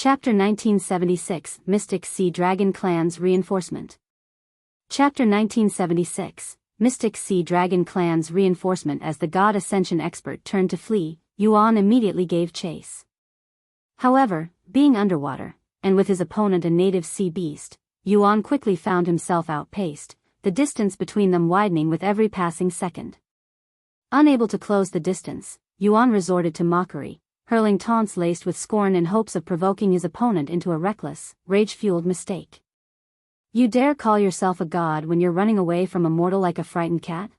Chapter 1976, Mystic Sea Dragon Clan's Reinforcement. Chapter 1976, Mystic Sea Dragon Clan's Reinforcement. As the God Ascension expert turned to flee, Yuan immediately gave chase. However, being underwater, and with his opponent a native sea beast, Yuan quickly found himself outpaced, the distance between them widening with every passing second. Unable to close the distance, Yuan resorted to mockery, hurling taunts laced with scorn in hopes of provoking his opponent into a reckless, rage-fueled mistake. You dare call yourself a god when you're running away from a mortal like a frightened cat?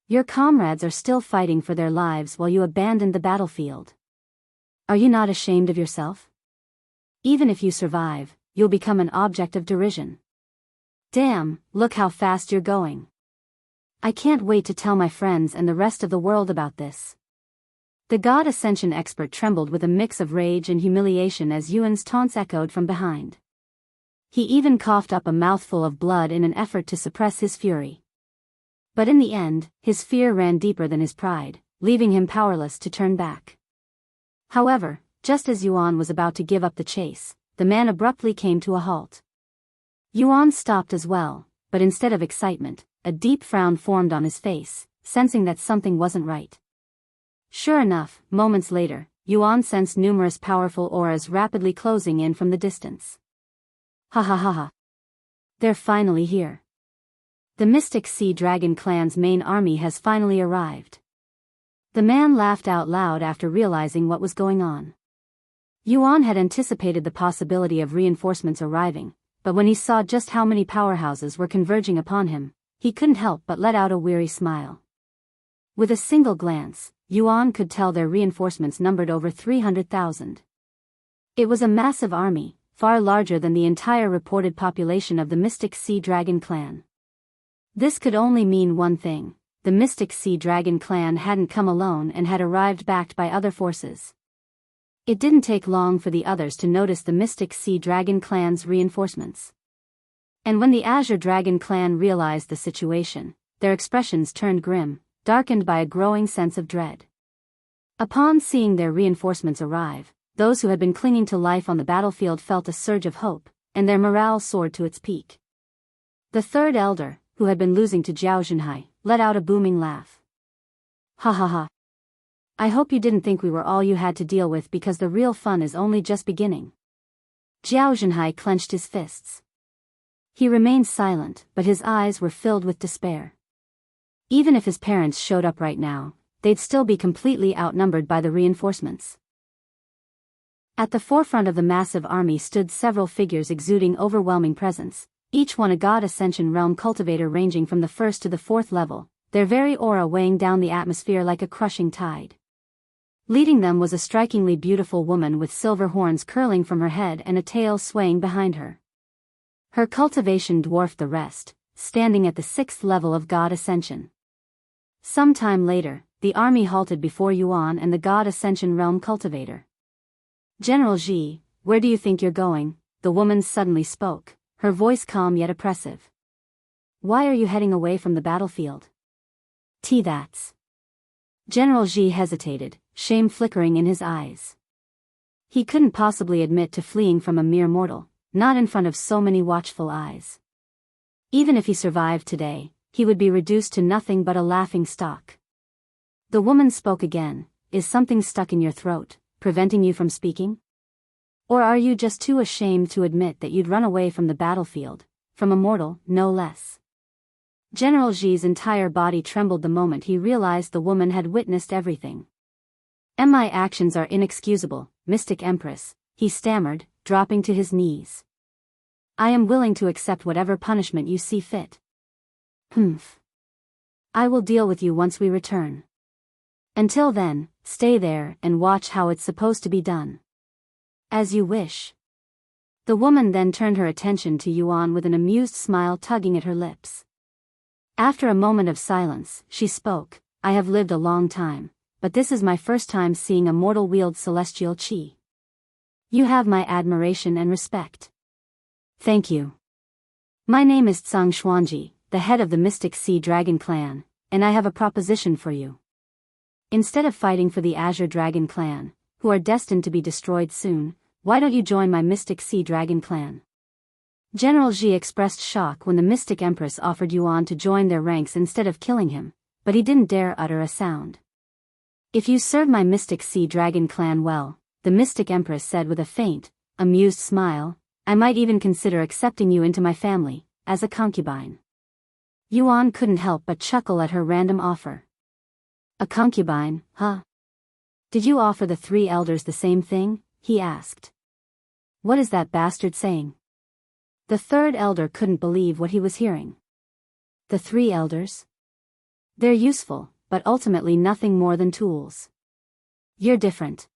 Your comrades are still fighting for their lives while you abandoned the battlefield. Are you not ashamed of yourself? Even if you survive, you'll become an object of derision. Damn, look how fast you're going. I can't wait to tell my friends and the rest of the world about this. The God Ascension expert trembled with a mix of rage and humiliation as Yuan's taunts echoed from behind. He even coughed up a mouthful of blood in an effort to suppress his fury. But in the end, his fear ran deeper than his pride, leaving him powerless to turn back. However, just as Yuan was about to give up the chase, the man abruptly came to a halt. Yuan stopped as well, but instead of excitement, a deep frown formed on his face, sensing that something wasn't right. Sure enough, moments later, Yuan sensed numerous powerful auras rapidly closing in from the distance. Ha ha ha ha. They're finally here. The Mystic Sea Dragon Clan's main army has finally arrived. The man laughed out loud after realizing what was going on. Yuan had anticipated the possibility of reinforcements arriving, but when he saw just how many powerhouses were converging upon him, he couldn't help but let out a weary smile. With a single glance, Yuan could tell their reinforcements numbered over 300,000. It was a massive army, far larger than the entire reported population of the Mystic Sea Dragon Clan. This could only mean one thing: the Mystic Sea Dragon Clan hadn't come alone and had arrived backed by other forces. It didn't take long for the others to notice the Mystic Sea Dragon Clan's reinforcements. And when the Azure Dragon Clan realized the situation, their expressions turned grim, darkened by a growing sense of dread. Upon seeing their reinforcements arrive, those who had been clinging to life on the battlefield felt a surge of hope, and their morale soared to its peak. The third elder, who had been losing to Jiao Zhenhai, let out a booming laugh. Ha ha ha. I hope you didn't think we were all you had to deal with, because the real fun is only just beginning. Jiao Zhenhai clenched his fists. He remained silent, but his eyes were filled with despair. Even if his parents showed up right now, they'd still be completely outnumbered by the reinforcements. At the forefront of the massive army stood several figures exuding overwhelming presence, each one a God Ascension realm cultivator ranging from the 1st to the 4th level, their very aura weighing down the atmosphere like a crushing tide. Leading them was a strikingly beautiful woman with silver horns curling from her head and a tail swaying behind her. Her cultivation dwarfed the rest, standing at the 6th level of God Ascension. Some time later, the army halted before Yuan and the God Ascension realm cultivator. General Ji, where do you think you're going? The woman suddenly spoke, her voice calm yet oppressive. Why are you heading away from the battlefield? That's. General Ji hesitated, shame flickering in his eyes. He couldn't possibly admit to fleeing from a mere mortal, not in front of so many watchful eyes. Even if he survived today, he would be reduced to nothing but a laughing stock. The woman spoke again. Is something stuck in your throat, preventing you from speaking? Or are you just too ashamed to admit that you'd run away from the battlefield, from a mortal, no less? General Ji's entire body trembled the moment he realized the woman had witnessed everything. My actions are inexcusable, Mystic Empress, he stammered, dropping to his knees. I am willing to accept whatever punishment you see fit. I will deal with you once we return. Until then, stay there and watch how it's supposed to be done. As you wish. The woman then turned her attention to Yuan with an amused smile tugging at her lips. After a moment of silence, she spoke. I have lived a long time, but this is my first time seeing a mortal wield celestial qi. You have my admiration and respect. Thank you. My name is Tsang Xuanji, the head of the Mystic Sea Dragon Clan, and I have a proposition for you. Instead of fighting for the Azure Dragon Clan, who are destined to be destroyed soon, why don't you join my Mystic Sea Dragon clan? General Ji expressed shock when the Mystic Empress offered Yuan to join their ranks instead of killing him, but he didn't dare utter a sound. If you serve my Mystic Sea Dragon clan well, the Mystic Empress said with a faint, amused smile, I might even consider accepting you into my family, as a concubine. Yuan couldn't help but chuckle at her random offer. A concubine, huh? Did you offer the three elders the same thing? He asked. What is that bastard saying? The third elder couldn't believe what he was hearing. The three elders? They're useful, but ultimately nothing more than tools. You're different.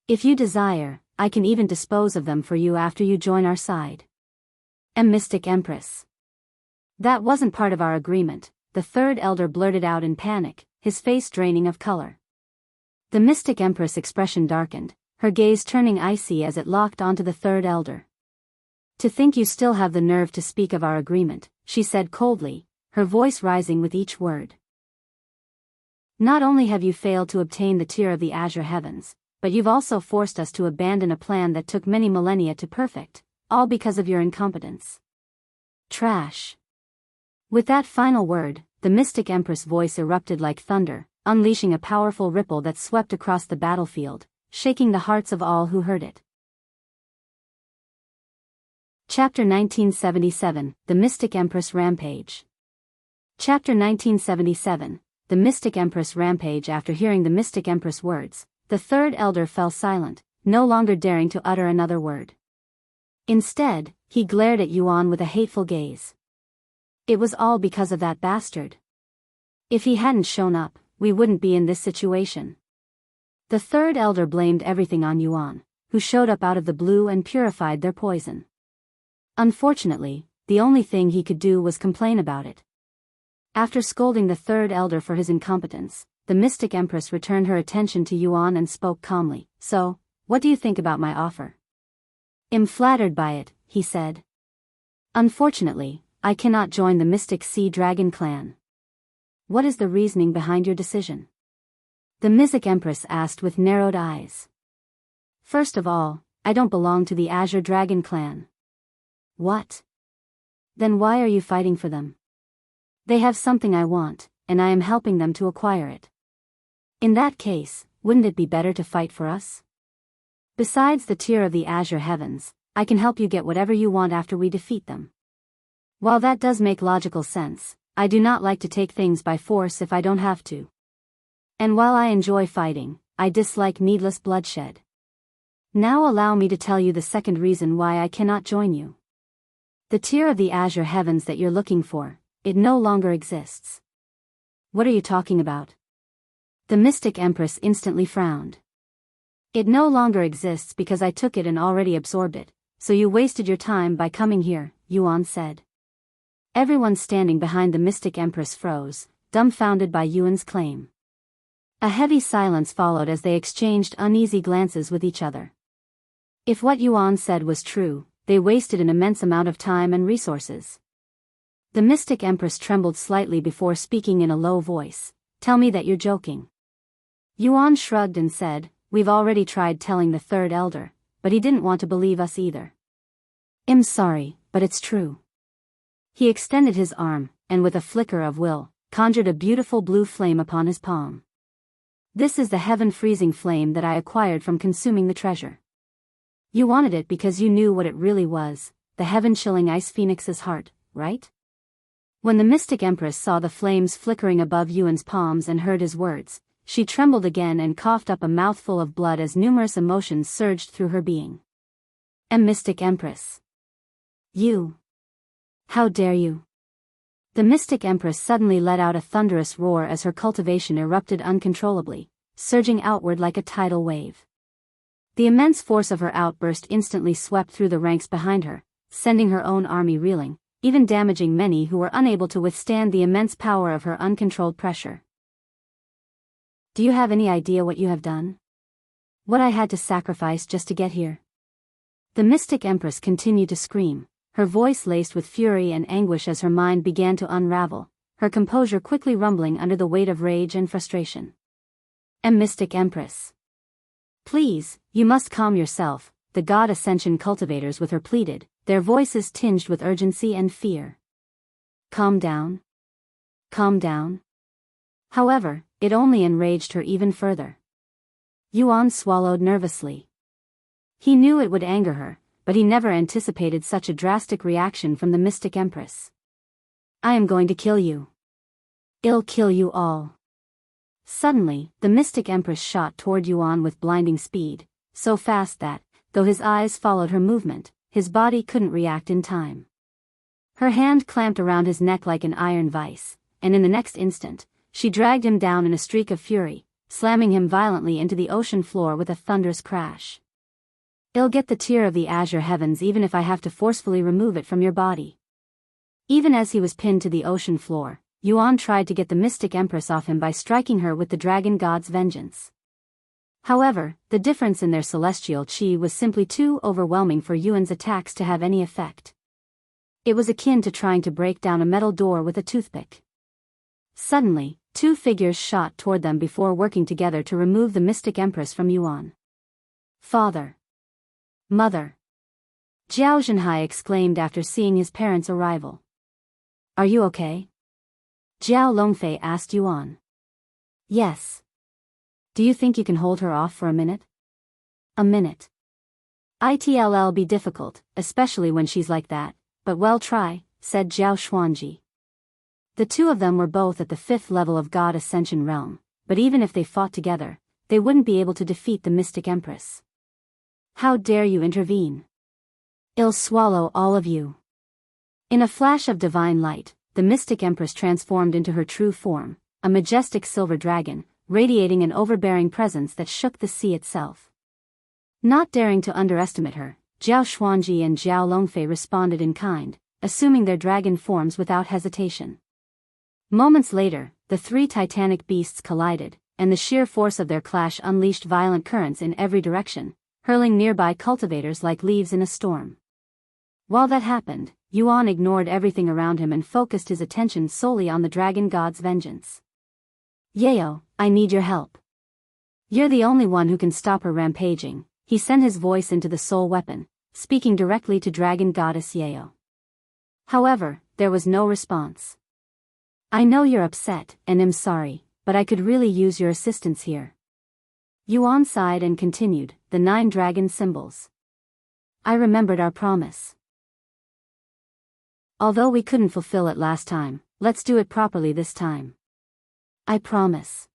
If you desire, I can even dispose of them for you after you join our side. Mystic Empress. That wasn't part of our agreement, the third elder blurted out in panic, his face draining of color. The Mystic Empress' expression darkened, her gaze turning icy as it locked onto the third elder. To think you still have the nerve to speak of our agreement, she said coldly, her voice rising with each word. Not only have you failed to obtain the tier of the Azure Heavens, but you've also forced us to abandon a plan that took many millennia to perfect, all because of your incompetence. Trash. With that final word, the Mystic Empress' voice erupted like thunder, unleashing a powerful ripple that swept across the battlefield, shaking the hearts of all who heard it. Chapter 1977, The Mystic Empress Rampage. Chapter 1977, The Mystic Empress Rampage. After hearing the Mystic Empress' words, the third elder fell silent, no longer daring to utter another word. Instead, he glared at Yuan with a hateful gaze. It was all because of that bastard. If he hadn't shown up, we wouldn't be in this situation. The third elder blamed everything on Yuan, who showed up out of the blue and purified their poison. Unfortunately, the only thing he could do was complain about it. After scolding the third elder for his incompetence, the Mystic Empress returned her attention to Yuan and spoke calmly. So, what do you think about my offer? I'm flattered by it, he said. Unfortunately, I cannot join the Mystic Sea Dragon clan. What is the reasoning behind your decision? The Mystic Empress asked with narrowed eyes. First of all, I don't belong to the Azure Dragon clan. What? Then why are you fighting for them? They have something I want, and I am helping them to acquire it. In that case, wouldn't it be better to fight for us? Besides the tier of the Azure Heavens, I can help you get whatever you want after we defeat them. While that does make logical sense, I do not like to take things by force if I don't have to. And while I enjoy fighting, I dislike needless bloodshed. Now allow me to tell you the second reason why I cannot join you. The tier of the Azure Heavens that you're looking for, it no longer exists. What are you talking about? The Mystic Empress instantly frowned. It no longer exists because I took it and already absorbed it, so you wasted your time by coming here, Yuan said. Everyone standing behind the Mystic Empress froze, dumbfounded by Yuan's claim. A heavy silence followed as they exchanged uneasy glances with each other. If what Yuan said was true, they wasted an immense amount of time and resources. The Mystic Empress trembled slightly before speaking in a low voice. Tell me that you're joking. Yuan shrugged and said, We've already tried telling the third elder, but he didn't want to believe us either. I'm sorry, but it's true. He extended his arm, and with a flicker of will, conjured a beautiful blue flame upon his palm. This is the heaven-freezing flame that I acquired from consuming the treasure. You wanted it because you knew what it really was, the heaven-chilling ice phoenix's heart, right? When the Mystic Empress saw the flames flickering above Yuan's palms and heard his words, she trembled again and coughed up a mouthful of blood as numerous emotions surged through her being. Mystic Empress. You. How dare you? The Mystic Empress suddenly let out a thunderous roar as her cultivation erupted uncontrollably, surging outward like a tidal wave. The immense force of her outburst instantly swept through the ranks behind her, sending her own army reeling, even damaging many who were unable to withstand the immense power of her uncontrolled pressure. Do you have any idea what you have done? What I had to sacrifice just to get here? The Mystic Empress continued to scream, her voice laced with fury and anguish as her mind began to unravel, her composure quickly rumbling under the weight of rage and frustration. Mystic Empress. Please, you must calm yourself, the God Ascension cultivators with her pleaded, their voices tinged with urgency and fear. Calm down. Calm down. However, it only enraged her even further. Yuan swallowed nervously. He knew it would anger her, but he never anticipated such a drastic reaction from the Mystic Empress. I am going to kill you. I'll kill you all. Suddenly, the Mystic Empress shot toward Yuan with blinding speed, so fast that, though his eyes followed her movement, his body couldn't react in time. Her hand clamped around his neck like an iron vice, and in the next instant, she dragged him down in a streak of fury, slamming him violently into the ocean floor with a thunderous crash. I'll get the tear of the azure heavens even if I have to forcefully remove it from your body. Even as he was pinned to the ocean floor, Yuan tried to get the Mystic Empress off him by striking her with the Dragon God's vengeance. However, the difference in their celestial chi was simply too overwhelming for Yuan's attacks to have any effect. It was akin to trying to break down a metal door with a toothpick. Suddenly, two figures shot toward them before working together to remove the Mystic Empress from Yuan. Father! Mother! Jiao Zhenhai exclaimed after seeing his parents' arrival. Are you okay? Jiao Longfei asked Yuan. Yes. Do you think you can hold her off for a minute? A minute. It'll be difficult, especially when she's like that, but well try, said Jiao Xuanji. The two of them were both at the 5th level of God Ascension realm, but even if they fought together, they wouldn't be able to defeat the Mystic Empress. How dare you intervene? I'll swallow all of you. In a flash of divine light, the Mystic Empress transformed into her true form, a majestic silver dragon, radiating an overbearing presence that shook the sea itself. Not daring to underestimate her, Jiao Xuanji and Jiao Longfei responded in kind, assuming their dragon forms without hesitation. Moments later, the three titanic beasts collided, and the sheer force of their clash unleashed violent currents in every direction, hurling nearby cultivators like leaves in a storm. While that happened, Yuan ignored everything around him and focused his attention solely on the Dragon God's vengeance. Yao, I need your help. You're the only one who can stop her rampaging. He sent his voice into the soul weapon, speaking directly to Dragon Goddess Yao. However, there was no response. I know you're upset, and am sorry, but I could really use your assistance here. Yuan sighed and continued, the 9 dragon symbols. I remembered our promise. Although we couldn't fulfill it last time, let's do it properly this time. I promise.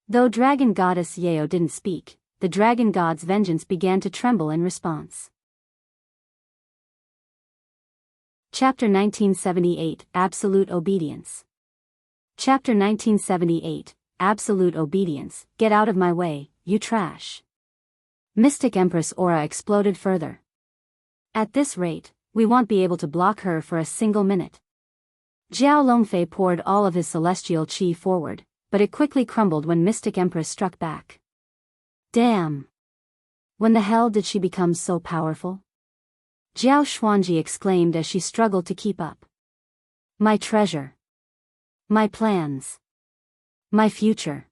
Though Dragon Goddess Yao didn't speak, the Dragon God's vengeance began to tremble in response. Chapter 1978, Absolute Obedience. Chapter 1978, Absolute Obedience, Get out of my way, you trash. Mystic Empress aura exploded further. At this rate, we won't be able to block her for a single minute. Jiao Longfei poured all of his celestial chi forward, but it quickly crumbled when Mystic Empress struck back. Damn! When the hell did she become so powerful? Jiao Xuanji exclaimed as she struggled to keep up. My treasure. My plans. My future.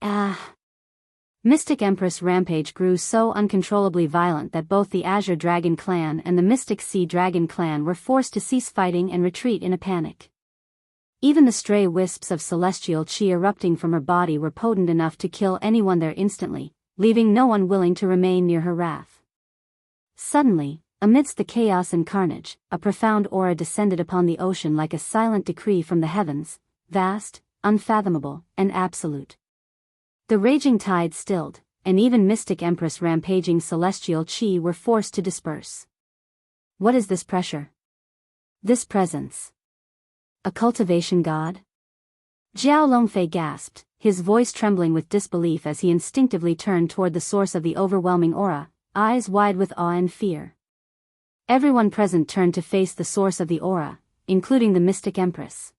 Ah! Mystic Empress Rampage grew so uncontrollably violent that both the Azure Dragon Clan and the Mystic Sea Dragon Clan were forced to cease fighting and retreat in a panic. Even the stray wisps of celestial chi erupting from her body were potent enough to kill anyone there instantly, leaving no one willing to remain near her wrath. Suddenly, amidst the chaos and carnage, a profound aura descended upon the ocean like a silent decree from the heavens, vast, unfathomable, and absolute. The raging tide stilled, and even Mystic Empress rampaging celestial chi were forced to disperse. What is this pressure? This presence? A cultivation god? Jiao Longfei gasped, his voice trembling with disbelief as he instinctively turned toward the source of the overwhelming aura, eyes wide with awe and fear. Everyone present turned to face the source of the aura, including the Mystic Empress.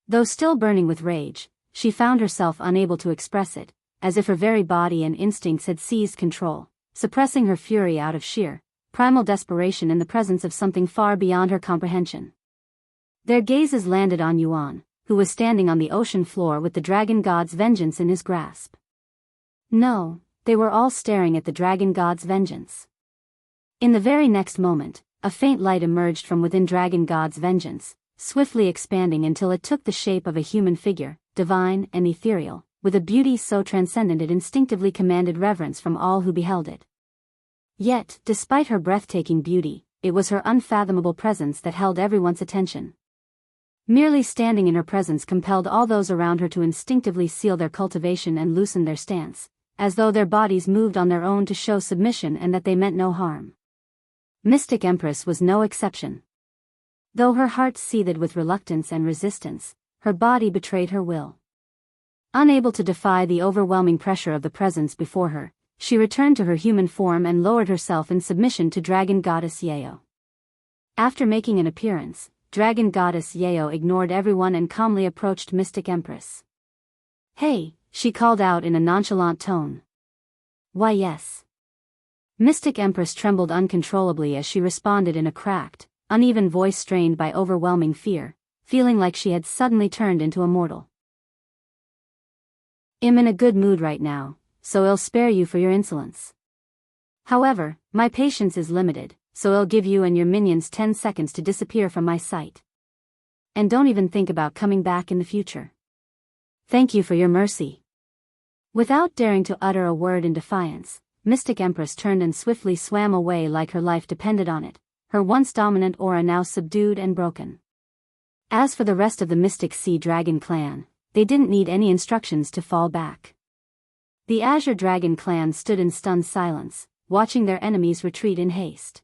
Though still burning with rage, she found herself unable to express it, as if her very body and instincts had seized control, suppressing her fury out of sheer, primal desperation in the presence of something far beyond her comprehension. Their gazes landed on Yuan, who was standing on the ocean floor with the Dragon God's vengeance in his grasp. No, they were all staring at the dragon god's vengeance. In the very next moment, a faint light emerged from within dragon god's vengeance, swiftly expanding until it took the shape of a human figure, divine and ethereal, with a beauty so transcendent it instinctively commanded reverence from all who beheld it. Yet, despite her breathtaking beauty, it was her unfathomable presence that held everyone's attention. Merely standing in her presence compelled all those around her to instinctively seal their cultivation and loosen their stance, as though their bodies moved on their own to show submission and that they meant no harm. Mystic Empress was no exception. Though her heart seethed with reluctance and resistance, her body betrayed her will. Unable to defy the overwhelming pressure of the presence before her, she returned to her human form and lowered herself in submission to Dragon Goddess Yao. After making an appearance, Dragon Goddess Yao ignored everyone and calmly approached Mystic Empress. "Hey," she called out in a nonchalant tone. "Why yes." Mystic Empress trembled uncontrollably as she responded in a cracked, uneven voice strained by overwhelming fear, feeling like she had suddenly turned into a mortal. "I'm in a good mood right now, so I'll spare you for your insolence. However, my patience is limited, so I'll give you and your minions 10 seconds to disappear from my sight. And don't even think about coming back in the future. Thank you for your mercy." Without daring to utter a word in defiance, Mystic Empress turned and swiftly swam away like her life depended on it, her once dominant aura now subdued and broken. As for the rest of the Mystic Sea Dragon clan, they didn't need any instructions to fall back. The Azure Dragon clan stood in stunned silence, watching their enemies retreat in haste.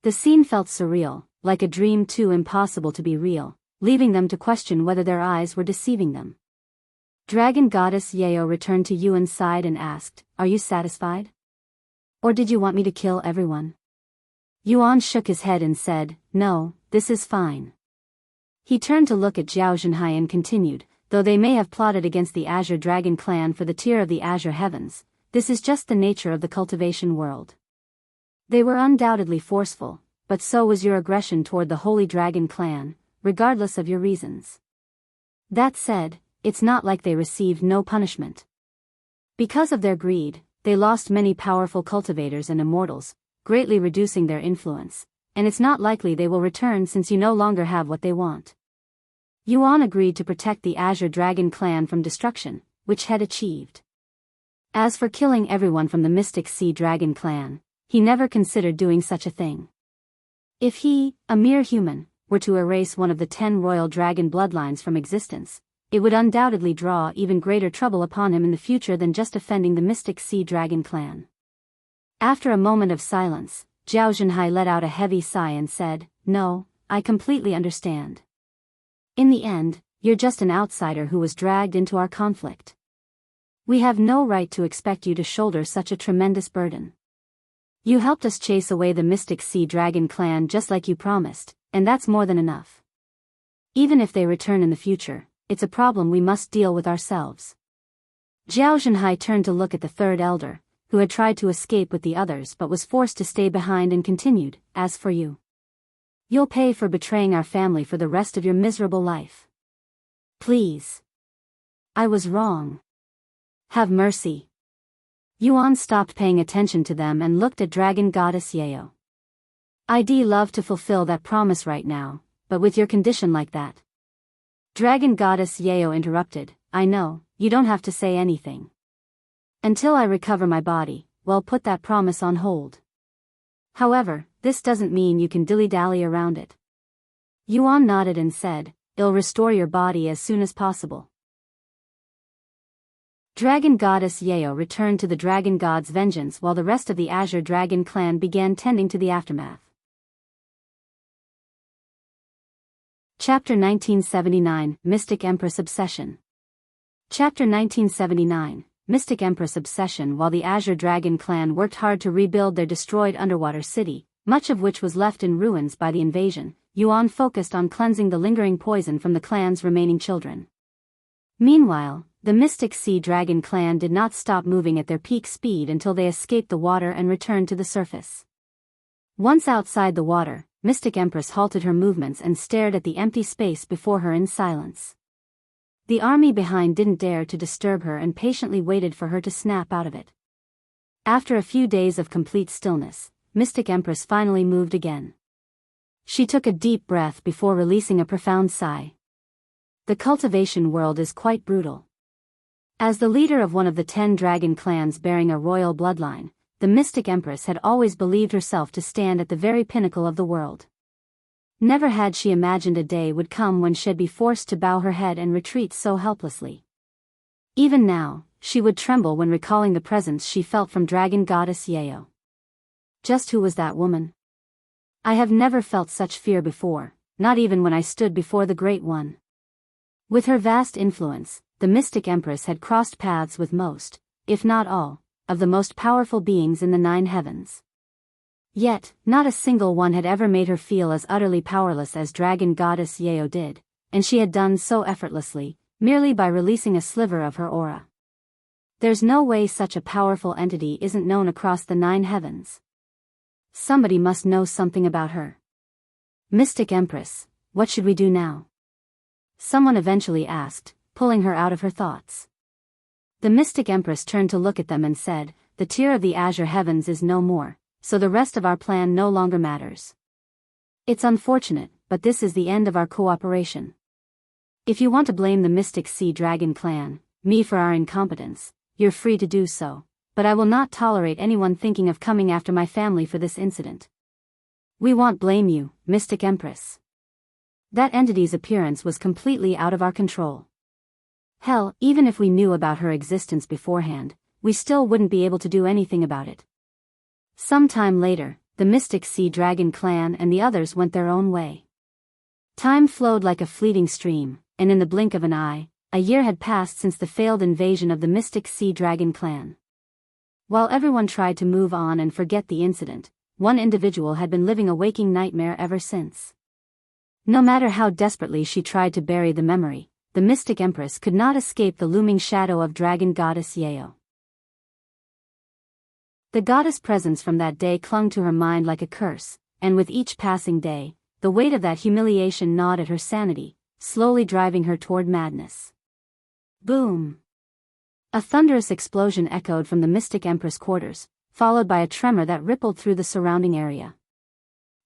The scene felt surreal, like a dream too impossible to be real, leaving them to question whether their eyes were deceiving them. Dragon Goddess Yao returned to Yuan's side and asked, "Are you satisfied? Or did you want me to kill everyone?" Yuan shook his head and said, "No, this is fine." He turned to look at Zhao Zhenhai and continued, "Though they may have plotted against the Azure Dragon clan for the tier of the Azure Heavens, this is just the nature of the cultivation world. They were undoubtedly forceful, but so was your aggression toward the Holy Dragon clan, regardless of your reasons. That said, it's not like they received no punishment. Because of their greed, they lost many powerful cultivators and immortals, greatly reducing their influence, and it's not likely they will return since you no longer have what they want." Yuan agreed to protect the Azure Dragon clan from destruction, which had achieved. As for killing everyone from the Mystic Sea Dragon clan, he never considered doing such a thing. If he, a mere human, were to erase one of the 10 royal dragon bloodlines from existence, it would undoubtedly draw even greater trouble upon him in the future than just offending the Mystic Sea Dragon clan. After a moment of silence, Zhao Zhenhai let out a heavy sigh and said, "No, I completely understand. In the end, you're just an outsider who was dragged into our conflict. We have no right to expect you to shoulder such a tremendous burden. You helped us chase away the Mystic Sea Dragon clan just like you promised, and that's more than enough. Even if they return in the future, it's a problem we must deal with ourselves." Zhao Zhenhai turned to look at the third elder, who had tried to escape with the others but was forced to stay behind and continued, "As for you, you'll pay for betraying our family for the rest of your miserable life. Please. I was wrong. Have mercy." Yuan stopped paying attention to them and looked at Dragon Goddess Yao. "I'd love to fulfill that promise right now, but with your condition like that." Dragon Goddess Yao interrupted, "I know, you don't have to say anything. Until I recover my body, well, put that promise on hold. However, this doesn't mean you can dilly-dally around it." Yuan nodded and said, "I'll restore your body as soon as possible." Dragon Goddess Yao returned to the Dragon God's vengeance while the rest of the Azure Dragon clan began tending to the aftermath. Chapter 1979, Mystic Empress Obsession. Chapter 1979, Mystic Empress Obsession. While the Azure Dragon clan worked hard to rebuild their destroyed underwater city, much of which was left in ruins by the invasion, Yuan focused on cleansing the lingering poison from the clan's remaining children. Meanwhile, the Mystic Sea Dragon clan did not stop moving at their peak speed until they escaped the water and returned to the surface. Once outside the water, Mystic Empress halted her movements and stared at the empty space before her in silence. The army behind didn't dare to disturb her and patiently waited for her to snap out of it. After a few days of complete stillness, Mystic Empress finally moved again. She took a deep breath before releasing a profound sigh. The cultivation world is quite brutal. As the leader of one of the 10 dragon clans bearing a royal bloodline, the Mystic Empress had always believed herself to stand at the very pinnacle of the world. Never had she imagined a day would come when she'd be forced to bow her head and retreat so helplessly. Even now, she would tremble when recalling the presence she felt from dragon goddess Biyao. Just who was that woman? I have never felt such fear before, not even when I stood before the Great One. With her vast influence, the Mystic Empress had crossed paths with most, if not all, of the most powerful beings in the 9 heavens. Yet, not a single one had ever made her feel as utterly powerless as dragon goddess Biyao did, and she had done so effortlessly, merely by releasing a sliver of her aura. There's no way such a powerful entity isn't known across the 9 heavens. Somebody must know something about her. Mystic Empress, what should we do now? Someone eventually asked, pulling her out of her thoughts. The Mystic Empress turned to look at them and said, "The tier of the azure heavens is no more, so the rest of our plan no longer matters. It's unfortunate, but this is the end of our cooperation. If you want to blame the Mystic Sea Dragon clan, me for our incompetence, you're free to do so, but I will not tolerate anyone thinking of coming after my family for this incident. We won't blame you, Mystic Empress. That entity's appearance was completely out of our control. Hell, even if we knew about her existence beforehand, we still wouldn't be able to do anything about it." Some time later, the Mystic Sea Dragon clan and the others went their own way. Time flowed like a fleeting stream, and in the blink of an eye, a year had passed since the failed invasion of the Mystic Sea Dragon clan. While everyone tried to move on and forget the incident, one individual had been living a waking nightmare ever since. No matter how desperately she tried to bury the memory, the Mystic Empress could not escape the looming shadow of dragon goddess Biyao. The goddess' presence from that day clung to her mind like a curse, and with each passing day, the weight of that humiliation gnawed at her sanity, slowly driving her toward madness. Boom! A thunderous explosion echoed from the Mystic Empress quarters, followed by a tremor that rippled through the surrounding area.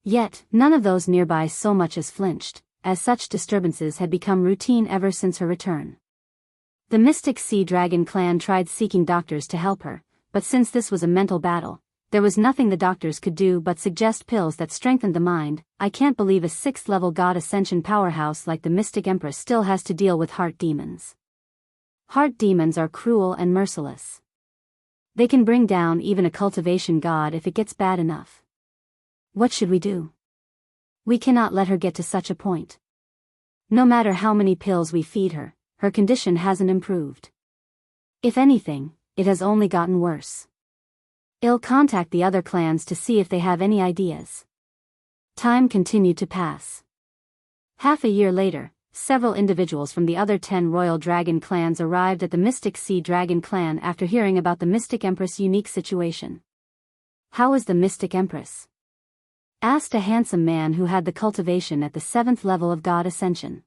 Yet, none of those nearby so much as flinched, as such disturbances had become routine ever since her return. The Mystic Sea Dragon clan tried seeking doctors to help her, but since this was a mental battle, there was nothing the doctors could do but suggest pills that strengthened the mind. I can't believe a 6th-level god ascension powerhouse like the Mystic Empress still has to deal with heart demons. Heart demons are cruel and merciless. They can bring down even a cultivation god if it gets bad enough. What should we do? We cannot let her get to such a point. No matter how many pills we feed her, her condition hasn't improved. If anything, it has only gotten worse. I'll contact the other clans to see if they have any ideas. Time continued to pass. Half a year later, several individuals from the other 10 royal dragon clans arrived at the Mystic Sea Dragon clan after hearing about the Mystic Empress' unique situation. "How is the Mystic Empress?" asked a handsome man who had the cultivation at the 7th level of God Ascension.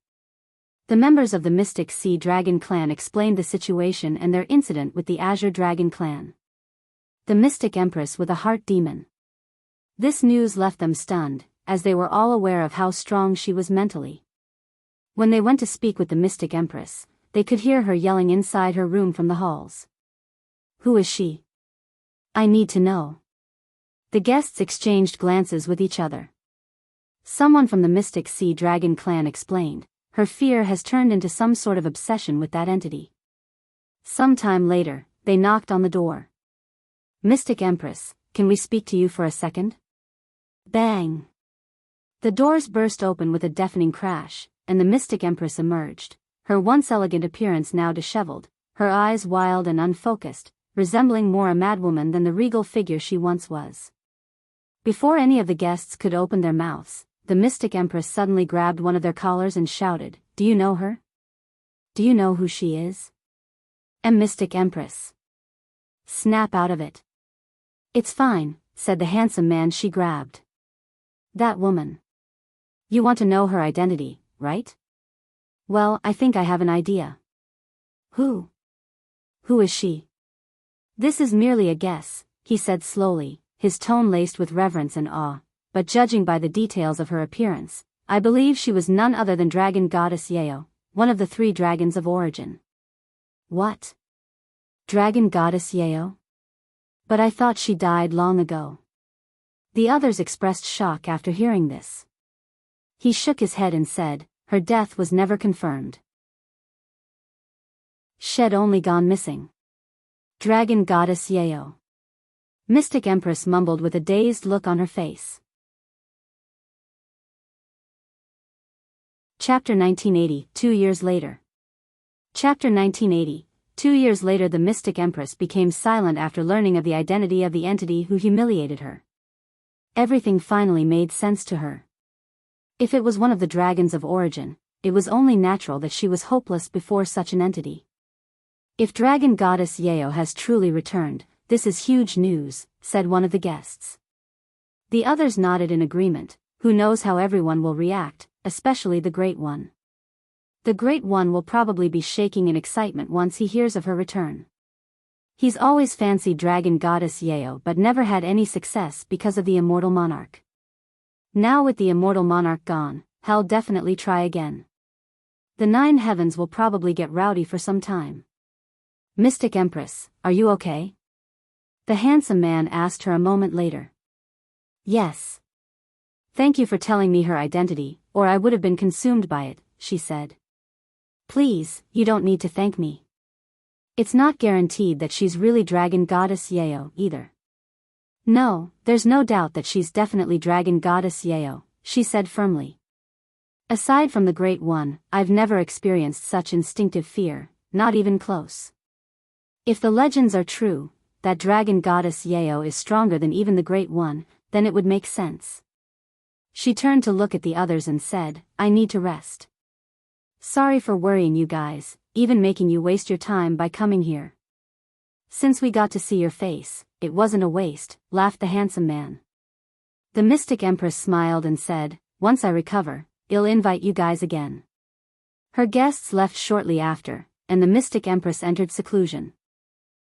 The members of the Mystic Sea Dragon clan explained the situation and their incident with the Azure Dragon clan. The Mystic Empress with a heart demon. This news left them stunned, as they were all aware of how strong she was mentally. When they went to speak with the Mystic Empress, they could hear her yelling inside her room from the halls. "Who is she? I need to know." The guests exchanged glances with each other. Someone from the Mystic Sea Dragon clan explained, "Her fear has turned into some sort of obsession with that entity." Some time later, they knocked on the door. "Mystic Empress, can we speak to you for a second?" Bang! The doors burst open with a deafening crash, and the Mystic Empress emerged, her once elegant appearance now disheveled, her eyes wild and unfocused, resembling more a madwoman than the regal figure she once was. Before any of the guests could open their mouths, the Mystic Empress suddenly grabbed one of their collars and shouted, "Do you know her? Do you know who she is?" Mystic Empress. "Snap out of it." "It's fine," said the handsome man she grabbed. "That woman. You want to know her identity, right? Well, I think I have an idea." "Who? Who is she?" "This is merely a guess, he said slowly, his tone laced with reverence and awe, but judging by the details of her appearance, I believe she was none other than Dragon Goddess Yao, one of the 3 dragons of origin. What? Dragon Goddess Yao? But I thought she died long ago. The others expressed shock after hearing this. He shook his head and said, her death was never confirmed. Shed only gone missing. Dragon Goddess Yao. Mystic Empress mumbled with a dazed look on her face. Chapter 1980, 2 years later. Chapter 1980, 2 years later. The Mystic Empress became silent after learning of the identity of the entity who humiliated her. Everything finally made sense to her. If it was one of the dragons of origin, it was only natural that she was hopeless before such an entity. If Dragon Goddess Yao has truly returned, this is huge news, said one of the guests. The others nodded in agreement. Who knows how everyone will react, especially the Great One. The Great One will probably be shaking in excitement once he hears of her return. He's always fancied Dragon Goddess Yao but never had any success because of the Immortal Monarch. Now with the Immortal Monarch gone, he'll definitely try again. The 9 heavens will probably get rowdy for some time. Mystic Empress, are you okay? The handsome man asked her a moment later. Yes. Thank you for telling me her identity, or I would have been consumed by it, she said. Please, you don't need to thank me. It's not guaranteed that she's really Dragon Goddess Yao either. No, there's no doubt that she's definitely Dragon Goddess Yao, she said firmly. Aside from the Great One, I've never experienced such instinctive fear, not even close. If the legends are true, that Dragon Goddess Yao is stronger than even the Great One, then it would make sense. She turned to look at the others and said, I need to rest. Sorry for worrying you guys, even making you waste your time by coming here. Since we got to see your face, it wasn't a waste, laughed the handsome man. The Mystic Empress smiled and said, once I recover, I'll invite you guys again. Her guests left shortly after, and the Mystic Empress entered seclusion.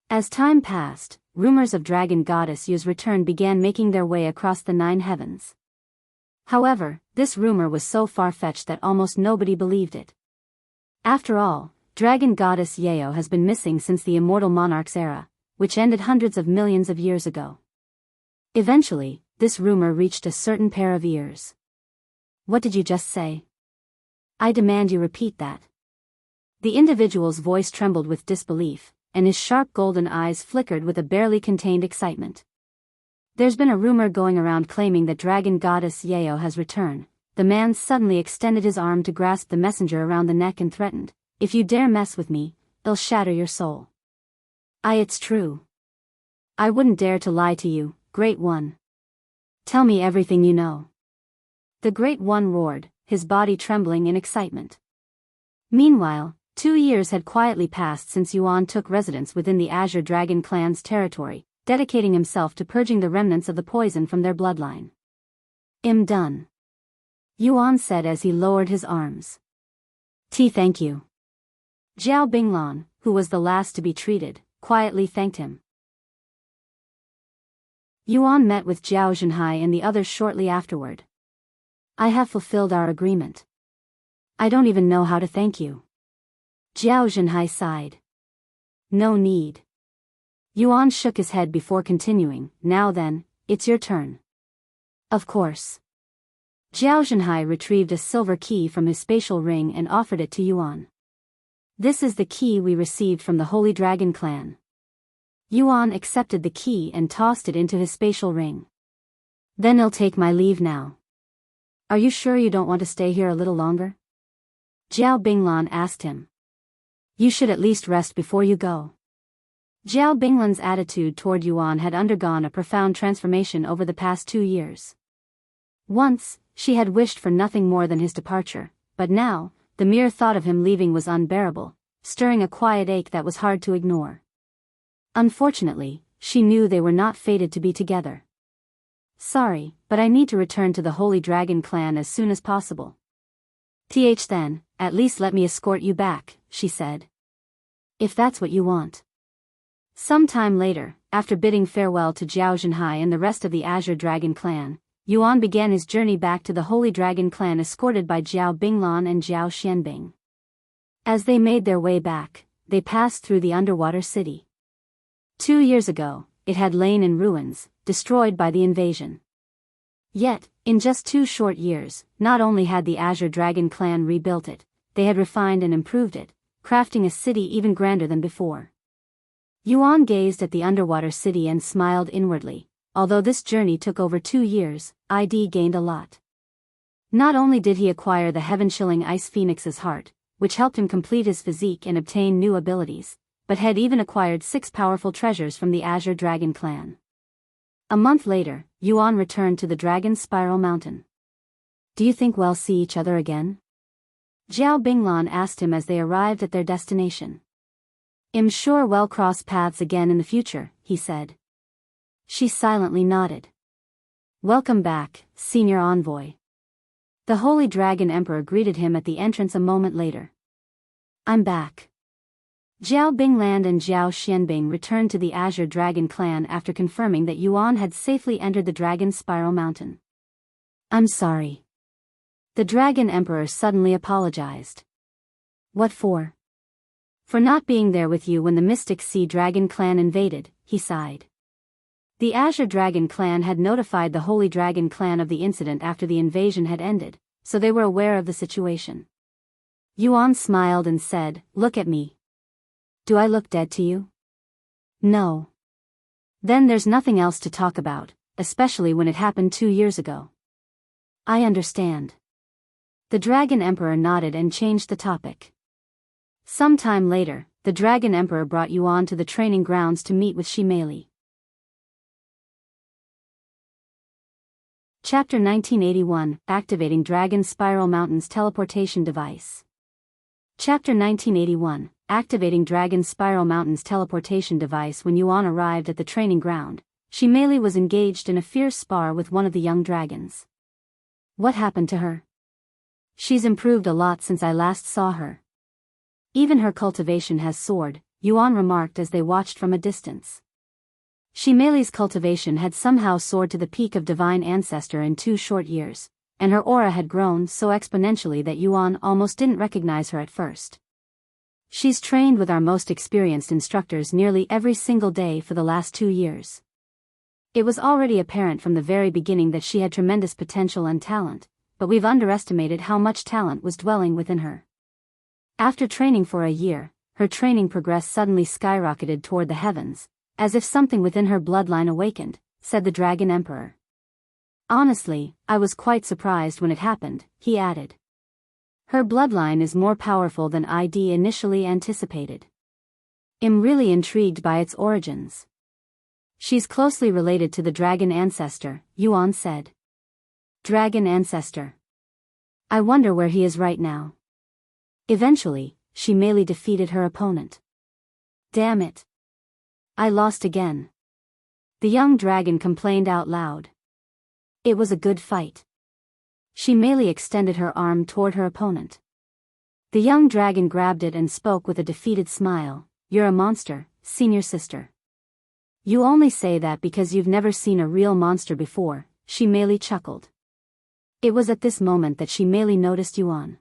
As time passed, rumors of Dragon Goddess Yao's return began making their way across the 9 heavens. However, this rumor was so far-fetched that almost nobody believed it. After all, Dragon Goddess Yao has been missing since the Immortal Monarch's era, which ended hundreds of millions of years ago. Eventually, this rumor reached a certain pair of ears. What did you just say? I demand you repeat that. The individual's voice trembled with disbelief, and his sharp golden eyes flickered with a barely contained excitement. There's been a rumor going around claiming that Dragon Goddess Yao has returned. The man suddenly extended his arm to grasp the messenger around the neck and threatened, if you dare mess with me, I'll shatter your soul. It's true. I wouldn't dare to lie to you, Great One. Tell me everything you know. The Great One roared, his body trembling in excitement. Meanwhile, 2 years had quietly passed since Yuan took residence within the Azure Dragon clan's territory, dedicating himself to purging the remnants of the poison from their bloodline. I'm done. Yuan said as he lowered his arms. Thank you. Zhao Binglan, who was the last to be treated, quietly thanked him. Yuan met with Zhao Zhenhai and the others shortly afterward. I have fulfilled our agreement. I don't even know how to thank you. Zhao Zhenhai sighed. No need. Yuan shook his head before continuing, now then, it's your turn. Of course. Zhao Zhenhai retrieved a silver key from his spatial ring and offered it to Yuan. This is the key we received from the Holy Dragon clan. Yuan accepted the key and tossed it into his spatial ring. Then I'll take my leave now. Are you sure you don't want to stay here a little longer? Zhao Binglan asked him. You should at least rest before you go. Zhao Binglan's attitude toward Yuan had undergone a profound transformation over the past 2 years. Once, she had wished for nothing more than his departure, but now, the mere thought of him leaving was unbearable, stirring a quiet ache that was hard to ignore. Unfortunately, she knew they were not fated to be together. Sorry, but I need to return to the Holy Dragon clan as soon as possible. Then, at least let me escort you back, she said. If that's what you want. Some time later, after bidding farewell to Zhao Zhenhai and the rest of the Azure Dragon clan, Yuan began his journey back to the Holy Dragon clan escorted by Zhao Binglan and Zhao Xianbing. As they made their way back, they passed through the underwater city. 2 years ago, it had lain in ruins, destroyed by the invasion. Yet, in just 2 short years, not only had the Azure Dragon clan rebuilt it, they had refined and improved it, crafting a city even grander than before. Yuan gazed at the underwater city and smiled inwardly. Although this journey took over 2 years, ID gained a lot. Not only did he acquire the heaven-chilling Ice Phoenix's heart, which helped him complete his physique and obtain new abilities, but had even acquired 6 powerful treasures from the Azure Dragon clan. A month later, Yuan returned to the Dragon Spiral Mountain. "Do you think we'll see each other again?" Zhao Binglan asked him as they arrived at their destination. "I'm sure we'll cross paths again in the future," he said. She silently nodded. "Welcome back, Senior Envoy." The Holy Dragon Emperor greeted him at the entrance a moment later. "I'm back." Zhao Binglan and Zhao Xianbing returned to the Azure Dragon clan after confirming that Yuan had safely entered the Dragon Spiral Mountain. "I'm sorry." The Dragon Emperor suddenly apologized. "What for?" "For not being there with you when the Mystic Sea Dragon clan invaded," he sighed. The Azure Dragon clan had notified the Holy Dragon clan of the incident after the invasion had ended, so they were aware of the situation. Yuan smiled and said, "Look at me. Do I look dead to you?" "No." "Then there's nothing else to talk about, especially when it happened 2 years ago." "I understand." The Dragon Emperor nodded and changed the topic. Some time later, the Dragon Emperor brought Yuan to the training grounds to meet with Shimeli. Chapter 1981, Activating Dragon Spiral Mountain's Teleportation Device. Chapter 1981, Activating Dragon Spiral Mountain's Teleportation Device. When Yuan arrived at the training ground, Shimeli was engaged in a fierce spar with one of the young dragons. "What happened to her?" "She's improved a lot since I last saw her. Even her cultivation has soared," Yuan remarked as they watched from a distance. Shimeli's cultivation had somehow soared to the peak of Divine Ancestor in 2 short years, and her aura had grown so exponentially that Yuan almost didn't recognize her at first. "She's trained with our most experienced instructors nearly every single day for the last 2 years. It was already apparent from the very beginning that she had tremendous potential and talent, but we've underestimated how much talent was dwelling within her. After training for a year, her training progress suddenly skyrocketed toward the heavens, as if something within her bloodline awakened," said the Dragon Emperor. "Honestly, I was quite surprised when it happened," he added. "Her bloodline is more powerful than ID initially anticipated. I'm really intrigued by its origins." "She's closely related to the Dragon Ancestor," Yuan said. "Dragon Ancestor. I wonder where he is right now." Eventually, Shimeli defeated her opponent. "Damn it. I lost again." The young dragon complained out loud. "It was a good fight." Shimeli extended her arm toward her opponent. The young dragon grabbed it and spoke with a defeated smile. "You're a monster, senior sister." "You only say that because you've never seen a real monster before," Shimeli chuckled. It was at this moment that Shimeli noticed Yuan.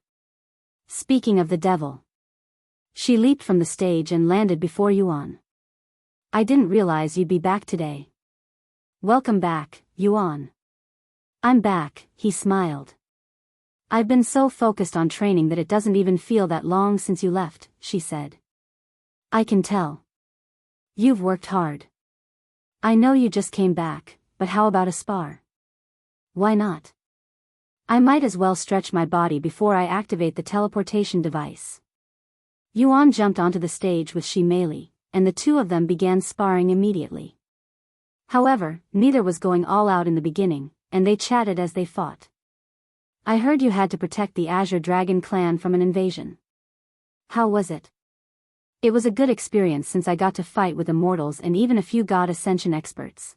"Speaking of the devil." She leaped from the stage and landed before Yuan. "I didn't realize you'd be back today." "Welcome back, Yuan." "I'm back," he smiled. "I've been so focused on training that it doesn't even feel that long since you left," she said. "I can tell. You've worked hard. I know you just came back, but how about a spar?" "Why not? I might as well stretch my body before I activate the teleportation device." Yuan jumped onto the stage with Shimeli, and the two of them began sparring immediately. However, neither was going all out in the beginning, and they chatted as they fought. "I heard you had to protect the Azure Dragon clan from an invasion. How was it?" "It was a good experience since I got to fight with immortals and even a few God Ascension experts."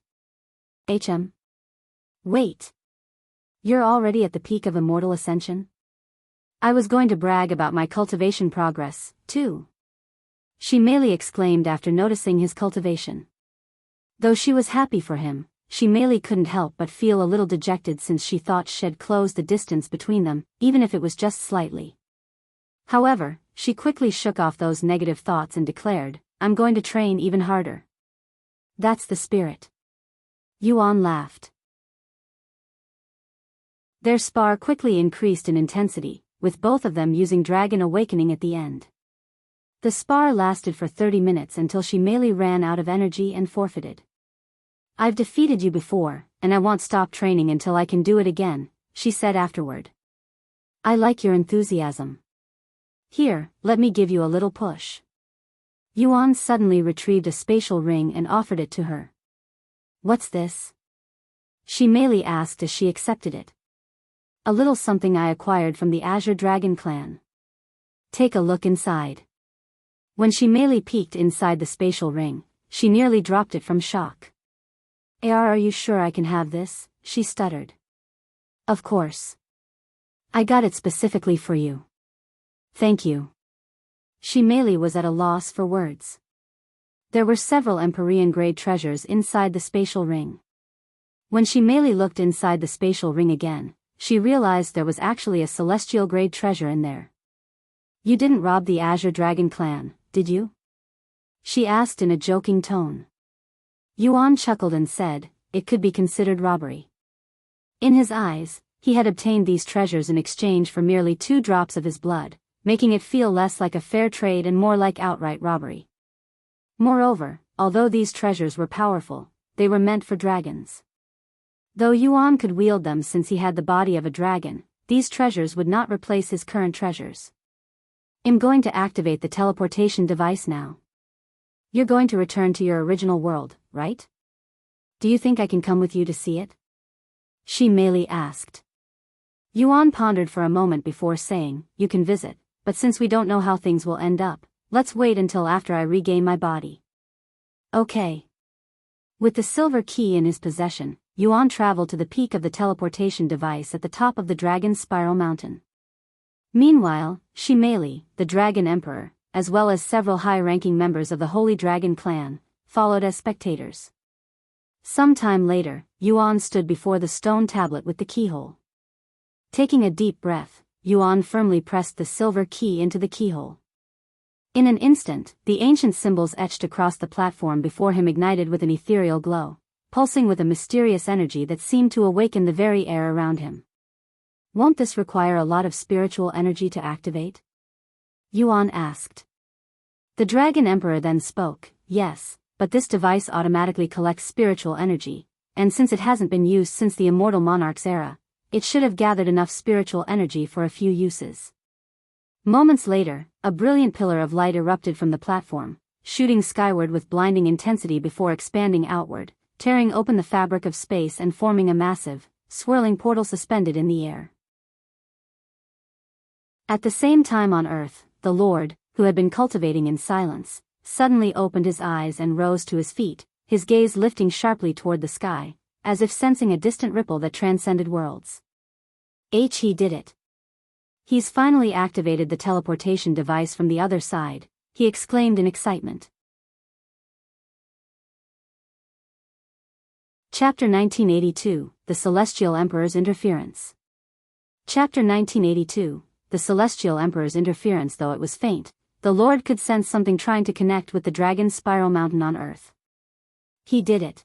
Wait. You're already at the peak of immortal ascension? I was going to brag about my cultivation progress, too." Shimeli exclaimed after noticing his cultivation. Though she was happy for him, she merely couldn't help but feel a little dejected since she thought she'd closed the distance between them, even if it was just slightly. However, she quickly shook off those negative thoughts and declared, "I'm going to train even harder." "That's the spirit." Yuan laughed. Their spar quickly increased in intensity, with both of them using Dragon Awakening at the end. The spar lasted for 30 minutes until she merely ran out of energy and forfeited. "I've defeated you before, and I won't stop training until I can do it again," she said afterward. "I like your enthusiasm. Here, let me give you a little push." Yuan suddenly retrieved a spatial ring and offered it to her. "What's this?" she merely asked as she accepted it. "A little something I acquired from the Azure Dragon clan. Take a look inside." When she merely peeked inside the spatial ring, she nearly dropped it from shock. Are you sure I can have this?" she stuttered. "Of course. I got it specifically for you." "Thank you." She merely was at a loss for words. There were several Empyrean-grade treasures inside the spatial ring. When she merely looked inside the spatial ring again, she realized there was actually a celestial-grade treasure in there. "You didn't rob the Azure Dragon clan, did you?" she asked in a joking tone. Yuan chuckled and said, "It could be considered robbery." In his eyes, he had obtained these treasures in exchange for merely 2 drops of his blood, making it feel less like a fair trade and more like outright robbery. Moreover, although these treasures were powerful, they were meant for dragons. Though Yuan could wield them since he had the body of a dragon, these treasures would not replace his current treasures. "I'm going to activate the teleportation device now. You're going to return to your original world, right? Do you think I can come with you to see it?" she merely asked. Yuan pondered for a moment before saying, "You can visit, but since we don't know how things will end up, let's wait until after I regain my body." "Okay." With the silver key in his possession, Yuan traveled to the peak of the teleportation device at the top of the Dragon's Spiral Mountain. Meanwhile, Shimeli, the Dragon Emperor, as well as several high-ranking members of the Holy Dragon clan, followed as spectators. Some time later, Yuan stood before the stone tablet with the keyhole. Taking a deep breath, Yuan firmly pressed the silver key into the keyhole. In an instant, the ancient symbols etched across the platform before him ignited with an ethereal glow, pulsing with a mysterious energy that seemed to awaken the very air around him. "Won't this require a lot of spiritual energy to activate?" Yuan asked. The Dragon Emperor then spoke, "Yes, but this device automatically collects spiritual energy, and since it hasn't been used since the Immortal Monarch's era, it should have gathered enough spiritual energy for a few uses." Moments later, a brilliant pillar of light erupted from the platform, shooting skyward with blinding intensity before expanding outward, tearing open the fabric of space and forming a massive, swirling portal suspended in the air. At the same time on Earth, the Lord, who had been cultivating in silence, suddenly opened his eyes and rose to his feet, his gaze lifting sharply toward the sky, as if sensing a distant ripple that transcended worlds. He did it. He's finally activated the teleportation device from the other side, he exclaimed in excitement. Chapter 1982, The Celestial Emperor's Interference. Chapter 1982, The Celestial Emperor's Interference. Though it was faint, the Lord could sense something trying to connect with the Dragon's Spiral Mountain on Earth. He did it.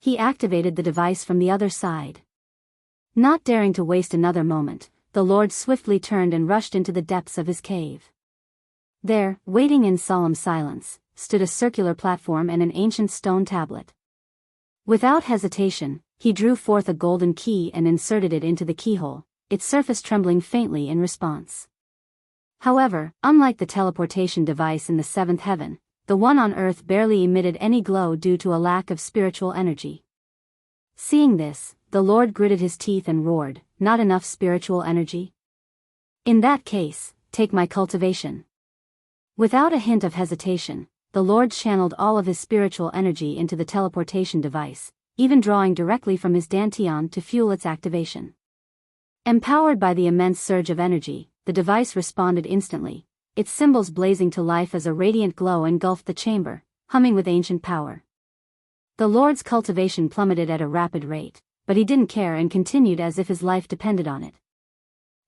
He activated the device from the other side. Not daring to waste another moment, the Lord swiftly turned and rushed into the depths of his cave. There, waiting in solemn silence, stood a circular platform and an ancient stone tablet. Without hesitation, he drew forth a golden key and inserted it into the keyhole, its surface trembling faintly in response. However, unlike the teleportation device in the seventh heaven, the one on Earth barely emitted any glow due to a lack of spiritual energy. Seeing this, the Lord gritted his teeth and roared, "Not enough spiritual energy? In that case, take my cultivation." Without a hint of hesitation, the Lord channeled all of his spiritual energy into the teleportation device, even drawing directly from his dantian to fuel its activation. Empowered by the immense surge of energy, the device responded instantly, its symbols blazing to life as a radiant glow engulfed the chamber, humming with ancient power. The Lord's cultivation plummeted at a rapid rate, but he didn't care and continued as if his life depended on it.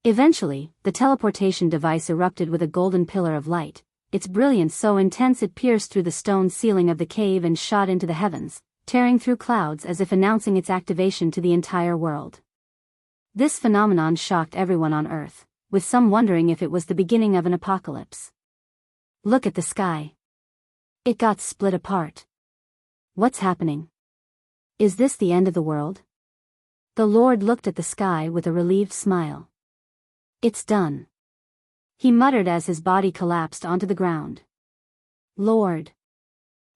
Eventually, the teleportation device erupted with a golden pillar of light, its brilliance so intense it pierced through the stone ceiling of the cave and shot into the heavens, tearing through clouds as if announcing its activation to the entire world. This phenomenon shocked everyone on Earth, with some wondering if it was the beginning of an apocalypse. Look at the sky. It got split apart. What's happening? Is this the end of the world? The Lord looked at the sky with a relieved smile. It's done, he muttered as his body collapsed onto the ground. Lord.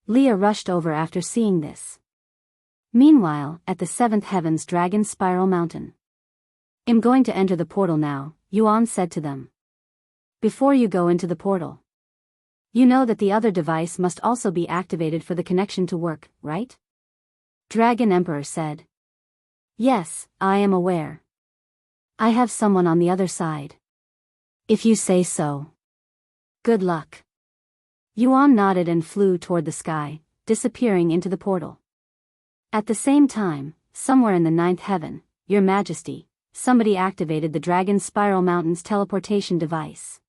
Leah rushed over after seeing this. Meanwhile, at the seventh heaven's dragon spiral mountain. I'm going to enter the portal now, Yuan said to them. Before you go into the portal, you know that the other device must also be activated for the connection to work, right? Dragon Emperor said. Yes, I am aware. I have someone on the other side. If you say so. Good luck. Yuan nodded and flew toward the sky, disappearing into the portal. At the same time, somewhere in the ninth heaven, Your Majesty, somebody activated the Dragon Spiral Mountain's teleportation device.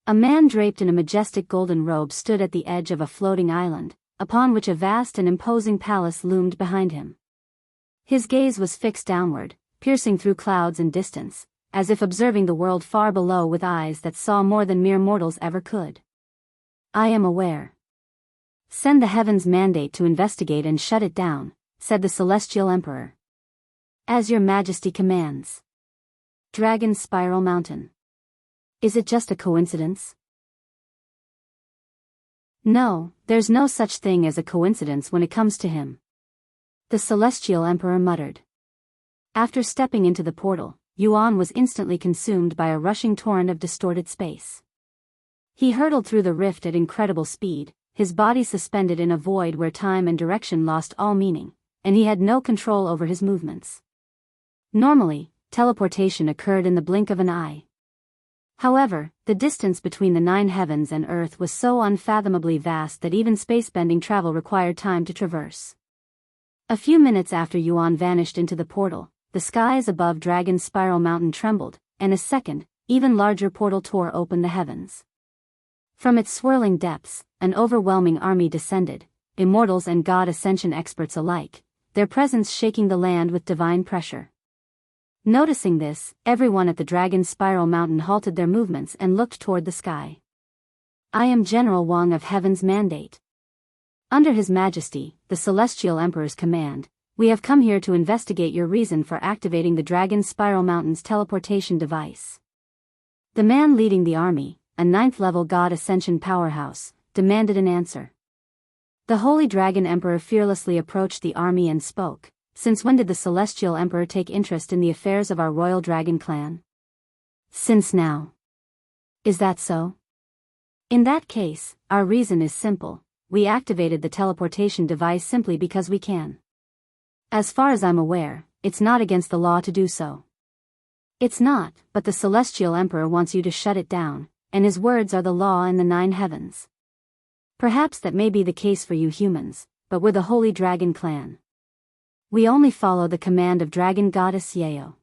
A man draped in a majestic golden robe stood at the edge of a floating island, upon which a vast and imposing palace loomed behind him. His gaze was fixed downward, piercing through clouds and distance, as if observing the world far below with eyes that saw more than mere mortals ever could. I am aware. Send the heavens mandate to investigate and shut it down, said the Celestial Emperor. As Your Majesty commands. Dragon Spiral Mountain. Is it just a coincidence? No, there's no such thing as a coincidence when it comes to him. The Celestial Emperor muttered. After stepping into the portal, Yuan was instantly consumed by a rushing torrent of distorted space. He hurtled through the rift at incredible speed, his body suspended in a void where time and direction lost all meaning, and he had no control over his movements. Normally, teleportation occurred in the blink of an eye. However, the distance between the nine heavens and Earth was so unfathomably vast that even spacebending travel required time to traverse. A few minutes after Yuan vanished into the portal, the skies above Dragon Spiral Mountain trembled, and a second, even larger portal tore open the heavens. From its swirling depths, an overwhelming army descended, immortals and god ascension experts alike, their presence shaking the land with divine pressure. Noticing this, everyone at the Dragon Spiral Mountain halted their movements and looked toward the sky. I am General Wang of Heaven's Mandate. Under His Majesty, the Celestial Emperor's command, we have come here to investigate your reason for activating the Dragon Spiral Mountain's teleportation device. The man leading the army, a ninth-level god ascension powerhouse, demanded an answer. The Holy Dragon Emperor fearlessly approached the army and spoke. Since when did the Celestial Emperor take interest in the affairs of our royal dragon clan? Since now. Is that so? In that case, our reason is simple. We activated the teleportation device simply because we can. As far as I'm aware, it's not against the law to do so. It's not, but the Celestial Emperor wants you to shut it down, and his words are the law in the nine heavens. Perhaps that may be the case for you humans, but we're the Holy Dragon Clan. We only follow the command of Dragon Goddess Biyao.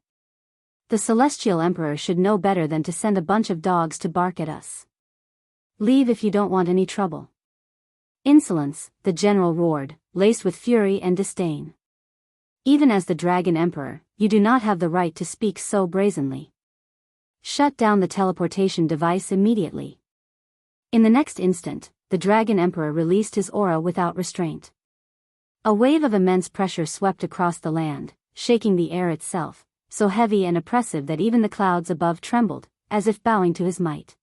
The Celestial Emperor should know better than to send a bunch of dogs to bark at us. Leave if you don't want any trouble. Insolence, the general roared, laced with fury and disdain. Even as the Dragon Emperor, you do not have the right to speak so brazenly. Shut down the teleportation device immediately. In the next instant, the Dragon Emperor released his aura without restraint. A wave of immense pressure swept across the land, shaking the air itself, so heavy and oppressive that even the clouds above trembled, as if bowing to his might.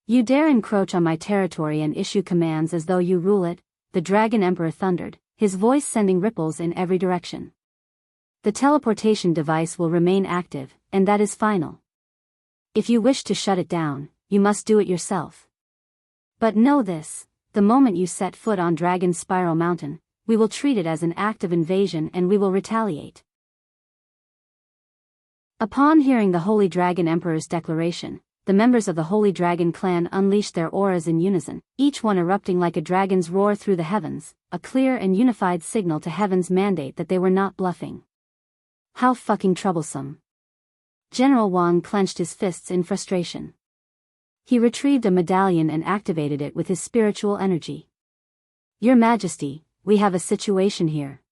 You dare encroach on my territory and issue commands as though you rule it, the Dragon Emperor thundered, his voice sending ripples in every direction. The teleportation device will remain active, and that is final. If you wish to shut it down, you must do it yourself. But know this, the moment you set foot on Dragon Spiral Mountain, we will treat it as an act of invasion and we will retaliate. Upon hearing the Holy Dragon Emperor's declaration, the members of the Holy Dragon clan unleashed their auras in unison, each one erupting like a dragon's roar through the heavens, a clear and unified signal to heaven's mandate that they were not bluffing. How fucking troublesome. General Wang clenched his fists in frustration. He retrieved a medallion and activated it with his spiritual energy. Your Majesty, we have a situation here.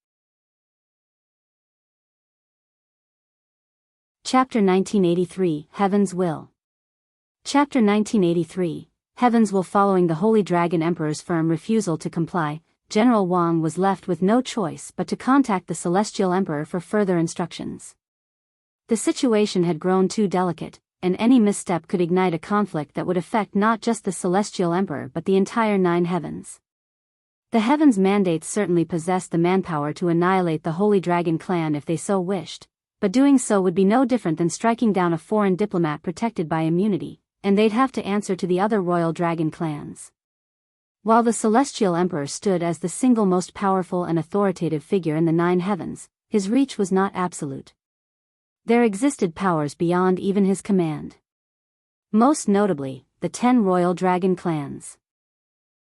Chapter 1983, Heaven's Will. Chapter 1983, Heaven's Will. Following the Holy Dragon Emperor's firm refusal to comply, General Wang was left with no choice but to contact the Celestial Emperor for further instructions. The situation had grown too delicate, and any misstep could ignite a conflict that would affect not just the Celestial Emperor but the entire 9 heavens. The Heavens' mandates certainly possessed the manpower to annihilate the Holy Dragon clan if they so wished, but doing so would be no different than striking down a foreign diplomat protected by immunity, and they'd have to answer to the other royal dragon clans. While the Celestial Emperor stood as the single most powerful and authoritative figure in the 9 heavens, his reach was not absolute. There existed powers beyond even his command. Most notably, the 10 royal dragon clans.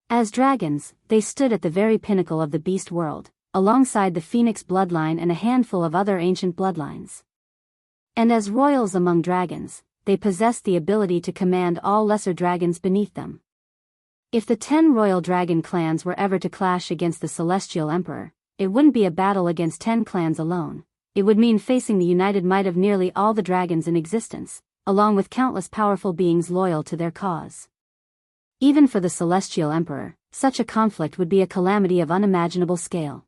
As dragons, they stood at the very pinnacle of the beast world, alongside the Phoenix bloodline and a handful of other ancient bloodlines. And as royals among dragons, they possessed the ability to command all lesser dragons beneath them. If the 10 royal dragon clans were ever to clash against the Celestial Emperor, it wouldn't be a battle against 10 clans alone. It would mean facing the united might of nearly all the dragons in existence, along with countless powerful beings loyal to their cause. Even for the Celestial Emperor, such a conflict would be a calamity of unimaginable scale.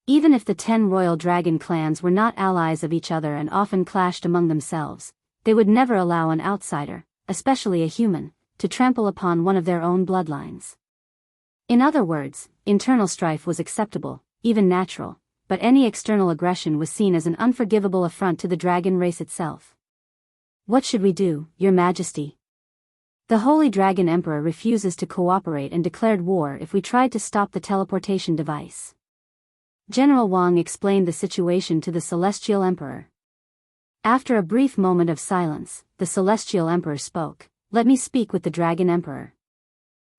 Even if the 10 royal dragon clans were not allies of each other and often clashed among themselves, they would never allow an outsider, especially a human, to trample upon one of their own bloodlines. In other words, internal strife was acceptable, even natural, but any external aggression was seen as an unforgivable affront to the dragon race itself. What should we do, Your Majesty? The Holy Dragon Emperor refuses to cooperate and declared war if we tried to stop the teleportation device. General Wang explained the situation to the Celestial Emperor. After a brief moment of silence, the Celestial Emperor spoke. Let me speak with the Dragon Emperor.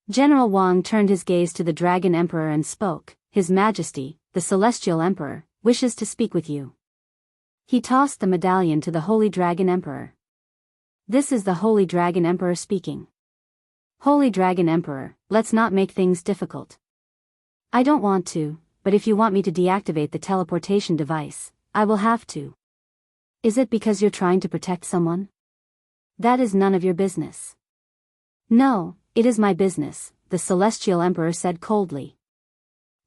General Wang turned his gaze to the Dragon Emperor and spoke. His Majesty, the Celestial Emperor, wishes to speak with you. He tossed the medallion to the Holy Dragon Emperor. This is the Holy Dragon Emperor speaking. Holy Dragon Emperor, let's not make things difficult. I don't want to, but if you want me to deactivate the teleportation device, I will have to. Is it because you're trying to protect someone? That is none of your business. No, it is my business, the Celestial Emperor said coldly.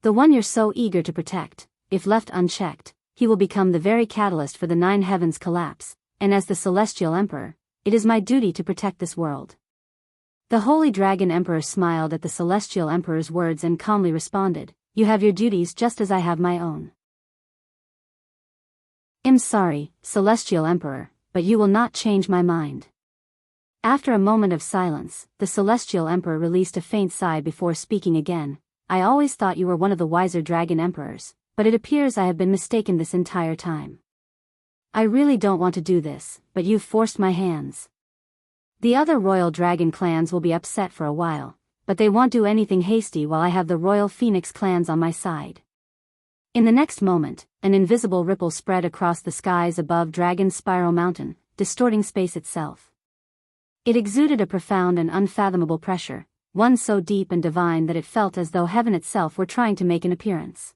The one you're so eager to protect, if left unchecked, he will become the very catalyst for the 9 heavens' collapse, and as the Celestial Emperor, it is my duty to protect this world. The Holy Dragon Emperor smiled at the Celestial Emperor's words and calmly responded, You have your duties just as I have my own. I'm sorry, Celestial Emperor, but you will not change my mind. After a moment of silence, the Celestial Emperor released a faint sigh before speaking again. I always thought you were one of the wiser dragon emperors, but it appears I have been mistaken this entire time. I really don't want to do this, but you've forced my hands. The other royal dragon clans will be upset for a while, but they won't do anything hasty while I have the royal Phoenix clans on my side. In the next moment, an invisible ripple spread across the skies above Dragon's Spiral Mountain, distorting space itself. It exuded a profound and unfathomable pressure, one so deep and divine that it felt as though heaven itself were trying to make an appearance.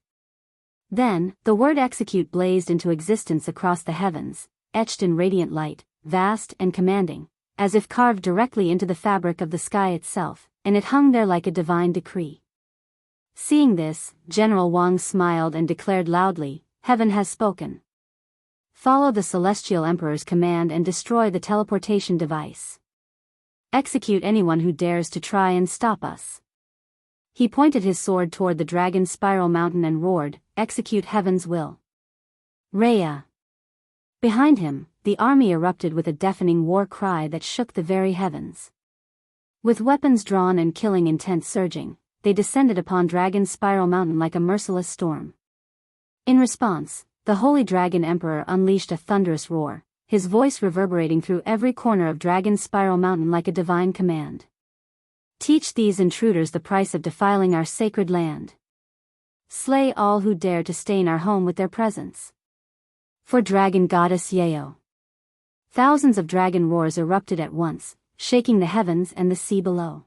Then, the word execute blazed into existence across the heavens, etched in radiant light, vast and commanding, as if carved directly into the fabric of the sky itself, and it hung there like a divine decree. Seeing this, General Wang smiled and declared loudly, Heaven has spoken. Follow the Celestial Emperor's command and destroy the teleportation device. Execute anyone who dares to try and stop us. He pointed his sword toward the Dragon's Spiral Mountain and roared, Execute Heaven's will. Rhea. Behind him, the army erupted with a deafening war cry that shook the very heavens. With weapons drawn and killing intent surging, they descended upon Dragon's Spiral Mountain like a merciless storm. In response, the Holy Dragon Emperor unleashed a thunderous roar, his voice reverberating through every corner of Dragon's Spiral Mountain like a divine command. Teach these intruders the price of defiling our sacred land. Slay all who dare to stain our home with their presence. For Dragon Goddess Yao. Thousands of dragon roars erupted at once, shaking the heavens and the sea below.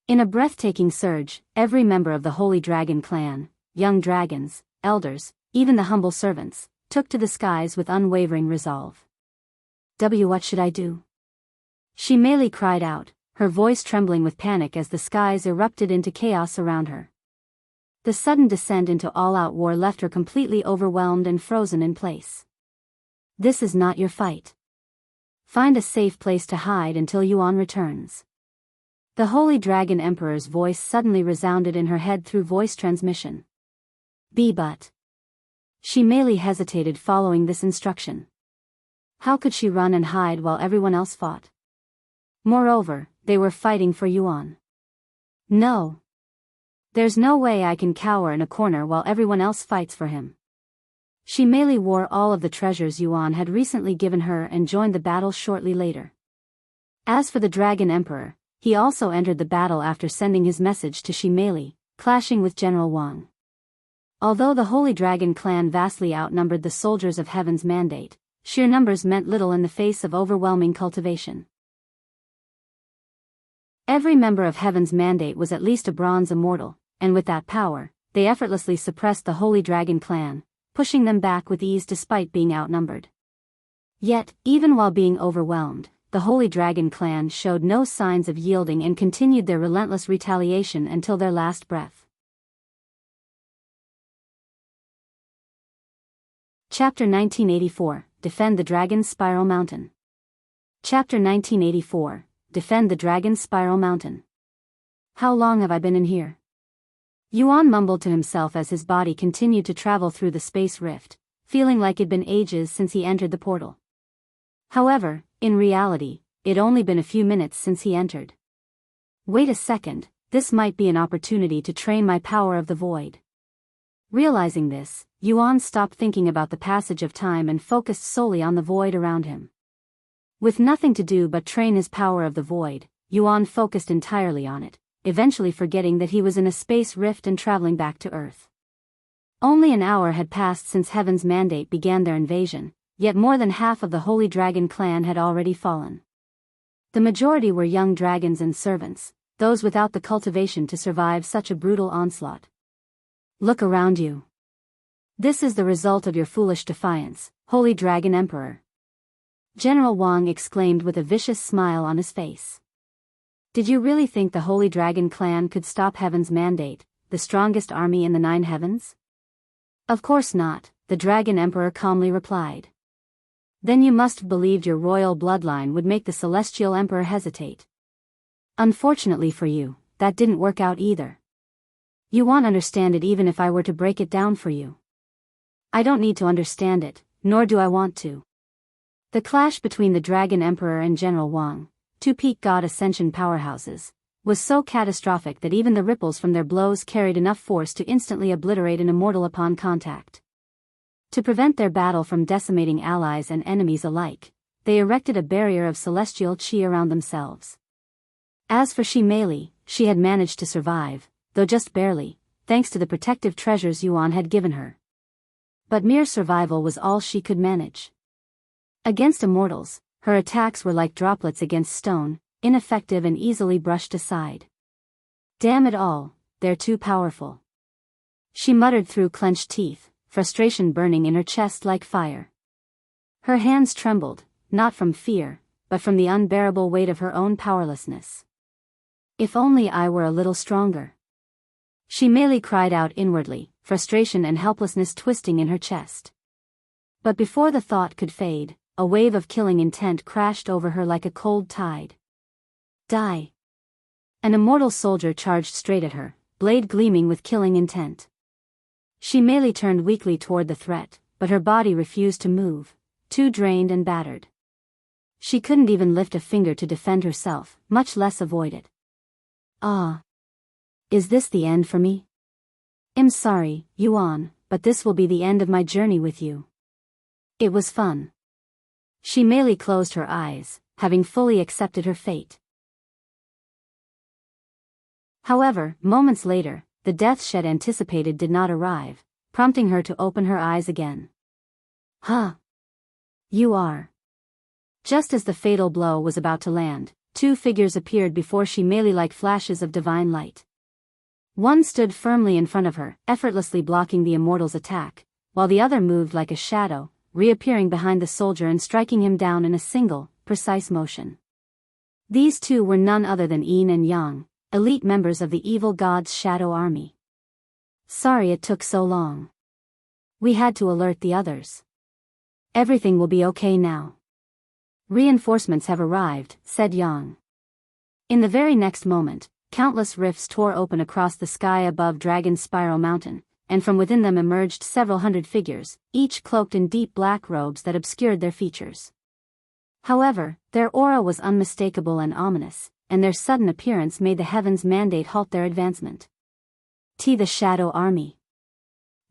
In a breathtaking surge, every member of the Holy Dragon clan, young dragons, elders, even the humble servants, took to the skies with unwavering resolve. What should I do? She merely cried out, her voice trembling with panic as the skies erupted into chaos around her. The sudden descent into all-out war left her completely overwhelmed and frozen in place. This is not your fight. Find a safe place to hide until Yuan returns. The Holy Dragon Emperor's voice suddenly resounded in her head through voice transmission. But. She merely hesitated following this instruction. How could she run and hide while everyone else fought? Moreover, they were fighting for Yuan. No. There's no way I can cower in a corner while everyone else fights for him. She merely wore all of the treasures Yuan had recently given her and joined the battle shortly later. As for the Dragon Emperor, he also entered the battle after sending his message to Shimeli, clashing with General Wang. Although the Holy Dragon clan vastly outnumbered the soldiers of Heaven's Mandate, sheer numbers meant little in the face of overwhelming cultivation. Every member of Heaven's Mandate was at least a bronze immortal, and with that power, they effortlessly suppressed the Holy Dragon clan, pushing them back with ease despite being outnumbered. Yet, even while being overwhelmed, the Holy Dragon clan showed no signs of yielding and continued their relentless retaliation until their last breath. Chapter 1984, Defend the Dragon's Spiral Mountain. Chapter 1984, Defend the Dragon's Spiral Mountain. How long have I been in here? Yuan mumbled to himself as his body continued to travel through the space rift, feeling like it'd been ages since he entered the portal. However, in reality, it'd only been a few minutes since he entered. Wait a second, this might be an opportunity to train my power of the void. Realizing this, Yuan stopped thinking about the passage of time and focused solely on the void around him. With nothing to do but train his power of the void, Yuan focused entirely on it, eventually forgetting that he was in a space rift and traveling back to Earth. Only an hour had passed since Heaven's Mandate began their invasion, yet more than half of the Holy Dragon clan had already fallen. The majority were young dragons and servants, those without the cultivation to survive such a brutal onslaught. Look around you. This is the result of your foolish defiance, Holy Dragon Emperor. General Wang exclaimed with a vicious smile on his face. Did you really think the Holy Dragon clan could stop Heaven's Mandate, the strongest army in the 9 heavens? Of course not, the Dragon Emperor calmly replied. Then you must have believed your royal bloodline would make the Celestial Emperor hesitate. Unfortunately for you, that didn't work out either. You won't understand it even if I were to break it down for you. I don't need to understand it, nor do I want to. The clash between the Dragon Emperor and General Wang, 2 peak god ascension powerhouses, was so catastrophic that even the ripples from their blows carried enough force to instantly obliterate an immortal upon contact. To prevent their battle from decimating allies and enemies alike, they erected a barrier of celestial chi around themselves. As for Shimeli, she had managed to survive, though just barely, thanks to the protective treasures Yuan had given her. But mere survival was all she could manage. Against immortals, her attacks were like droplets against stone, ineffective and easily brushed aside. Damn it all, they're too powerful. She muttered through clenched teeth, frustration burning in her chest like fire. Her hands trembled, not from fear, but from the unbearable weight of her own powerlessness. If only I were a little stronger. She merely cried out inwardly, frustration and helplessness twisting in her chest. But before the thought could fade, a wave of killing intent crashed over her like a cold tide. Die! An immortal soldier charged straight at her, blade gleaming with killing intent. She merely turned weakly toward the threat, but her body refused to move, too drained and battered. She couldn't even lift a finger to defend herself, much less avoid it. Ah! Is this the end for me? I'm sorry, Yuan, but this will be the end of my journey with you. It was fun. She merely closed her eyes, having fully accepted her fate. However, moments later, the death she had anticipated did not arrive, prompting her to open her eyes again. Huh? You are. Just as the fatal blow was about to land, two figures appeared before she merely like flashes of divine light. One stood firmly in front of her, effortlessly blocking the immortal's attack, while the other moved like a shadow, reappearing behind the soldier and striking him down in a single, precise motion. These two were none other than Yin and Yang, elite members of the evil god's shadow army. Sorry it took so long. We had to alert the others. Everything will be okay now. Reinforcements have arrived, said Yang. In the very next moment, countless rifts tore open across the sky above Dragon's Spiral Mountain, and from within them emerged several hundred figures, each cloaked in deep black robes that obscured their features. However, their aura was unmistakable and ominous, and their sudden appearance made the Heaven's Mandate halt their advancement. The Shadow Army.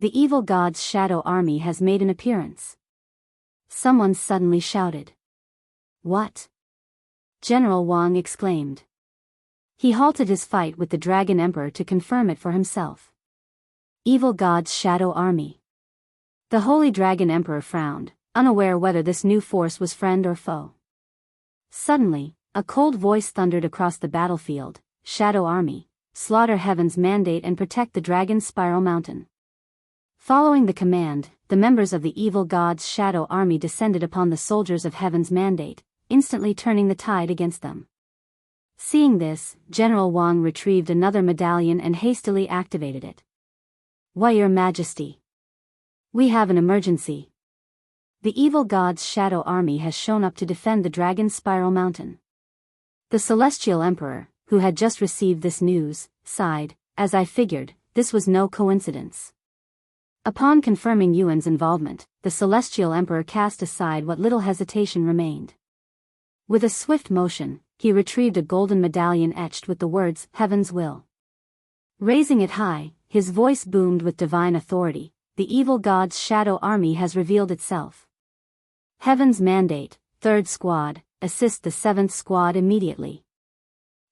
The evil god's shadow army has made an appearance. Someone suddenly shouted. What? General Wang exclaimed. He halted his fight with the Dragon Emperor to confirm it for himself. Evil god's shadow army. The Holy Dragon Emperor frowned, unaware whether this new force was friend or foe. Suddenly, a cold voice thundered across the battlefield, Shadow Army, slaughter Heaven's Mandate and protect the Dragon's Spiral Mountain. Following the command, the members of the evil god's shadow army descended upon the soldiers of Heaven's Mandate, instantly turning the tide against them. Seeing this, General Wang retrieved another medallion and hastily activated it. Why, Your Majesty? We have an emergency. The evil god's shadow army has shown up to defend the Dragon's Spiral Mountain. The Celestial Emperor, who had just received this news, sighed. As I figured, this was no coincidence. Upon confirming Yuan's involvement, the Celestial Emperor cast aside what little hesitation remained. With a swift motion, he retrieved a golden medallion etched with the words, Heaven's Will. Raising it high, his voice boomed with divine authority. The evil god's shadow army has revealed itself. Heaven's Mandate, 3rd Squad, assist the 7th Squad immediately.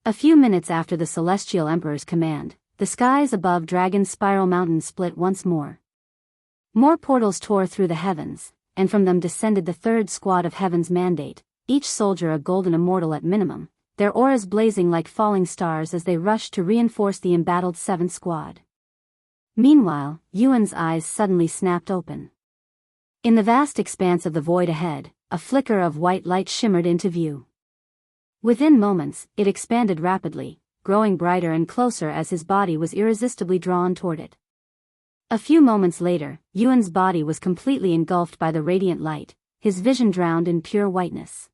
A few minutes after the Celestial Emperor's command, the skies above Dragon's Spiral Mountain split once more. More portals tore through the heavens, and from them descended the 3rd Squad of Heaven's Mandate, each soldier a golden immortal at minimum, their auras blazing like falling stars as they rushed to reinforce the embattled 7th Squad. Meanwhile, Yuan's eyes suddenly snapped open. In the vast expanse of the void ahead, a flicker of white light shimmered into view. Within moments, it expanded rapidly, growing brighter and closer as his body was irresistibly drawn toward it. A few moments later, Yuan's body was completely engulfed by the radiant light, his vision drowned in pure whiteness.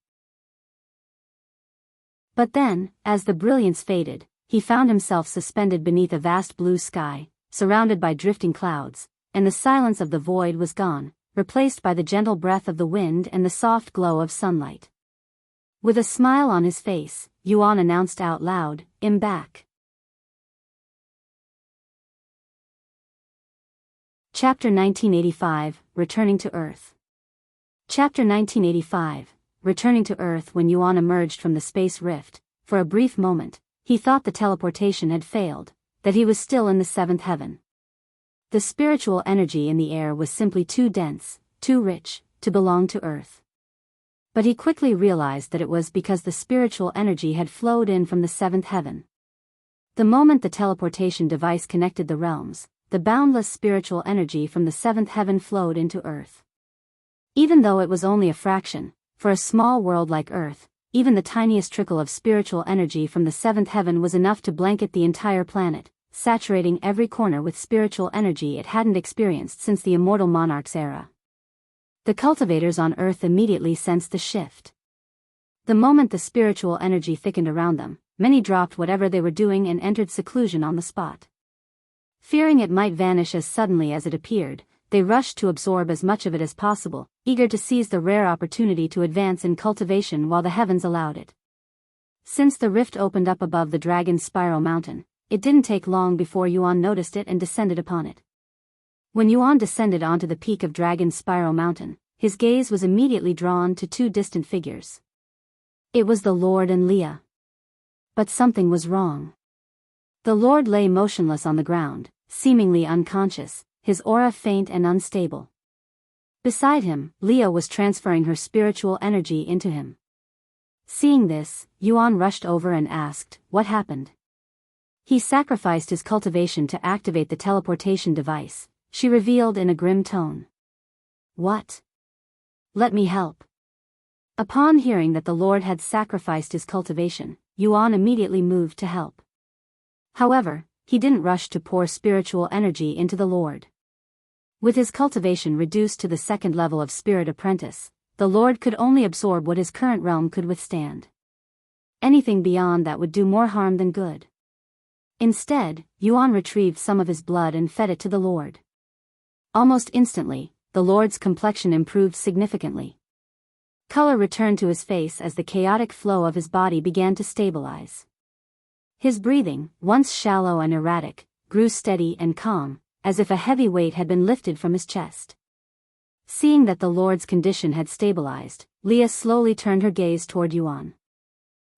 But then, as the brilliance faded, he found himself suspended beneath a vast blue sky, surrounded by drifting clouds, and the silence of the void was gone, replaced by the gentle breath of the wind and the soft glow of sunlight. With a smile on his face, Yuan announced out loud, I'm back. Chapter 1985, Returning to Earth. Chapter 1985, Returning to Earth. When Yuan emerged from the space rift, for a brief moment, he thought the teleportation had failed, that he was still in the 7th heaven. The spiritual energy in the air was simply too dense, too rich, to belong to Earth. But he quickly realized that it was because the spiritual energy had flowed in from the 7th heaven. The moment the teleportation device connected the realms, the boundless spiritual energy from the 7th heaven flowed into Earth. Even though it was only a fraction, for a small world like Earth, even the tiniest trickle of spiritual energy from the 7th heaven was enough to blanket the entire planet, saturating every corner with spiritual energy it hadn't experienced since the immortal monarch's era. The cultivators on Earth immediately sensed the shift. The moment the spiritual energy thickened around them, many dropped whatever they were doing and entered seclusion on the spot. Fearing it might vanish as suddenly as it appeared, they rushed to absorb as much of it as possible, eager to seize the rare opportunity to advance in cultivation while the heavens allowed it. Since the rift opened up above the Dragon's Spiral Mountain, it didn't take long before Yuan noticed it and descended upon it. When Yuan descended onto the peak of Dragon's Spiral Mountain, his gaze was immediately drawn to two distant figures. It was the Lord and Leah. But something was wrong. The Lord lay motionless on the ground, seemingly unconscious, his aura faint and unstable. Beside him, Leah was transferring her spiritual energy into him. Seeing this, Yuan rushed over and asked, "What happened?" "He sacrificed his cultivation to activate the teleportation device," she revealed in a grim tone. "What? Let me help." Upon hearing that the Lord had sacrificed his cultivation, Yuan immediately moved to help. However, he didn't rush to pour spiritual energy into the Lord. With his cultivation reduced to the second level of Spirit Apprentice, the Lord could only absorb what his current realm could withstand. Anything beyond that would do more harm than good. Instead, Yuan retrieved some of his blood and fed it to the Lord. Almost instantly, the Lord's complexion improved significantly. Color returned to his face as the chaotic flow of his body began to stabilize. His breathing, once shallow and erratic, grew steady and calm, as if a heavy weight had been lifted from his chest. Seeing that the Lord's condition had stabilized, Leah slowly turned her gaze toward Yuan.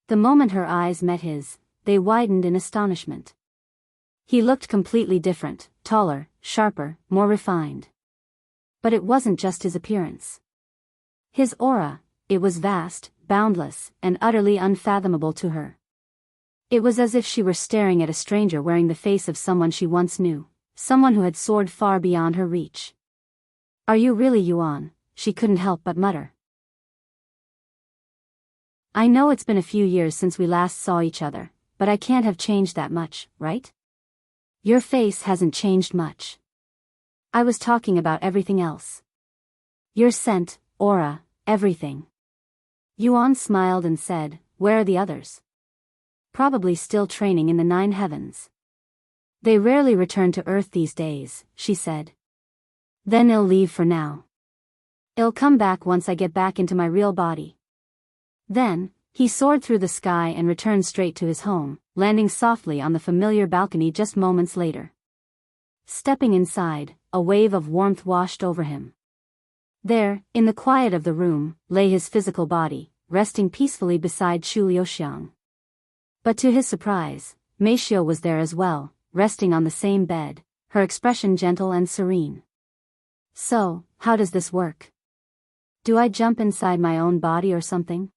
The moment her eyes met his, they widened in astonishment. He looked completely different, taller, sharper, more refined. But it wasn't just his appearance. His aura, it was vast, boundless, and utterly unfathomable to her. It was as if she were staring at a stranger wearing the face of someone she once knew, someone who had soared far beyond her reach. "Are you really Yuan?" she couldn't help but mutter. "I know it's been a few years since we last saw each other, but I can't have changed that much, right? Your face hasn't changed much. I was talking about everything else. Your scent, aura, everything." Yuan smiled and said, "Where are the others?" "Probably still training in the 9 heavens. They rarely return to Earth these days," she said. "Then I'll leave for now. I'll come back once I get back into my real body." Then, he soared through the sky and returned straight to his home, landing softly on the familiar balcony just moments later. Stepping inside, a wave of warmth washed over him. There, in the quiet of the room, lay his physical body, resting peacefully beside Liuxiang. But to his surprise, Meixiu was there as well, resting on the same bed, her expression gentle and serene. "So, how does this work? Do I jump inside my own body or something?"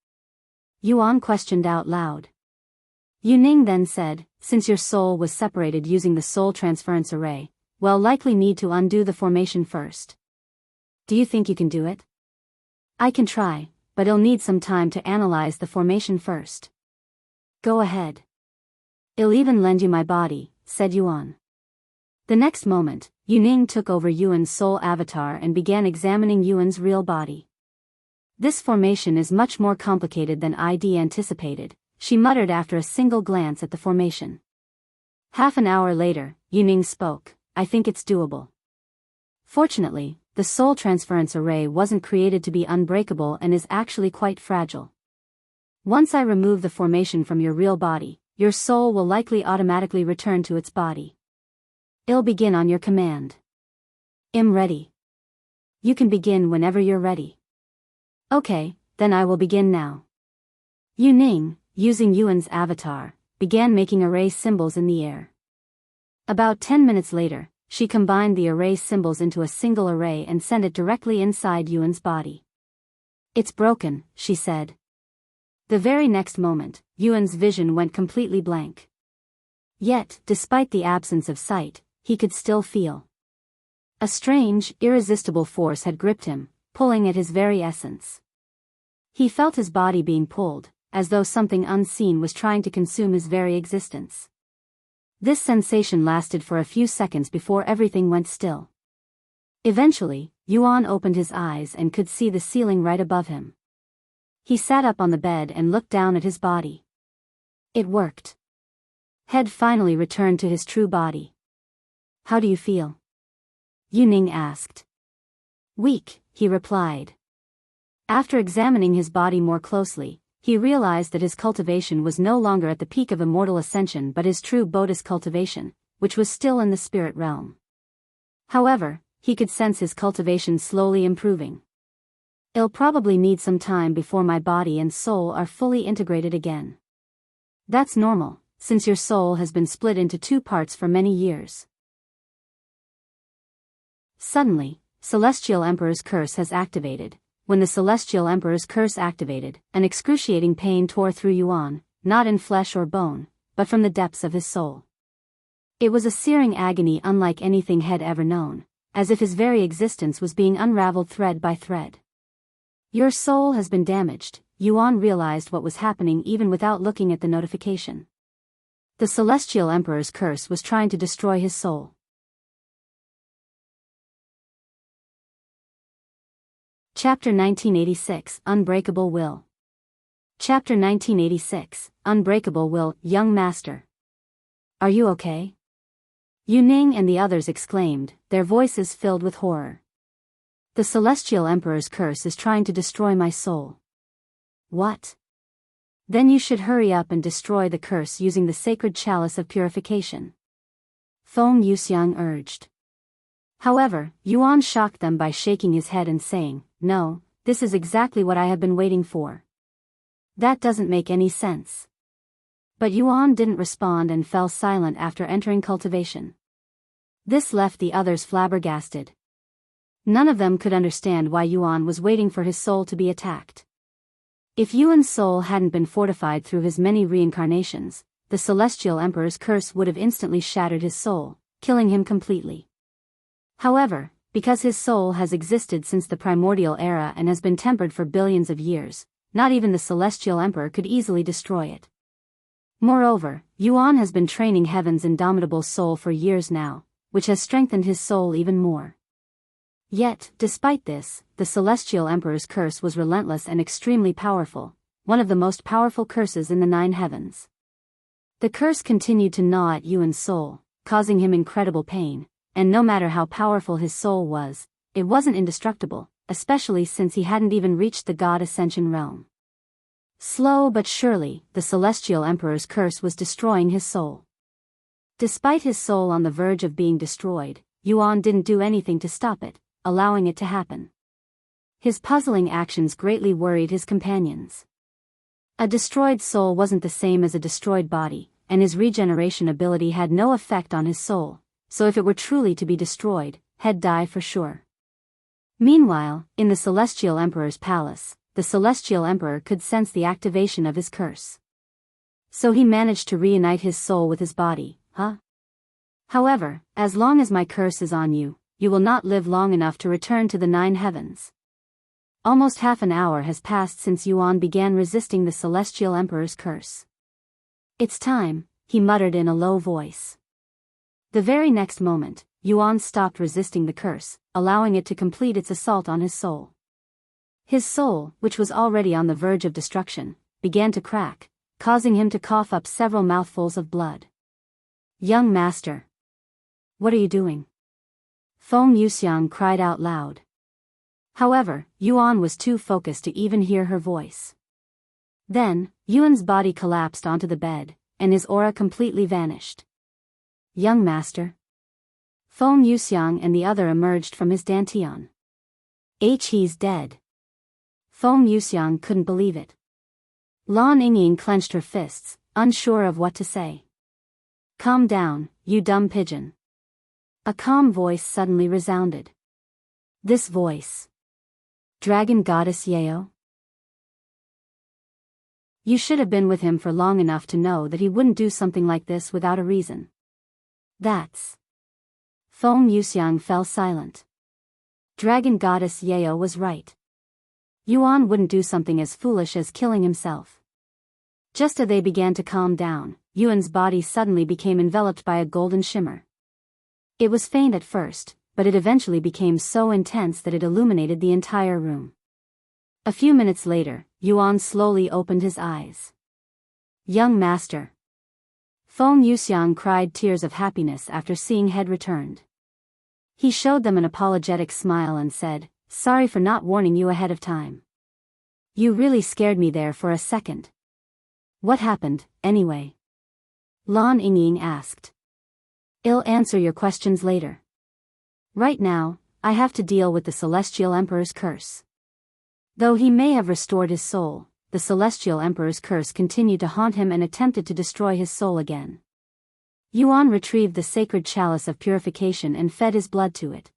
Yuan questioned out loud. Yuning then said, "Since your soul was separated using the soul transference array, we'll likely need to undo the formation first. Do you think you can do it?" "I can try, but I'll need some time to analyze the formation first." "Go ahead. I'll even lend you my body," said Yuan. The next moment, Yuning took over Yuan's soul avatar and began examining Yuan's real body. "This formation is much more complicated than I'd anticipated," she muttered after a single glance at the formation. Half an hour later, Yuning spoke, "I think it's doable. Fortunately, the soul transference array wasn't created to be unbreakable and is actually quite fragile. Once I remove the formation from your real body, your soul will likely automatically return to its body. I'll begin on your command." "I'm ready." "You can begin whenever you're ready." "Okay, then I will begin now." Yuning, using Yuan's avatar, began making array symbols in the air. About 10 minutes later, she combined the array symbols into a single array and sent it directly inside Yuan's body. "It's broken," she said. The very next moment, Yuan's vision went completely blank. Yet, despite the absence of sight, he could still feel. A strange, irresistible force had gripped him, pulling at his very essence. He felt his body being pulled, as though something unseen was trying to consume his very existence. This sensation lasted for a few seconds before everything went still. Eventually, Yuan opened his eyes and could see the ceiling right above him. He sat up on the bed and looked down at his body. It worked. Head finally returned to his true body. "How do you feel?" Yuning asked. "Weak," he replied. After examining his body more closely, he realized that his cultivation was no longer at the peak of immortal ascension but his true Bodhis cultivation, which was still in the spirit realm. However, he could sense his cultivation slowly improving. It'll probably need some time before my body and soul are fully integrated again. That's normal, since your soul has been split into two parts for many years. Suddenly, Celestial Emperor's curse has activated. When the Celestial Emperor's curse activated, an excruciating pain tore through Yuan, not in flesh or bone, but from the depths of his soul. It was a searing agony unlike anything he'd ever known, as if his very existence was being unraveled thread by thread. Your soul has been damaged. Yuan realized what was happening even without looking at the notification. The Celestial Emperor's curse was trying to destroy his soul. Chapter 1986, Unbreakable Will. Chapter 1986, Unbreakable Will. Young Master. Are you okay? Yuning and the others exclaimed, their voices filled with horror. The Celestial Emperor's curse is trying to destroy my soul. What? Then you should hurry up and destroy the curse using the sacred chalice of purification. Liuxiang urged. However, Yuan shocked them by shaking his head and saying, no, this is exactly what I have been waiting for. That doesn't make any sense. But Yuan didn't respond and fell silent after entering cultivation. This left the others flabbergasted. None of them could understand why Yuan was waiting for his soul to be attacked. If Yuan's soul hadn't been fortified through his many reincarnations, the Celestial Emperor's curse would have instantly shattered his soul, killing him completely. However, because his soul has existed since the primordial era and has been tempered for billions of years, not even the Celestial Emperor could easily destroy it. Moreover, Yuan has been training Heaven's indomitable soul for years now, which has strengthened his soul even more. Yet, despite this, the Celestial Emperor's curse was relentless and extremely powerful, one of the most powerful curses in the 9 heavens. The curse continued to gnaw at Yuan's soul, causing him incredible pain, and no matter how powerful his soul was, it wasn't indestructible, especially since he hadn't even reached the God Ascension realm. Slow but surely, the Celestial Emperor's curse was destroying his soul. Despite his soul on the verge of being destroyed, Yuan didn't do anything to stop it, allowing it to happen. His puzzling actions greatly worried his companions. A destroyed soul wasn't the same as a destroyed body, and his regeneration ability had no effect on his soul, so if it were truly to be destroyed, he'd die for sure. Meanwhile, in the Celestial Emperor's palace, the Celestial Emperor could sense the activation of his curse. So he managed to reunite his soul with his body, However, as long as my curse is on you, you will not live long enough to return to the 9 heavens. Almost half an hour has passed since Yuan began resisting the Celestial Emperor's curse. It's time, he muttered in a low voice. The very next moment, Yuan stopped resisting the curse, allowing it to complete its assault on his soul. His soul, which was already on the verge of destruction, began to crack, causing him to cough up several mouthfuls of blood. Young Master! What are you doing? Liuxiang cried out loud. However, Yuan was too focused to even hear her voice. Then, Yuan's body collapsed onto the bed, and his aura completely vanished. Young Master. Liuxiang and the other emerged from his dantian. He's dead. Liuxiang couldn't believe it. Lan Yingying clenched her fists, unsure of what to say. Calm down, you dumb pigeon. A calm voice suddenly resounded. This voice. Dragon Goddess Yao? You should have been with him for long enough to know that he wouldn't do something like this without a reason. That's. Liuxiang fell silent. Dragon Goddess Yao was right. Yuan wouldn't do something as foolish as killing himself. Just as they began to calm down, Yuan's body suddenly became enveloped by a golden shimmer. It was faint at first, but it eventually became so intense that it illuminated the entire room. A few minutes later, Yuan slowly opened his eyes. Young Master. Liuxiang cried tears of happiness after seeing Head returned. He showed them an apologetic smile and said, Sorry for not warning you ahead of time. You really scared me there for a second. What happened, anyway? Lan Yingying asked. I'll answer your questions later. Right now, I have to deal with the Celestial Emperor's curse. Though he may have restored his soul, the Celestial Emperor's curse continued to haunt him and attempted to destroy his soul again. Yuan retrieved the sacred chalice of purification and fed his blood to it.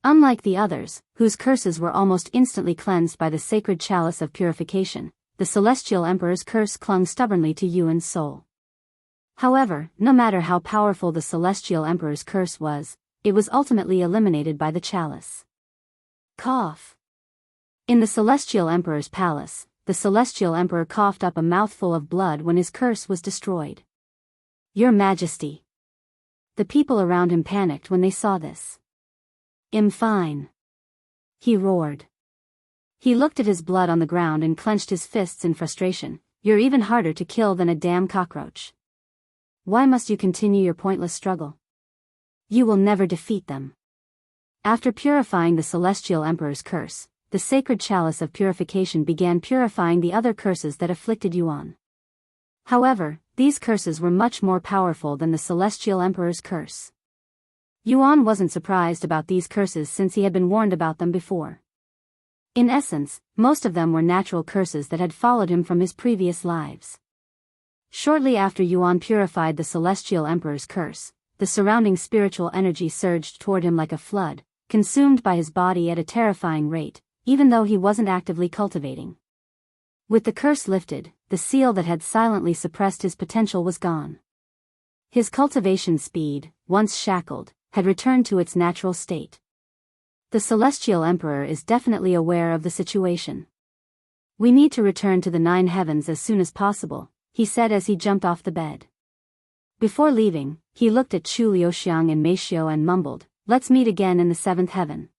Unlike the others, whose curses were almost instantly cleansed by the sacred chalice of purification, the Celestial Emperor's curse clung stubbornly to Yuan's soul. However, no matter how powerful the Celestial Emperor's curse was, it was ultimately eliminated by the chalice. Cough. In the Celestial Emperor's palace, the Celestial Emperor coughed up a mouthful of blood when his curse was destroyed. Your Majesty. The people around him panicked when they saw this. Fine. He roared. He looked at his blood on the ground and clenched his fists in frustration. You're even harder to kill than a damn cockroach. Why must you continue your pointless struggle? You will never defeat them. After purifying the Celestial Emperor's curse, the sacred chalice of purification began purifying the other curses that afflicted Yuan. However, these curses were much more powerful than the Celestial Emperor's curse. Yuan wasn't surprised about these curses since he had been warned about them before. In essence, most of them were natural curses that had followed him from his previous lives. Shortly after Yuan purified the Celestial Emperor's curse, the surrounding spiritual energy surged toward him like a flood, consumed by his body at a terrifying rate, even though he wasn't actively cultivating. With the curse lifted, the seal that had silently suppressed his potential was gone. His cultivation speed, once shackled, had returned to its natural state. The Celestial Emperor is definitely aware of the situation. We need to return to the 9 heavens as soon as possible, he said as he jumped off the bed. Before leaving, he looked at Liuxiang and Meixiu and mumbled, let's meet again in the 7th heaven.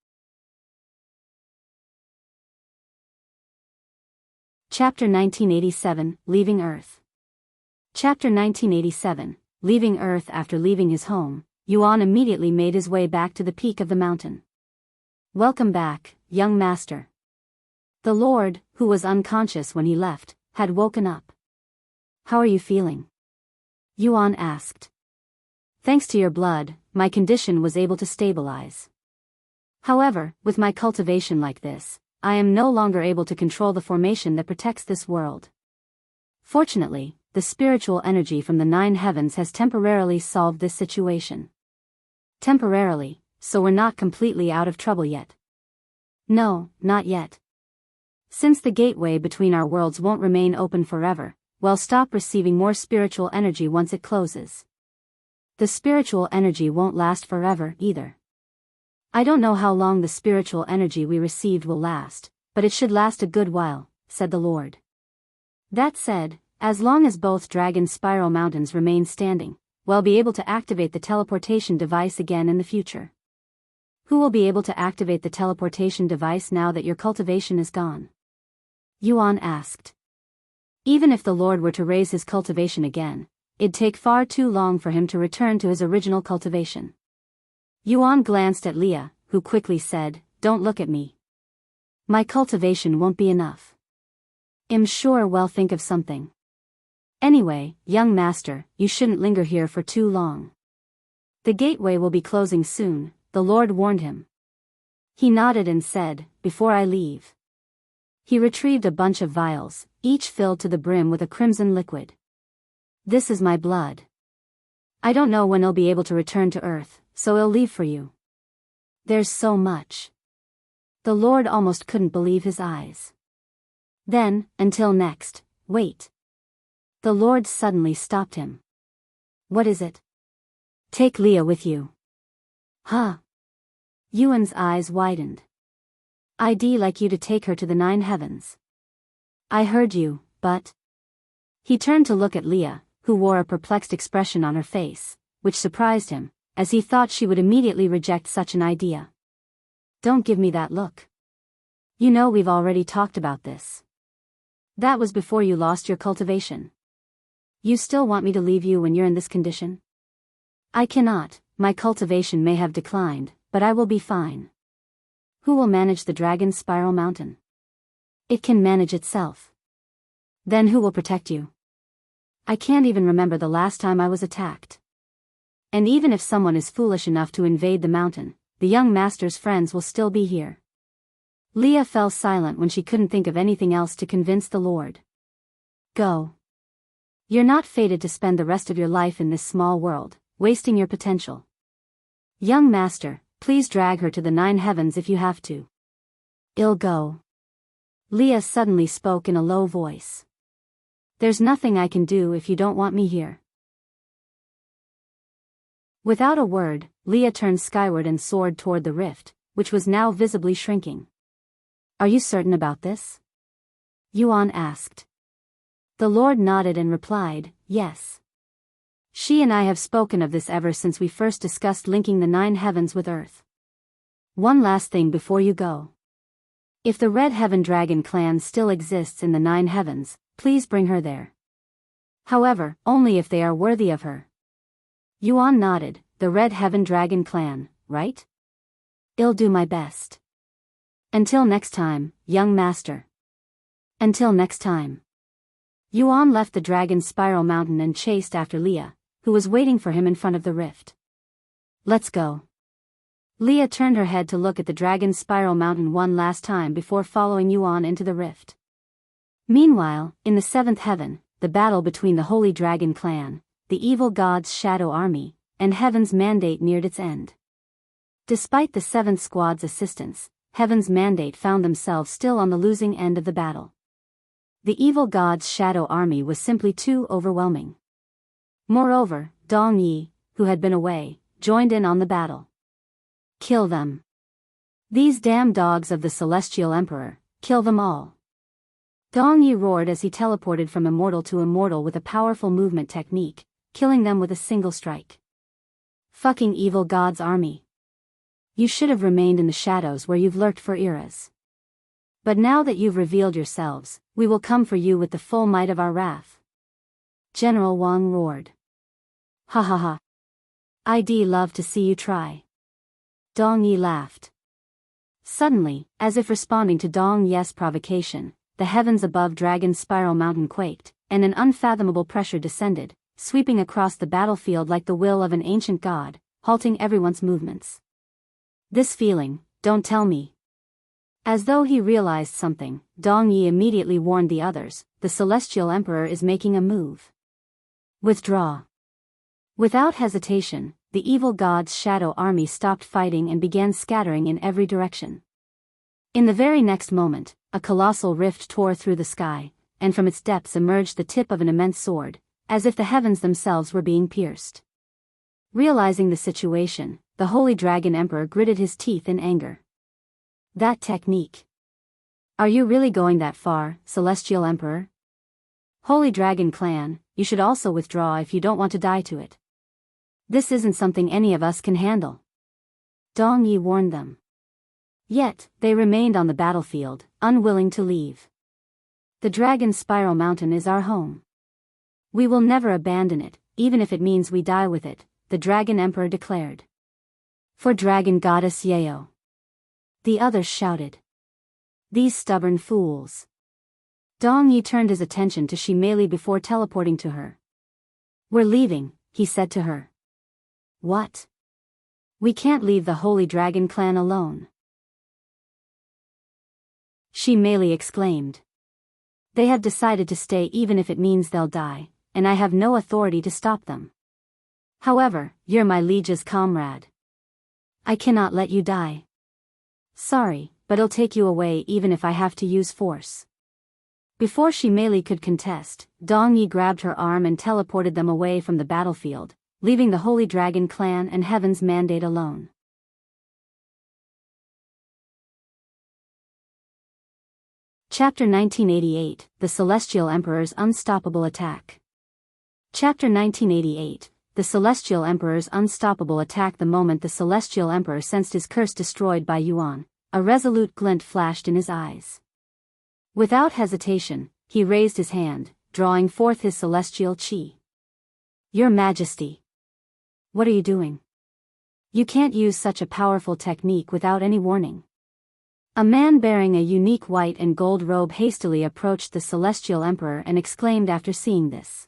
Chapter 1987, Leaving Earth. Chapter 1987, Leaving Earth. After leaving his home, Yuan immediately made his way back to the peak of the mountain. Welcome back, young master. The Lord, who was unconscious when he left, had woken up. How are you feeling? Yuan asked. Thanks to your blood, my condition was able to stabilize. However, with my cultivation like this, I am no longer able to control the formation that protects this world. Fortunately, the spiritual energy from the 9 heavens has temporarily solved this situation. Temporarily, so we're not completely out of trouble yet. No, not yet. Since the gateway between our worlds won't remain open forever, we'll stop receiving more spiritual energy once it closes. The spiritual energy won't last forever either. I don't know how long the spiritual energy we received will last, but it should last a good while, said the Lord. That said, as long as both Dragon Spiral Mountains remain standing, we'll be able to activate the teleportation device again in the future. Who will be able to activate the teleportation device now that your cultivation is gone? Yuan asked. Even if the Lord were to raise his cultivation again, it'd take far too long for him to return to his original cultivation. Yuan glanced at Leah, who quickly said, Don't look at me. My cultivation won't be enough. I'm sure we'll think of something. Anyway, young master, you shouldn't linger here for too long. The gateway will be closing soon, the Lord warned him. He nodded and said, Before I leave. He retrieved a bunch of vials, each filled to the brim with a crimson liquid. This is my blood. I don't know when I'll be able to return to Earth, so I'll leave for you. There's so much. The Lord almost couldn't believe his eyes. Then, until next, wait. The Lord suddenly stopped him. What is it? Take Leah with you. Huh? Yuan's eyes widened. I'd like you to take her to the 9 heavens. I heard you, but... He turned to look at Leah, who wore a perplexed expression on her face, which surprised him, as he thought she would immediately reject such an idea. Don't give me that look. You know we've already talked about this. That was before you lost your cultivation. You still want me to leave you when you're in this condition? I cannot, my cultivation may have declined, but I will be fine. Who will manage the Dragon Spiral Mountain? It can manage itself. Then who will protect you? I can't even remember the last time I was attacked. And even if someone is foolish enough to invade the mountain, the young master's friends will still be here. Leah fell silent when she couldn't think of anything else to convince the Lord. Go. You're not fated to spend the rest of your life in this small world, wasting your potential. Young master, please drag her to the 9 heavens if you have to. I'll go. Leah suddenly spoke in a low voice. There's nothing I can do if you don't want me here. Without a word, Leah turned skyward and soared toward the rift, which was now visibly shrinking. Are you certain about this? Yuan asked. The Lord nodded and replied, yes. She and I have spoken of this ever since we first discussed linking the 9 heavens with Earth. One last thing before you go. If the Red Heaven Dragon clan still exists in the 9 heavens, please bring her there. However, only if they are worthy of her. Yuan nodded. The Red Heaven Dragon clan, right? I'll do my best. Until next time, young master. Until next time. Yuan left the Dragon Spiral Mountain and chased after Leah, who was waiting for him in front of the rift. Let's go. Leah turned her head to look at the Dragon Spiral Mountain one last time before following Yuan into the rift. Meanwhile, in the 7th heaven, the battle between the Holy Dragon Clan, the evil god's shadow army, and Heaven's Mandate neared its end. Despite the 7th Squad's assistance, Heaven's Mandate found themselves still on the losing end of the battle. The evil god's shadow army was simply too overwhelming. Moreover, Dong Yi, who had been away, joined in on the battle. Kill them. These damn dogs of the Celestial Emperor, kill them all. Dong Yi roared as he teleported from immortal to immortal with a powerful movement technique, killing them with a single strike. Fucking evil god's army. You should have remained in the shadows where you've lurked for eras. But now that you've revealed yourselves, we will come for you with the full might of our wrath. General Wang roared. Ha ha ha. I'd love to see you try. Dong Yi laughed. Suddenly, as if responding to Dong Yi's provocation, the heavens above Dragon Spiral Mountain quaked, and an unfathomable pressure descended, sweeping across the battlefield like the will of an ancient god, halting everyone's movements. This feeling, don't tell me. As though he realized something, Dong Yi immediately warned the others, the Celestial Emperor is making a move. Withdraw. Without hesitation, the evil god's shadow army stopped fighting and began scattering in every direction. In the very next moment, a colossal rift tore through the sky, and from its depths emerged the tip of an immense sword, as if the heavens themselves were being pierced. Realizing the situation, the Holy Dragon Emperor gritted his teeth in anger. That technique. Are you really going that far, Celestial Emperor? Holy Dragon Clan, you should also withdraw if you don't want to die to it. This isn't something any of us can handle. Dong Yi warned them. Yet, they remained on the battlefield, unwilling to leave. The Dragon Spiral Mountain is our home. We will never abandon it, even if it means we die with it, the Dragon Emperor declared. For Dragon Goddess Yeo. The others shouted. These stubborn fools. Dong Yi turned his attention to Shimeli before teleporting to her. We're leaving, he said to her. What? We can't leave the Holy Dragon Clan alone. Shimeli exclaimed. They have decided to stay even if it means they'll die, and I have no authority to stop them. However, you're my liege's comrade. I cannot let you die. Sorry, but I'll take you away even if I have to use force. Before Shimeli could contest, Dong Yi grabbed her arm and teleported them away from the battlefield, leaving the Holy Dragon Clan and Heaven's Mandate alone. Chapter 1988, The Celestial Emperor's Unstoppable Attack. Chapter 1988, The Celestial Emperor's Unstoppable Attack. The moment the Celestial Emperor sensed his curse destroyed by Yuan, a resolute glint flashed in his eyes. Without hesitation, he raised his hand, drawing forth his celestial chi. Your Majesty. What are you doing? You can't use such a powerful technique without any warning. A man bearing a unique white and gold robe hastily approached the Celestial Emperor and exclaimed after seeing this.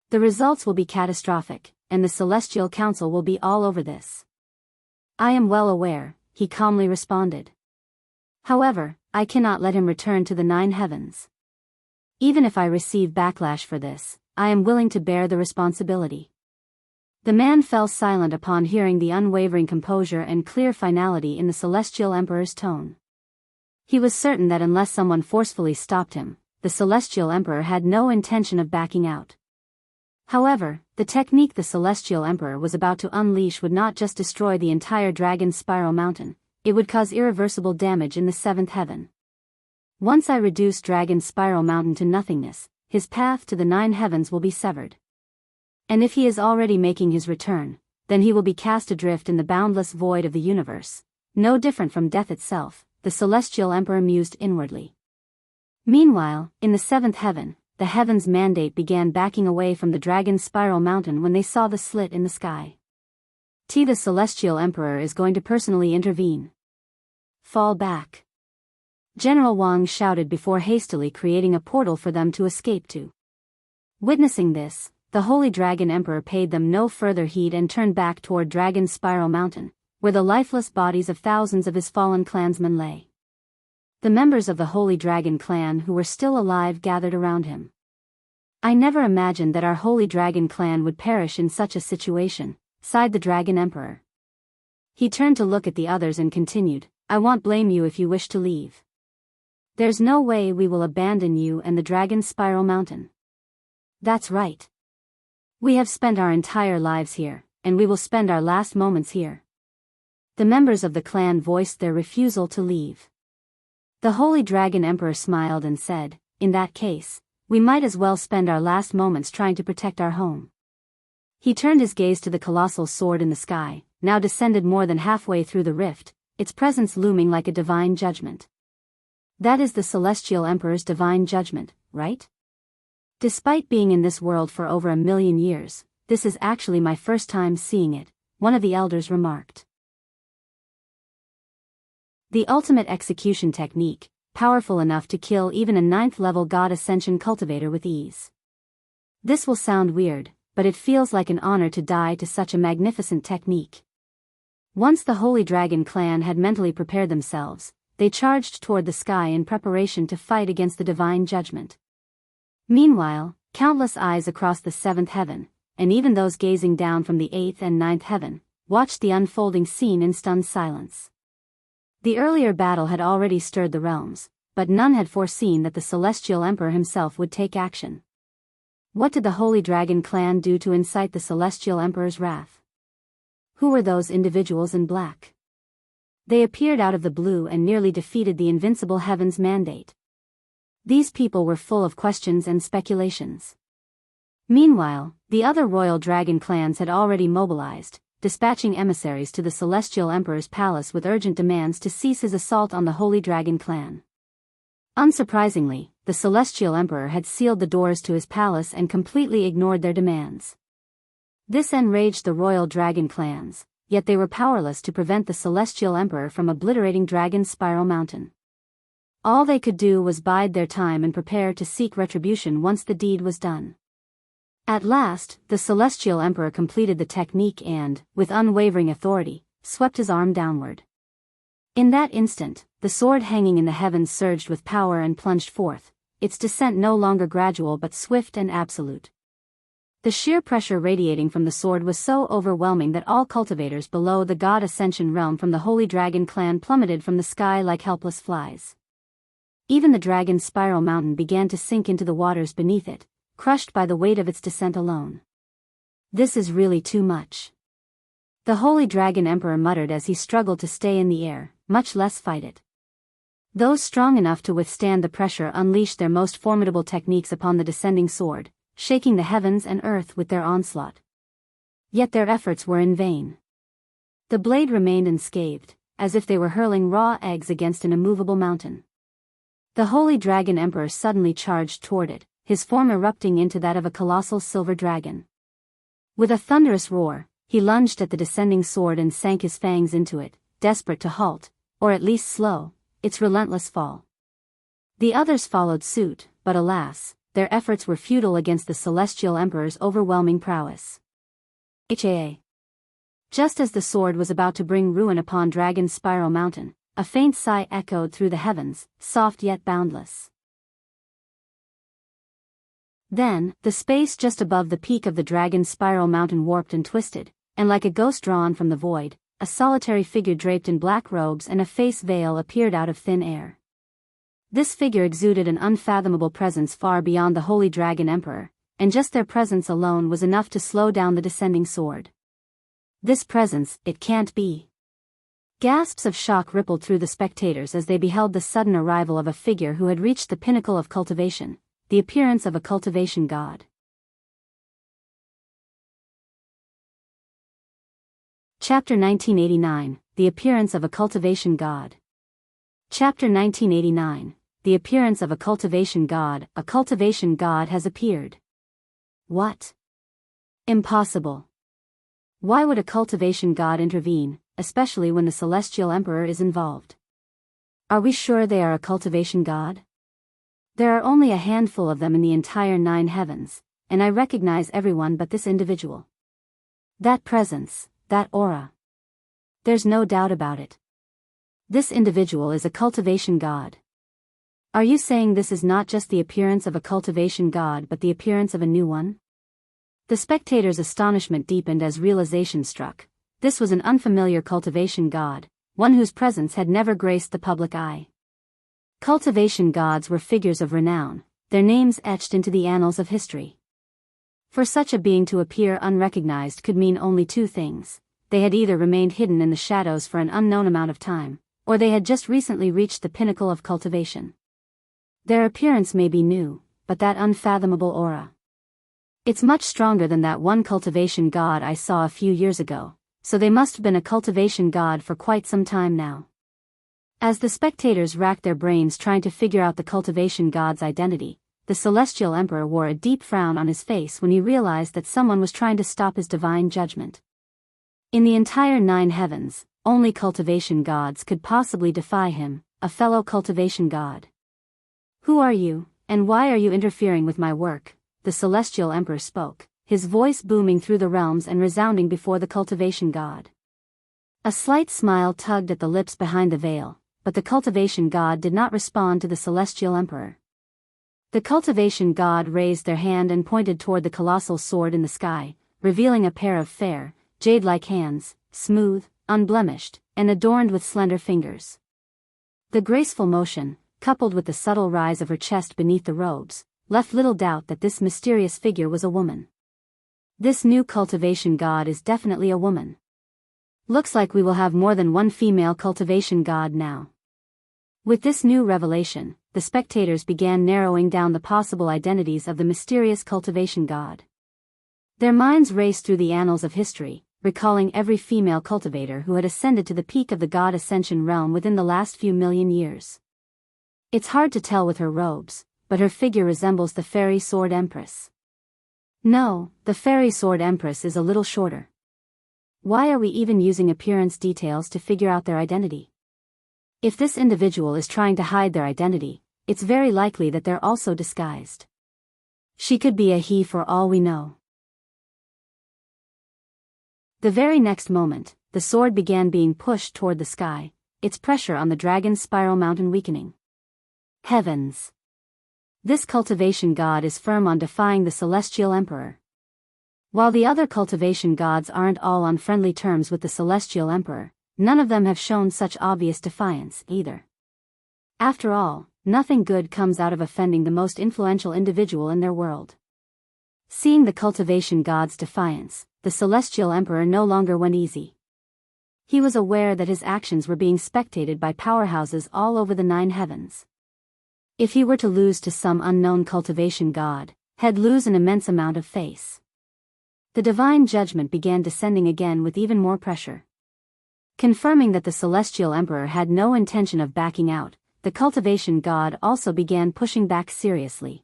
The results will be catastrophic, and the Celestial Council will be all over this. I am well aware, he calmly responded. However, I cannot let him return to the 9 heavens. Even if I receive backlash for this, I am willing to bear the responsibility. The man fell silent upon hearing the unwavering composure and clear finality in the Celestial Emperor's tone. He was certain that unless someone forcefully stopped him, the Celestial Emperor had no intention of backing out. However, the technique the Celestial Emperor was about to unleash would not just destroy the entire Dragon Spiral Mountain, it would cause irreversible damage in the 7th heaven. Once I reduce Dragon Spiral Mountain to nothingness, his path to the 9 heavens will be severed. And if he is already making his return, then he will be cast adrift in the boundless void of the universe, no different from death itself, the Celestial Emperor mused inwardly. Meanwhile, in the 7th heaven, the heavens mandate began backing away from the Dragon Spiral Mountain when they saw the slit in the sky. The Celestial Emperor is going to personally intervene. Fall back. General Wang shouted before hastily creating a portal for them to escape to. Witnessing this, the Holy Dragon Emperor paid them no further heed and turned back toward Dragon Spiral Mountain, where the lifeless bodies of thousands of his fallen clansmen lay. The members of the Holy Dragon clan who were still alive gathered around him. I never imagined that our Holy Dragon clan would perish in such a situation, sighed the Dragon Emperor. He turned to look at the others and continued, I won't blame you if you wish to leave. There's no way we will abandon you and the Dragon Spiral Mountain. That's right. We have spent our entire lives here, and we will spend our last moments here. The members of the clan voiced their refusal to leave. The Holy Dragon Emperor smiled and said, in that case, we might as well spend our last moments trying to protect our home. He turned his gaze to the colossal sword in the sky, now descended more than halfway through the rift, its presence looming like a divine judgment. That is the Celestial Emperor's divine judgment, right? Despite being in this world for over 1,000,000 years, this is actually my first time seeing it, one of the elders remarked. The ultimate execution technique, powerful enough to kill even a 9th-level God Ascension cultivator with ease. This will sound weird, but it feels like an honor to die to such a magnificent technique. Once the Holy Dragon clan had mentally prepared themselves, they charged toward the sky in preparation to fight against the divine judgment. Meanwhile, countless eyes across the 7th heaven, and even those gazing down from the 8th and 9th heaven, watched the unfolding scene in stunned silence. The earlier battle had already stirred the realms, but none had foreseen that the Celestial Emperor himself would take action. What did the Holy Dragon clan do to incite the Celestial Emperor's wrath? Who were those individuals in black? They appeared out of the blue and nearly defeated the Invincible Heavens mandate. These people were full of questions and speculations. Meanwhile, the other royal dragon clans had already mobilized, dispatching emissaries to the Celestial Emperor's palace with urgent demands to cease his assault on the Holy Dragon clan. Unsurprisingly, the Celestial Emperor had sealed the doors to his palace and completely ignored their demands. This enraged the royal dragon clans, yet they were powerless to prevent the Celestial Emperor from obliterating Dragon Spiral Mountain. All they could do was bide their time and prepare to seek retribution once the deed was done. At last, the Celestial Emperor completed the technique and, with unwavering authority, swept his arm downward. In that instant, the sword hanging in the heavens surged with power and plunged forth, its descent no longer gradual but swift and absolute. The sheer pressure radiating from the sword was so overwhelming that all cultivators below the God Ascension realm from the Holy Dragon clan plummeted from the sky like helpless flies. Even the Dragon Spiral Mountain began to sink into the waters beneath it, crushed by the weight of its descent alone. This is really too much. The Holy Dragon Emperor muttered as he struggled to stay in the air, much less fight it. Those strong enough to withstand the pressure unleashed their most formidable techniques upon the descending sword, shaking the heavens and earth with their onslaught. Yet their efforts were in vain. The blade remained unscathed, as if they were hurling raw eggs against an immovable mountain. The Holy Dragon Emperor suddenly charged toward it, his form erupting into that of a colossal silver dragon. With a thunderous roar, he lunged at the descending sword and sank his fangs into it, desperate to halt, or at least slow, its relentless fall. The others followed suit, but alas, their efforts were futile against the Celestial Emperor's overwhelming prowess. Just as the sword was about to bring ruin upon Dragon Spiral Mountain, a faint sigh echoed through the heavens, soft yet boundless. Then, the space just above the peak of the dragon spiral mountain warped and twisted, and like a ghost drawn from the void, a solitary figure draped in black robes and a face veil appeared out of thin air. This figure exuded an unfathomable presence far beyond the holy dragon emperor, and just their presence alone was enough to slow down the descending sword. This presence, it can't be. Gasps of shock rippled through the spectators as they beheld the sudden arrival of a figure who had reached the pinnacle of cultivation, the appearance of a cultivation god. Chapter 1989, The Appearance of a Cultivation God. Chapter 1989, The Appearance of a Cultivation God. A cultivation god has appeared. What? Impossible. Why would a cultivation god intervene, especially when the celestial emperor is involved? Are we sure they are a cultivation god? There are only a handful of them in the entire 9 heavens, and I recognize everyone but this individual. That presence, that aura. There's no doubt about it. This individual is a cultivation god. Are you saying this is not just the appearance of a cultivation god but the appearance of a new one? The spectators' astonishment deepened as realization struck. This was an unfamiliar cultivation god, one whose presence had never graced the public eye. Cultivation gods were figures of renown, their names etched into the annals of history. For such a being to appear unrecognized could mean only 2 things. They had either remained hidden in the shadows for an unknown amount of time, or they had just recently reached the pinnacle of cultivation. Their appearance may be new, but that unfathomable aura. It's much stronger than that one cultivation god I saw a few years ago, so they must have been a cultivation god for quite some time now. As the spectators racked their brains trying to figure out the cultivation god's identity, the celestial emperor wore a deep frown on his face when he realized that someone was trying to stop his divine judgment. In the entire 9 heavens, only cultivation gods could possibly defy him, a fellow cultivation god. Who are you, and why are you interfering with my work? The celestial emperor spoke, his voice booming through the realms and resounding before the cultivation god. A slight smile tugged at the lips behind the veil, but the cultivation god did not respond to the celestial emperor. The cultivation god raised their hand and pointed toward the colossal sword in the sky, revealing a pair of fair, jade-like hands, smooth, unblemished, and adorned with slender fingers. The graceful motion, coupled with the subtle rise of her chest beneath the robes, left little doubt that this mysterious figure was a woman. This new cultivation god is definitely a woman. Looks like we will have more than one female cultivation god now. With this new revelation, the spectators began narrowing down the possible identities of the mysterious cultivation god. Their minds raced through the annals of history, recalling every female cultivator who had ascended to the peak of the god ascension realm within the last few million years. It's hard to tell with her robes, but her figure resembles the fairy sword Empress. No, the fairy sword Empress is a little shorter. Why are we even using appearance details to figure out their identity? If this individual is trying to hide their identity, it's very likely that they're also disguised. She could be a he for all we know. The very next moment, the sword began being pushed toward the sky, its pressure on the dragon's spiral mountain weakening. Heavens! This cultivation god is firm on defying the celestial emperor. While the other cultivation gods aren't all on friendly terms with the celestial emperor, none of them have shown such obvious defiance either. After all, nothing good comes out of offending the most influential individual in their world. Seeing the cultivation god's defiance, the celestial emperor no longer went easy. He was aware that his actions were being spectated by powerhouses all over the 9 heavens. If he were to lose to some unknown cultivation god, he'd lose an immense amount of face. The divine judgment began descending again with even more pressure. Confirming that the celestial emperor had no intention of backing out, the cultivation god also began pushing back seriously.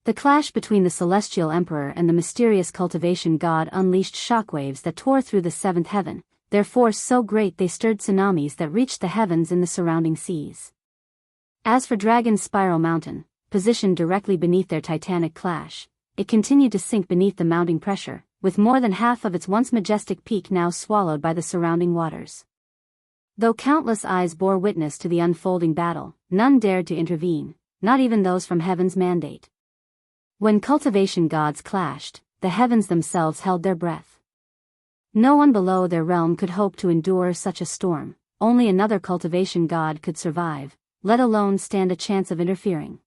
The clash between the celestial emperor and the mysterious cultivation god unleashed shockwaves that tore through the 7th heaven, their force so great they stirred tsunamis that reached the heavens in the surrounding seas. As for Dragon's Spiral Mountain, positioned directly beneath their titanic clash, it continued to sink beneath the mounting pressure, with more than half of its once majestic peak now swallowed by the surrounding waters. Though countless eyes bore witness to the unfolding battle, none dared to intervene, not even those from heaven's mandate. When cultivation gods clashed, the heavens themselves held their breath. No one below their realm could hope to endure such a storm, only another cultivation god could survive, let alone stand a chance of interfering.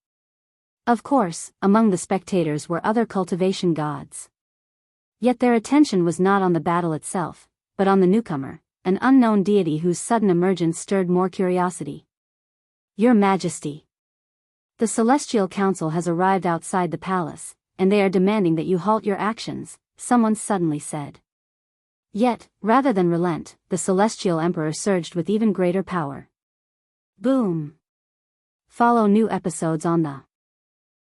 Of course, among the spectators were other cultivation gods. Yet their attention was not on the battle itself, but on the newcomer, an unknown deity whose sudden emergence stirred more curiosity. Your Majesty. The Celestial Council has arrived outside the palace, and they are demanding that you halt your actions, someone suddenly said. Yet, rather than relent, the Celestial Emperor surged with even greater power. Boom! Follow new episodes on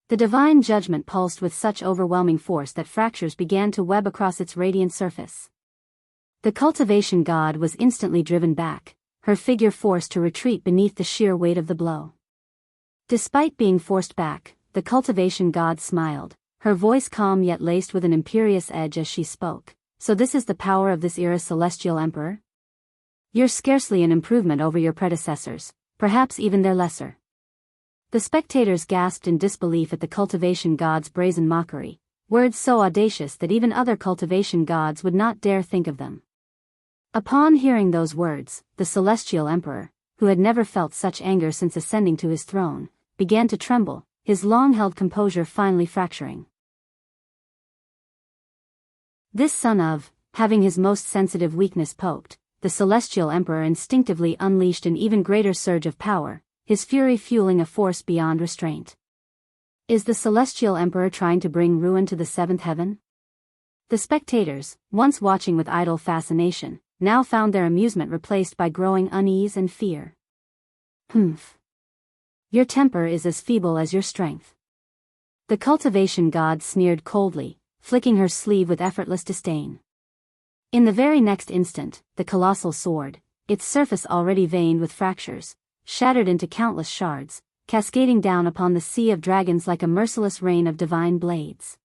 The divine judgment pulsed with such overwhelming force that fractures began to web across its radiant surface. The cultivation god was instantly driven back, her figure forced to retreat beneath the sheer weight of the blow. Despite being forced back, the cultivation god smiled, her voice calm yet laced with an imperious edge as she spoke. So this is the power of this era's Celestial Emperor? You're scarcely an improvement over your predecessors, perhaps even their lesser. The spectators gasped in disbelief at the cultivation god's brazen mockery, words so audacious that even other cultivation gods would not dare think of them. Upon hearing those words, the Celestial Emperor, who had never felt such anger since ascending to his throne, began to tremble, his long-held composure finally fracturing. This son of, having his most sensitive weakness poked, the Celestial Emperor instinctively unleashed an even greater surge of power, his fury fueling a force beyond restraint. Is the Celestial Emperor trying to bring ruin to the seventh heaven? The spectators, once watching with idle fascination, now found their amusement replaced by growing unease and fear. Humph. Your temper is as feeble as your strength. The cultivation god sneered coldly, flicking her sleeve with effortless disdain. In the very next instant, the colossal sword, its surface already veined with fractures, shattered into countless shards, cascading down upon the sea of dragons like a merciless rain of divine blades.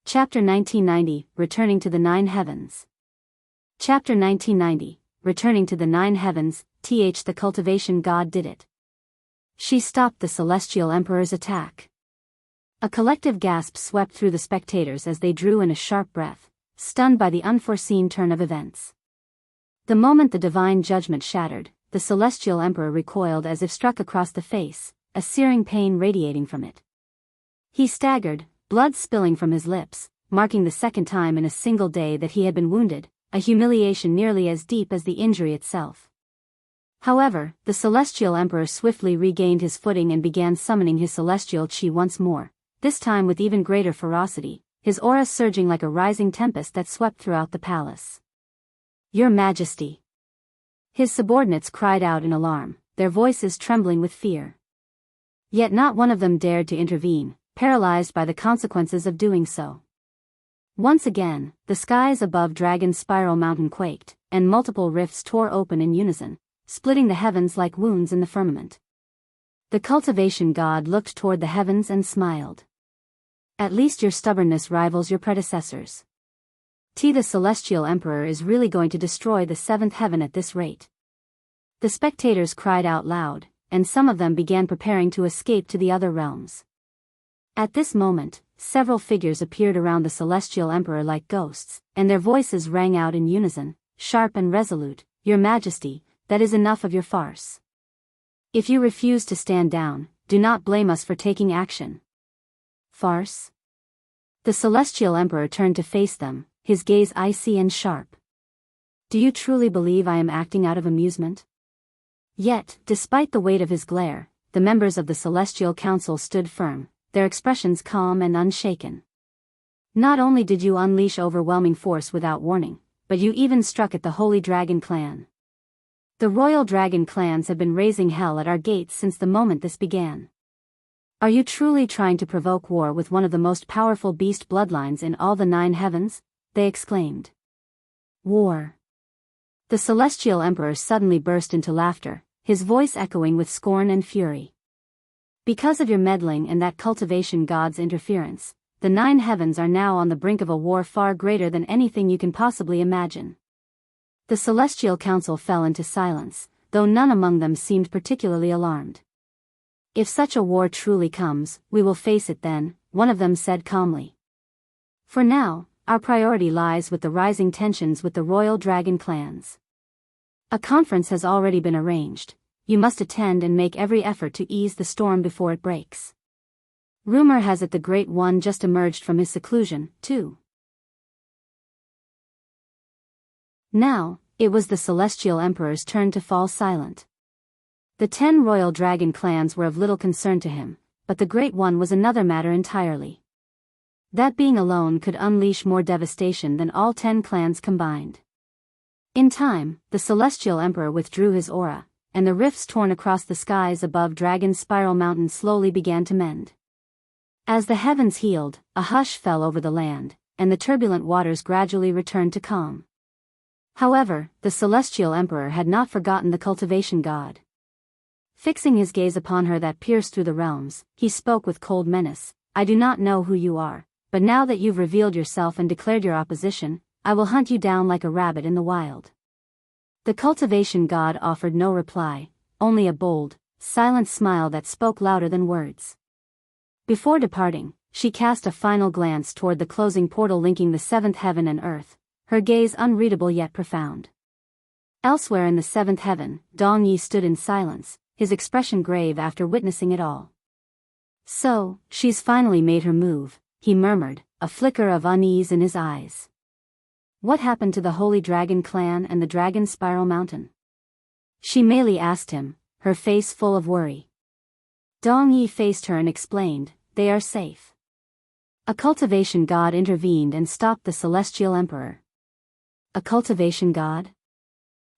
Chapter 1990, Returning to the Nine Heavens. Chapter 1990, Returning to the Nine Heavens, the cultivation god did it. She stopped the Celestial Emperor's attack. A collective gasp swept through the spectators as they drew in a sharp breath, stunned by the unforeseen turn of events. The moment the divine judgment shattered, the Celestial Emperor recoiled as if struck across the face, a searing pain radiating from it. He staggered, blood spilling from his lips, marking the second time in a single day that he had been wounded, a humiliation nearly as deep as the injury itself. However, the Celestial Emperor swiftly regained his footing and began summoning his celestial chi once more, this time with even greater ferocity, his aura surging like a rising tempest that swept throughout the palace. Your Majesty! His subordinates cried out in alarm, their voices trembling with fear. Yet not one of them dared to intervene, paralyzed by the consequences of doing so. Once again, the skies above Dragon's Spiral Mountain quaked, and multiple rifts tore open in unison, splitting the heavens like wounds in the firmament. The cultivation god looked toward the heavens and smiled. At least your stubbornness rivals your predecessors. The Celestial Emperor is really going to destroy the seventh heaven at this rate. The spectators cried out loud, and some of them began preparing to escape to the other realms. At this moment, several figures appeared around the Celestial Emperor like ghosts, and their voices rang out in unison, sharp and resolute. Your Majesty, that is enough of your farce. If you refuse to stand down, do not blame us for taking action. Farce? The Celestial Emperor turned to face them, his gaze icy and sharp. Do you truly believe I am acting out of amusement? Yet, despite the weight of his glare, the members of the Celestial Council stood firm, their expressions calm and unshaken. Not only did you unleash overwhelming force without warning, but you even struck at the Holy Dragon Clan. The Royal Dragon clans have been raising hell at our gates since the moment this began. Are you truly trying to provoke war with one of the most powerful beast bloodlines in all the nine heavens? They exclaimed. War. The Celestial Emperor suddenly burst into laughter, his voice echoing with scorn and fury. Because of your meddling and that cultivation god's interference, the 9 heavens are now on the brink of a war far greater than anything you can possibly imagine. The Celestial Council fell into silence, though none among them seemed particularly alarmed. If such a war truly comes, we will face it then, one of them said calmly. For now, our priority lies with the rising tensions with the royal dragon clans. A conference has already been arranged. You must attend and make every effort to ease the storm before it breaks. Rumor has it the Great One just emerged from his seclusion, too. Now, it was the Celestial Emperor's turn to fall silent. The 10 royal dragon clans were of little concern to him, but the Great One was another matter entirely. That being alone could unleash more devastation than all 10 clans combined. In time, the Celestial Emperor withdrew his aura, and the rifts torn across the skies above Dragon's Spiral Mountain slowly began to mend. As the heavens healed, a hush fell over the land, and the turbulent waters gradually returned to calm. However, the Celestial Emperor had not forgotten the Cultivation God. Fixing his gaze upon her that pierced through the realms, he spoke with cold menace. I do not know who you are, but now that you've revealed yourself and declared your opposition, I will hunt you down like a rabbit in the wild. The Cultivation God offered no reply, only a bold, silent smile that spoke louder than words. Before departing, she cast a final glance toward the closing portal linking the 7th heaven and earth, her gaze unreadable yet profound. Elsewhere in the 7th heaven, Dong Yi stood in silence, his expression grave after witnessing it all. So, she's finally made her move, he murmured, a flicker of unease in his eyes. What happened to the Holy Dragon Clan and the Dragon Spiral Mountain? She merely asked him, her face full of worry. Dong Yi faced her and explained, they are safe. A cultivation god intervened and stopped the Celestial Emperor. A cultivation god?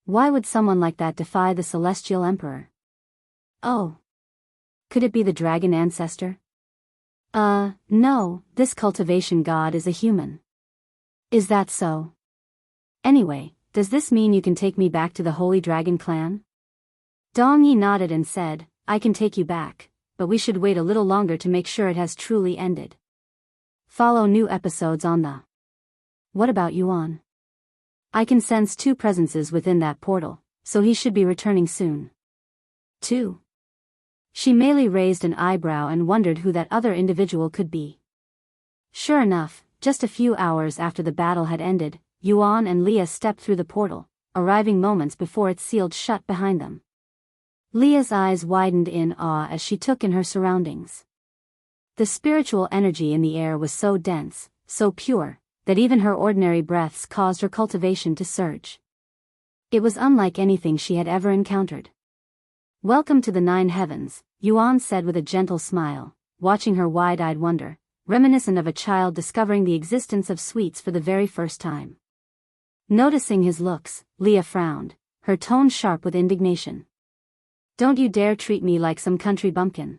Why would someone like that defy the Celestial Emperor? Oh. Could it be the dragon ancestor? No, this cultivation god is a human. Is that so? Anyway, does this mean you can take me back to the Holy Dragon Clan? Dong Yi nodded and said, I can take you back, but we should wait a little longer to make sure it has truly ended. Follow new episodes on the... What about Yuan? I can sense 2 presences within that portal, so he should be returning soon. 2. She merely raised an eyebrow and wondered who that other individual could be. Sure enough, just a few hours after the battle had ended, Yuan and Leah stepped through the portal, arriving moments before it sealed shut behind them. Leah's eyes widened in awe as she took in her surroundings. The spiritual energy in the air was so dense, so pure, that even her ordinary breaths caused her cultivation to surge. It was unlike anything she had ever encountered. Welcome to the 9 heavens, Yuan said with a gentle smile, watching her wide-eyed wonder, reminiscent of a child discovering the existence of sweets for the very first time. Noticing his looks, Leah frowned, her tone sharp with indignation. Don't you dare treat me like some country bumpkin.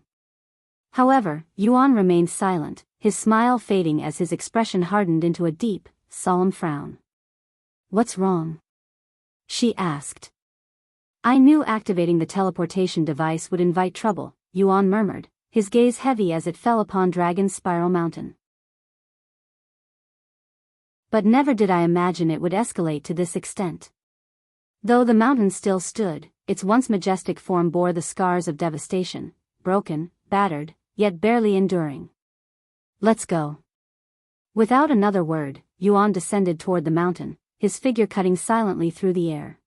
However, Yuan remained silent, his smile fading as his expression hardened into a deep, solemn frown. What's wrong? She asked. I knew activating the teleportation device would invite trouble, Yuan murmured, his gaze heavy as it fell upon Dragon's Spiral Mountain. But never did I imagine it would escalate to this extent. Though the mountain still stood, its once majestic form bore the scars of devastation, broken, battered, yet barely enduring. Let's go. Without another word, Yuan descended toward the mountain, his figure cutting silently through the air.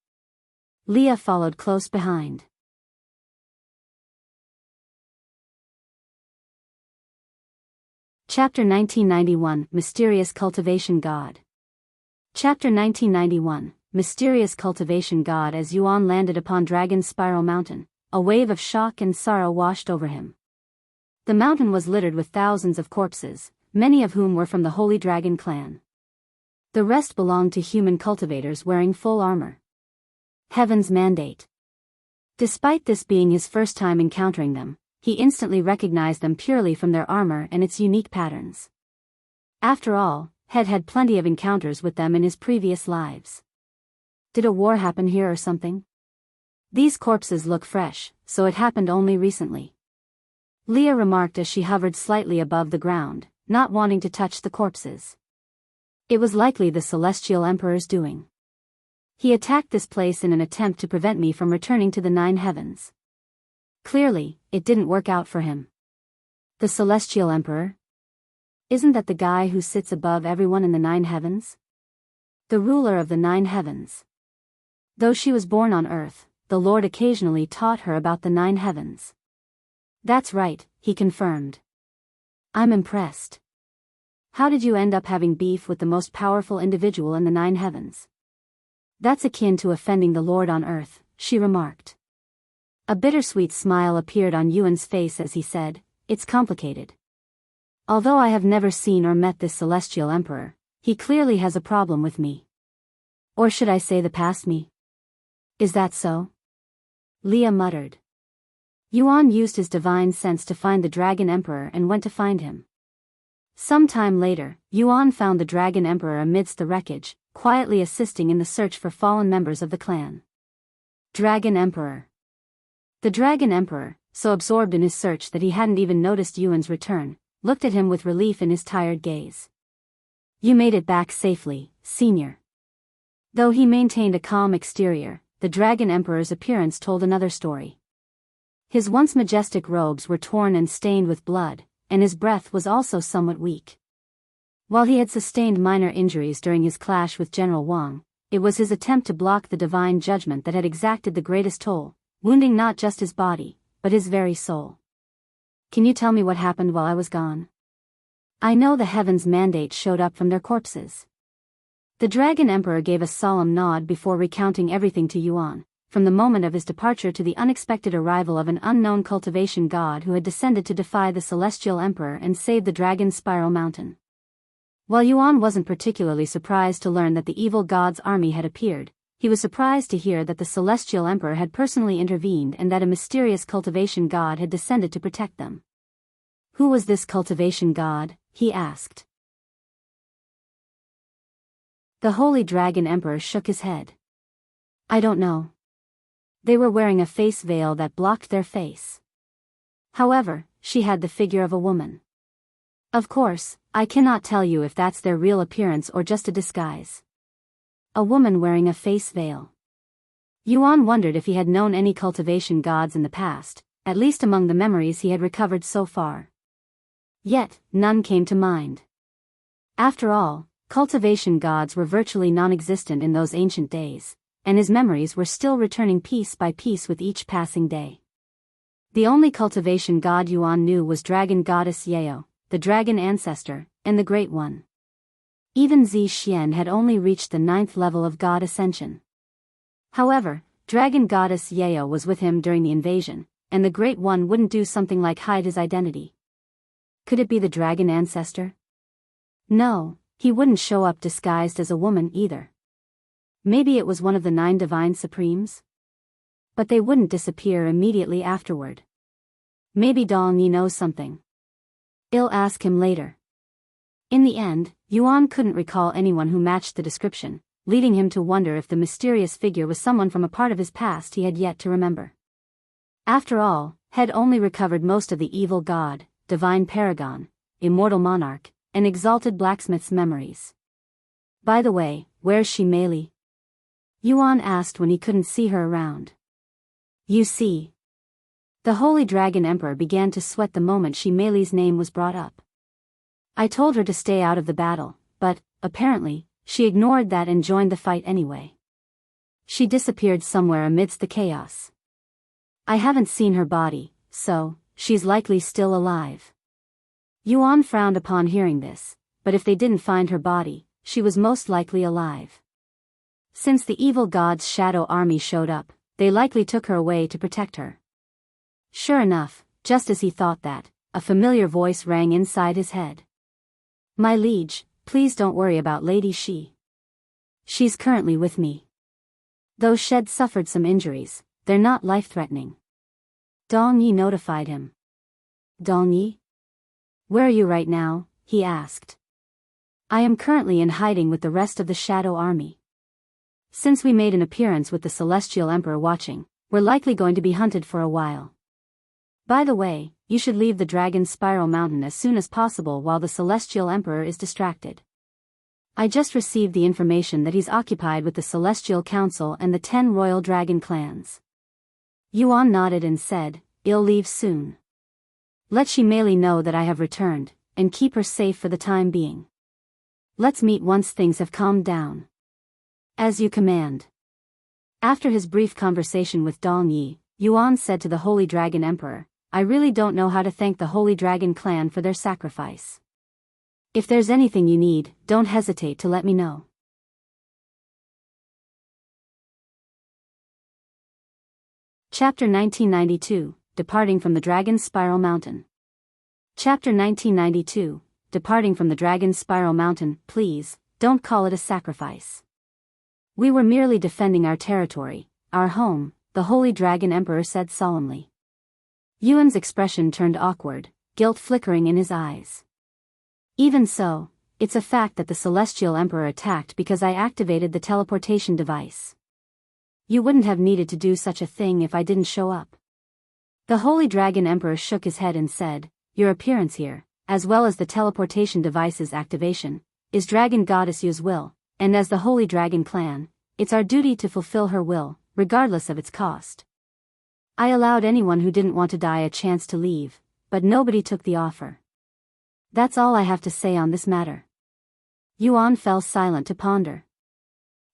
Leah followed close behind. Chapter 1991, Mysterious Cultivation God. Chapter 1991, Mysterious Cultivation God. As Yuan landed upon Dragon's Spiral Mountain, a wave of shock and sorrow washed over him. The mountain was littered with thousands of corpses, many of whom were from the Holy Dragon Clan. The rest belonged to human cultivators wearing full armor. Heaven's mandate. Despite this being his first time encountering them, he instantly recognized them purely from their armor and its unique patterns. After all, Head had plenty of encounters with them in his previous lives. Did a war happen here or something? These corpses look fresh, so it happened only recently. Leah remarked as she hovered slightly above the ground, not wanting to touch the corpses. It was likely the Celestial Emperor's doing. He attacked this place in an attempt to prevent me from returning to the 9 heavens. Clearly, it didn't work out for him. The Celestial Emperor? Isn't that the guy who sits above everyone in the 9 heavens? The ruler of the 9 heavens. Though she was born on Earth, the Lord occasionally taught her about the 9 heavens. That's right, he confirmed. I'm impressed. How did you end up having beef with the most powerful individual in the 9 heavens? That's akin to offending the Lord on Earth, she remarked. A bittersweet smile appeared on Yuan's face as he said, it's complicated. Although I have never seen or met this Celestial Emperor, he clearly has a problem with me. Or should I say the past me? Is that so? Leah muttered. Yuan used his divine sense to find the Dragon Emperor and went to find him. Some time later, Yuan found the Dragon Emperor amidst the wreckage, quietly assisting in the search for fallen members of the clan. Dragon Emperor. The Dragon Emperor, so absorbed in his search that he hadn't even noticed Yuan's return, looked at him with relief in his tired gaze. You made it back safely, Senior. Though he maintained a calm exterior, the Dragon Emperor's appearance told another story. His once majestic robes were torn and stained with blood, and his breath was also somewhat weak. While he had sustained minor injuries during his clash with General Wang, it was his attempt to block the divine judgment that had exacted the greatest toll, wounding not just his body, but his very soul. Can you tell me what happened while I was gone? I know the heavens' mandate showed up from their corpses. The Dragon Emperor gave a solemn nod before recounting everything to Yuan, from the moment of his departure to the unexpected arrival of an unknown cultivation god who had descended to defy the Celestial Emperor and save the Dragon Spiral Mountain. While Yuan wasn't particularly surprised to learn that the evil god's army had appeared, he was surprised to hear that the Celestial Emperor had personally intervened and that a mysterious cultivation god had descended to protect them. Who was this cultivation god? He asked. The Holy Dragon Emperor shook his head. I don't know. They were wearing a face veil that blocked their face. However, she had the figure of a woman. Of course, I cannot tell you if that's their real appearance or just a disguise. A woman wearing a face veil. Yuan wondered if he had known any cultivation gods in the past, at least among the memories he had recovered so far. Yet, none came to mind. After all, cultivation gods were virtually non-existent in those ancient days, and his memories were still returning piece by piece with each passing day. The only cultivation god Yuan knew was Dragon Goddess Yao, the dragon ancestor, and the Great One. Even Zi Xian had only reached the 9th level of God Ascension. However, Dragon Goddess Yao was with him during the invasion, and the Great One wouldn't do something like hide his identity. Could it be the dragon ancestor? No, he wouldn't show up disguised as a woman either. Maybe it was one of the 9 divine supremes? But they wouldn't disappear immediately afterward. Maybe Dong Yi knows something. I'll ask him later. In the end, Yuan couldn't recall anyone who matched the description, leading him to wonder if the mysterious figure was someone from a part of his past he had yet to remember. After all, had only recovered most of the evil god, divine paragon, immortal monarch, and exalted blacksmith's memories. By the way, where's she Meili? Yuan asked when he couldn't see her around. You see. The Holy Dragon Emperor began to sweat the moment she Meili's name was brought up. I told her to stay out of the battle, but, apparently, she ignored that and joined the fight anyway. She disappeared somewhere amidst the chaos. I haven't seen her body, so, she's likely still alive. Yuan frowned upon hearing this, but if they didn't find her body, she was most likely alive. Since the evil god's shadow army showed up, they likely took her away to protect her. Sure enough, just as he thought that, a familiar voice rang inside his head. My liege, please don't worry about Lady Shi. She's currently with me. Though Shed suffered some injuries, they're not life-threatening. Dong Yi notified him. Dong Yi? Where are you right now? He asked. I am currently in hiding with the rest of the Shadow Army. Since we made an appearance with the Celestial Emperor watching, we're likely going to be hunted for a while. By the way, you should leave the Dragon Spiral Mountain as soon as possible while the Celestial Emperor is distracted. I just received the information that he's occupied with the Celestial Council and the 10 Royal Dragon clans. Yuan nodded and said, "I'll leave soon. Let Shimeli know that I have returned, and keep her safe for the time being. Let's meet once things have calmed down." "As you command." After his brief conversation with Dong Yi, Yuan said to the Holy Dragon Emperor, "I really don't know how to thank the Holy Dragon clan for their sacrifice. If there's anything you need, don't hesitate to let me know." Chapter 1992, Departing from the Dragon Spiral Mountain. Chapter 1992, Departing from the Dragon Spiral Mountain. Please, don't call it a sacrifice. We were merely defending our territory, our home, the Holy Dragon Emperor said solemnly. Yuan's expression turned awkward, guilt flickering in his eyes. "Even so, it's a fact that the Celestial Emperor attacked because I activated the teleportation device. You wouldn't have needed to do such a thing if I didn't show up." The Holy Dragon Emperor shook his head and said, "Your appearance here, as well as the teleportation device's activation, is Dragon Goddess Yu's will, and as the Holy Dragon clan, it's our duty to fulfill her will, regardless of its cost. I allowed anyone who didn't want to die a chance to leave, but nobody took the offer. That's all I have to say on this matter." Yuan fell silent to ponder.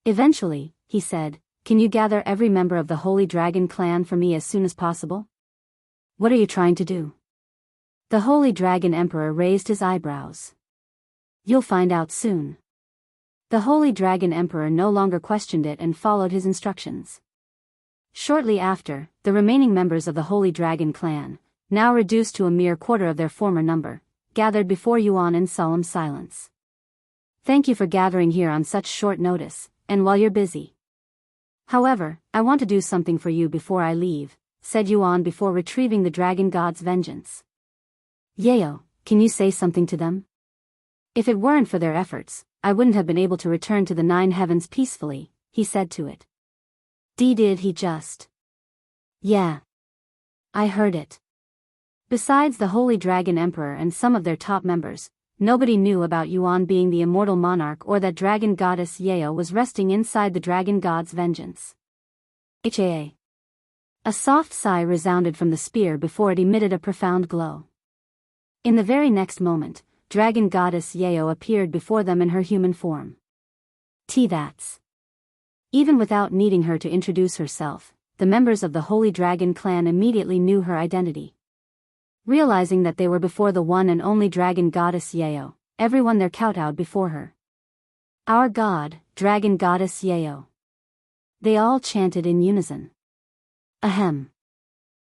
Eventually, he said, "Can you gather every member of the Holy Dragon clan for me as soon as possible?" "What are you trying to do?" The Holy Dragon Emperor raised his eyebrows. "You'll find out soon." The Holy Dragon Emperor no longer questioned it and followed his instructions. Shortly after, the remaining members of the Holy Dragon clan, now reduced to a mere quarter of their former number, gathered before Yuan in solemn silence. "Thank you for gathering here on such short notice, and while you're busy. However, I want to do something for you before I leave," said Yuan before retrieving the Dragon God's vengeance. "Yeo, can you say something to them? If it weren't for their efforts, I wouldn't have been able to return to the 9 heavens peacefully," he said to it. Did he just? "Yeah. I heard it." Besides the Holy Dragon Emperor and some of their top members, nobody knew about Yuan being the immortal monarch or that Dragon Goddess Yeo was resting inside the Dragon God's vengeance. A soft sigh resounded from the spear before it emitted a profound glow. In the very next moment, Dragon Goddess Yeo appeared before them in her human form. That's. Even without needing her to introduce herself, the members of the Holy Dragon clan immediately knew her identity. Realizing that they were before the one and only Dragon Goddess Yeo, everyone there kowtowed before her. "Our God, Dragon Goddess Yeo." They all chanted in unison. Ahem.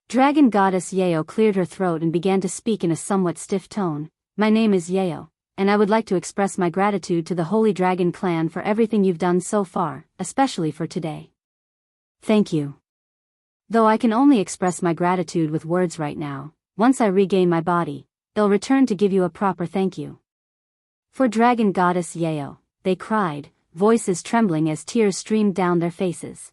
Dragon Goddess Yeo cleared her throat and began to speak in a somewhat stiff tone. "My name is Yeo, and I would like to express my gratitude to the Holy Dragon clan for everything you've done so far, especially for today." "Thank you. Though I can only express my gratitude with words right now, once I regain my body, I'll return to give you a proper thank you." "For Dragon Goddess Yeo," they cried, voices trembling as tears streamed down their faces.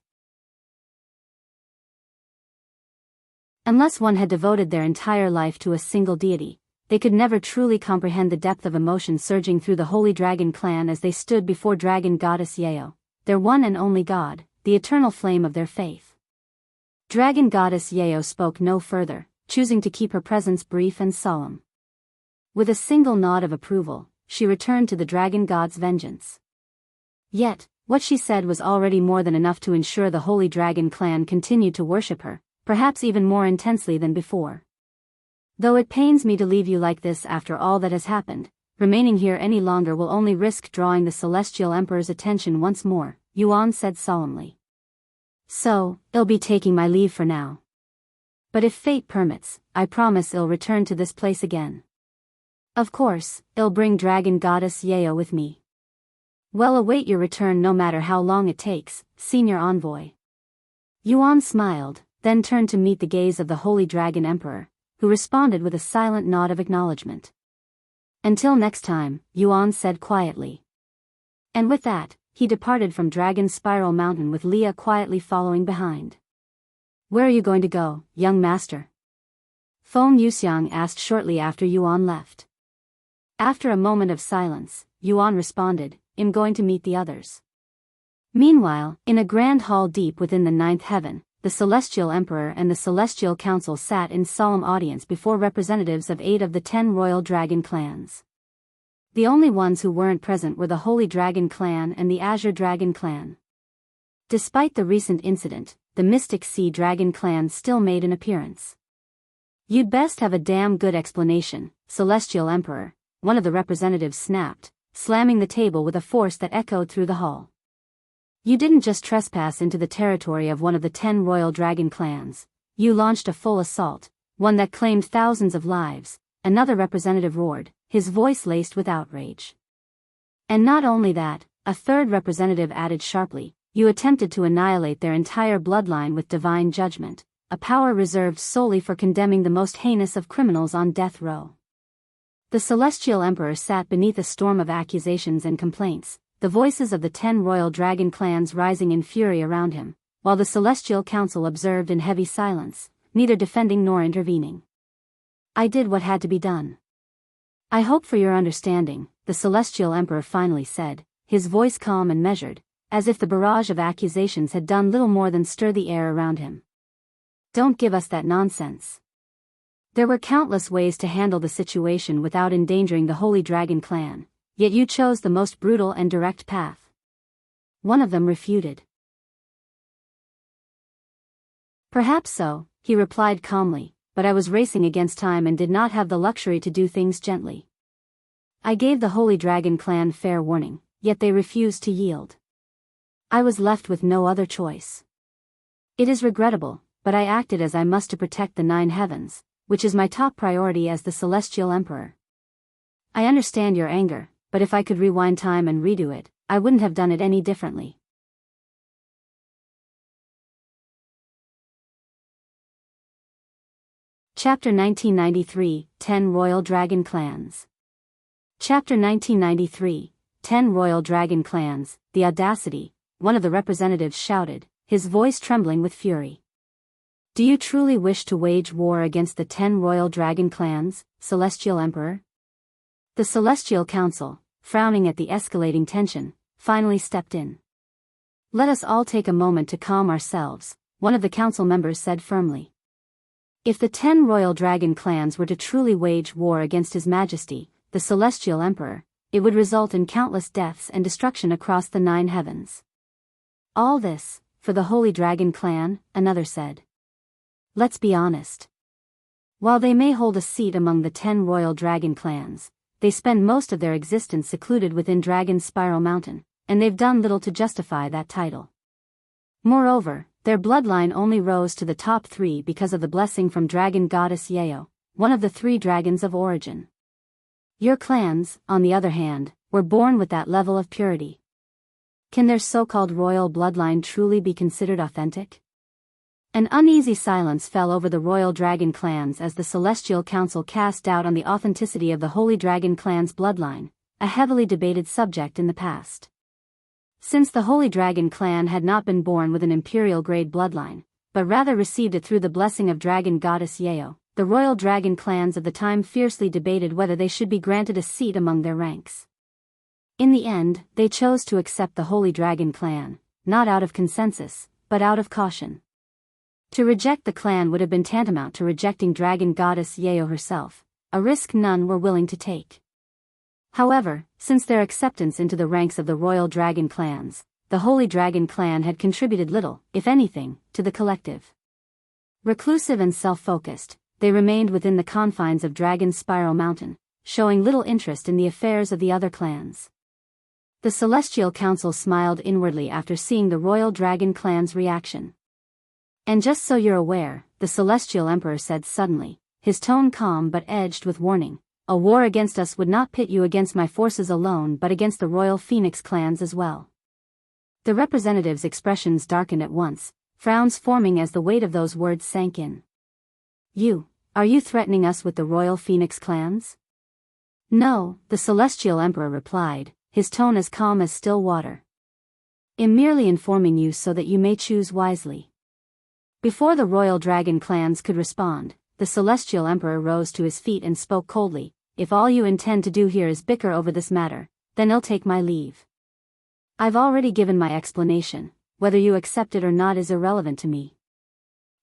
Unless one had devoted their entire life to a single deity, they could never truly comprehend the depth of emotion surging through the Holy Dragon clan as they stood before Dragon Goddess Yeo, their one and only god, the eternal flame of their faith. Dragon Goddess Yeo spoke no further, choosing to keep her presence brief and solemn. With a single nod of approval, she returned to the Dragon God's vengeance. Yet, what she said was already more than enough to ensure the Holy Dragon clan continued to worship her, perhaps even more intensely than before. "Though it pains me to leave you like this after all that has happened, remaining here any longer will only risk drawing the Celestial Emperor's attention once more," Yuan said solemnly. "So, I'll be taking my leave for now. But if fate permits, I promise I'll return to this place again. Of course, I'll bring Dragon Goddess Yeo with me. Well, await your return no matter how long it takes, Senior Envoy." Yuan smiled, then turned to meet the gaze of the Holy Dragon Emperor, who responded with a silent nod of acknowledgement. "Until next time," Yuan said quietly. And with that, he departed from Dragon Spiral Mountain with Leah quietly following behind. "Where are you going to go, young master?" Liuxiang asked shortly after Yuan left. After a moment of silence, Yuan responded, "I'm going to meet the others." Meanwhile, in a grand hall deep within the ninth heaven, the Celestial Emperor and the Celestial Council sat in solemn audience before representatives of 8 of the 10 royal dragon clans. The only ones who weren't present were the Holy Dragon Clan and the Azure Dragon Clan. Despite the recent incident, the Mystic Sea Dragon Clan still made an appearance. "You'd best have a damn good explanation, Celestial Emperor," one of the representatives snapped, slamming the table with a force that echoed through the hall. "You didn't just trespass into the territory of one of the 10 royal dragon clans, you launched a full assault, one that claimed thousands of lives," another representative roared, his voice laced with outrage. "And not only that," a third representative added sharply, "you attempted to annihilate their entire bloodline with divine judgment, a power reserved solely for condemning the most heinous of criminals on death row." The Celestial Emperor sat beneath a storm of accusations and complaints, the voices of the 10 royal dragon clans rising in fury around him, while the Celestial Council observed in heavy silence, neither defending nor intervening. "I did what had to be done. I hope for your understanding," the Celestial Emperor finally said, his voice calm and measured, as if the barrage of accusations had done little more than stir the air around him. "Don't give us that nonsense. There were countless ways to handle the situation without endangering the Holy Dragon Clan, yet you chose the most brutal and direct path." One of them refuted. "Perhaps so," he replied calmly, "but I was racing against time and did not have the luxury to do things gently. I gave the Holy Dragon Clan fair warning, yet they refused to yield. I was left with no other choice. It is regrettable, but I acted as I must to protect the 9 heavens, which is my top priority as the Celestial Emperor. I understand your anger, but if I could rewind time and redo it, I wouldn't have done it any differently." Chapter 1993, 10 Royal Dragon Clans. Chapter 1993, 10 Royal Dragon Clans, the audacity, one of the representatives shouted, his voice trembling with fury. "Do you truly wish to wage war against the 10 royal dragon clans, Celestial Emperor?" The Celestial Council, frowning at the escalating tension, finally stepped in. "Let us all take a moment to calm ourselves," one of the council members said firmly. "If the 10 royal dragon clans were to truly wage war against His Majesty, the Celestial Emperor, it would result in countless deaths and destruction across the 9 heavens. All this, for the Holy Dragon Clan," another said. "Let's be honest. While they may hold a seat among the 10 royal dragon clans, they spend most of their existence secluded within Dragon's Spiral Mountain, and they've done little to justify that title. Moreover, their bloodline only rose to the top 3 because of the blessing from Dragon Goddess Yao, one of the 3 dragons of origin. Your clans, on the other hand, were born with that level of purity. Can their so-called royal bloodline truly be considered authentic?" An uneasy silence fell over the royal dragon clans as the Celestial Council cast doubt on the authenticity of the Holy Dragon Clan's bloodline, a heavily debated subject in the past. Since the Holy Dragon Clan had not been born with an imperial-grade bloodline, but rather received it through the blessing of Dragon Goddess Yao, the royal dragon clans of the time fiercely debated whether they should be granted a seat among their ranks. In the end, they chose to accept the Holy Dragon Clan, not out of consensus, but out of caution. To reject the clan would have been tantamount to rejecting Dragon Goddess Yao herself, a risk none were willing to take. However, since their acceptance into the ranks of the royal dragon clans, the Holy Dragon Clan had contributed little, if anything, to the collective. Reclusive and self-focused, they remained within the confines of Dragon's Spiral Mountain, showing little interest in the affairs of the other clans. The Celestial Council smiled inwardly after seeing the royal dragon clan's reaction. "And just so you're aware," the Celestial Emperor said suddenly, his tone calm but edged with warning, "a war against us would not pit you against my forces alone but against the royal Phoenix clans as well." The representatives' expressions darkened at once, frowns forming as the weight of those words sank in. Are you threatening us with the royal Phoenix clans?" "No," the Celestial Emperor replied, his tone as calm as still water. "I'm merely informing you so that you may choose wisely." Before the royal dragon clans could respond, the the Celestial Emperor rose to his feet and spoke coldly. If all you intend to do here is bicker over this matter, then I'll take my leave. I've already given my explanation, whether you accept it or not is irrelevant to me.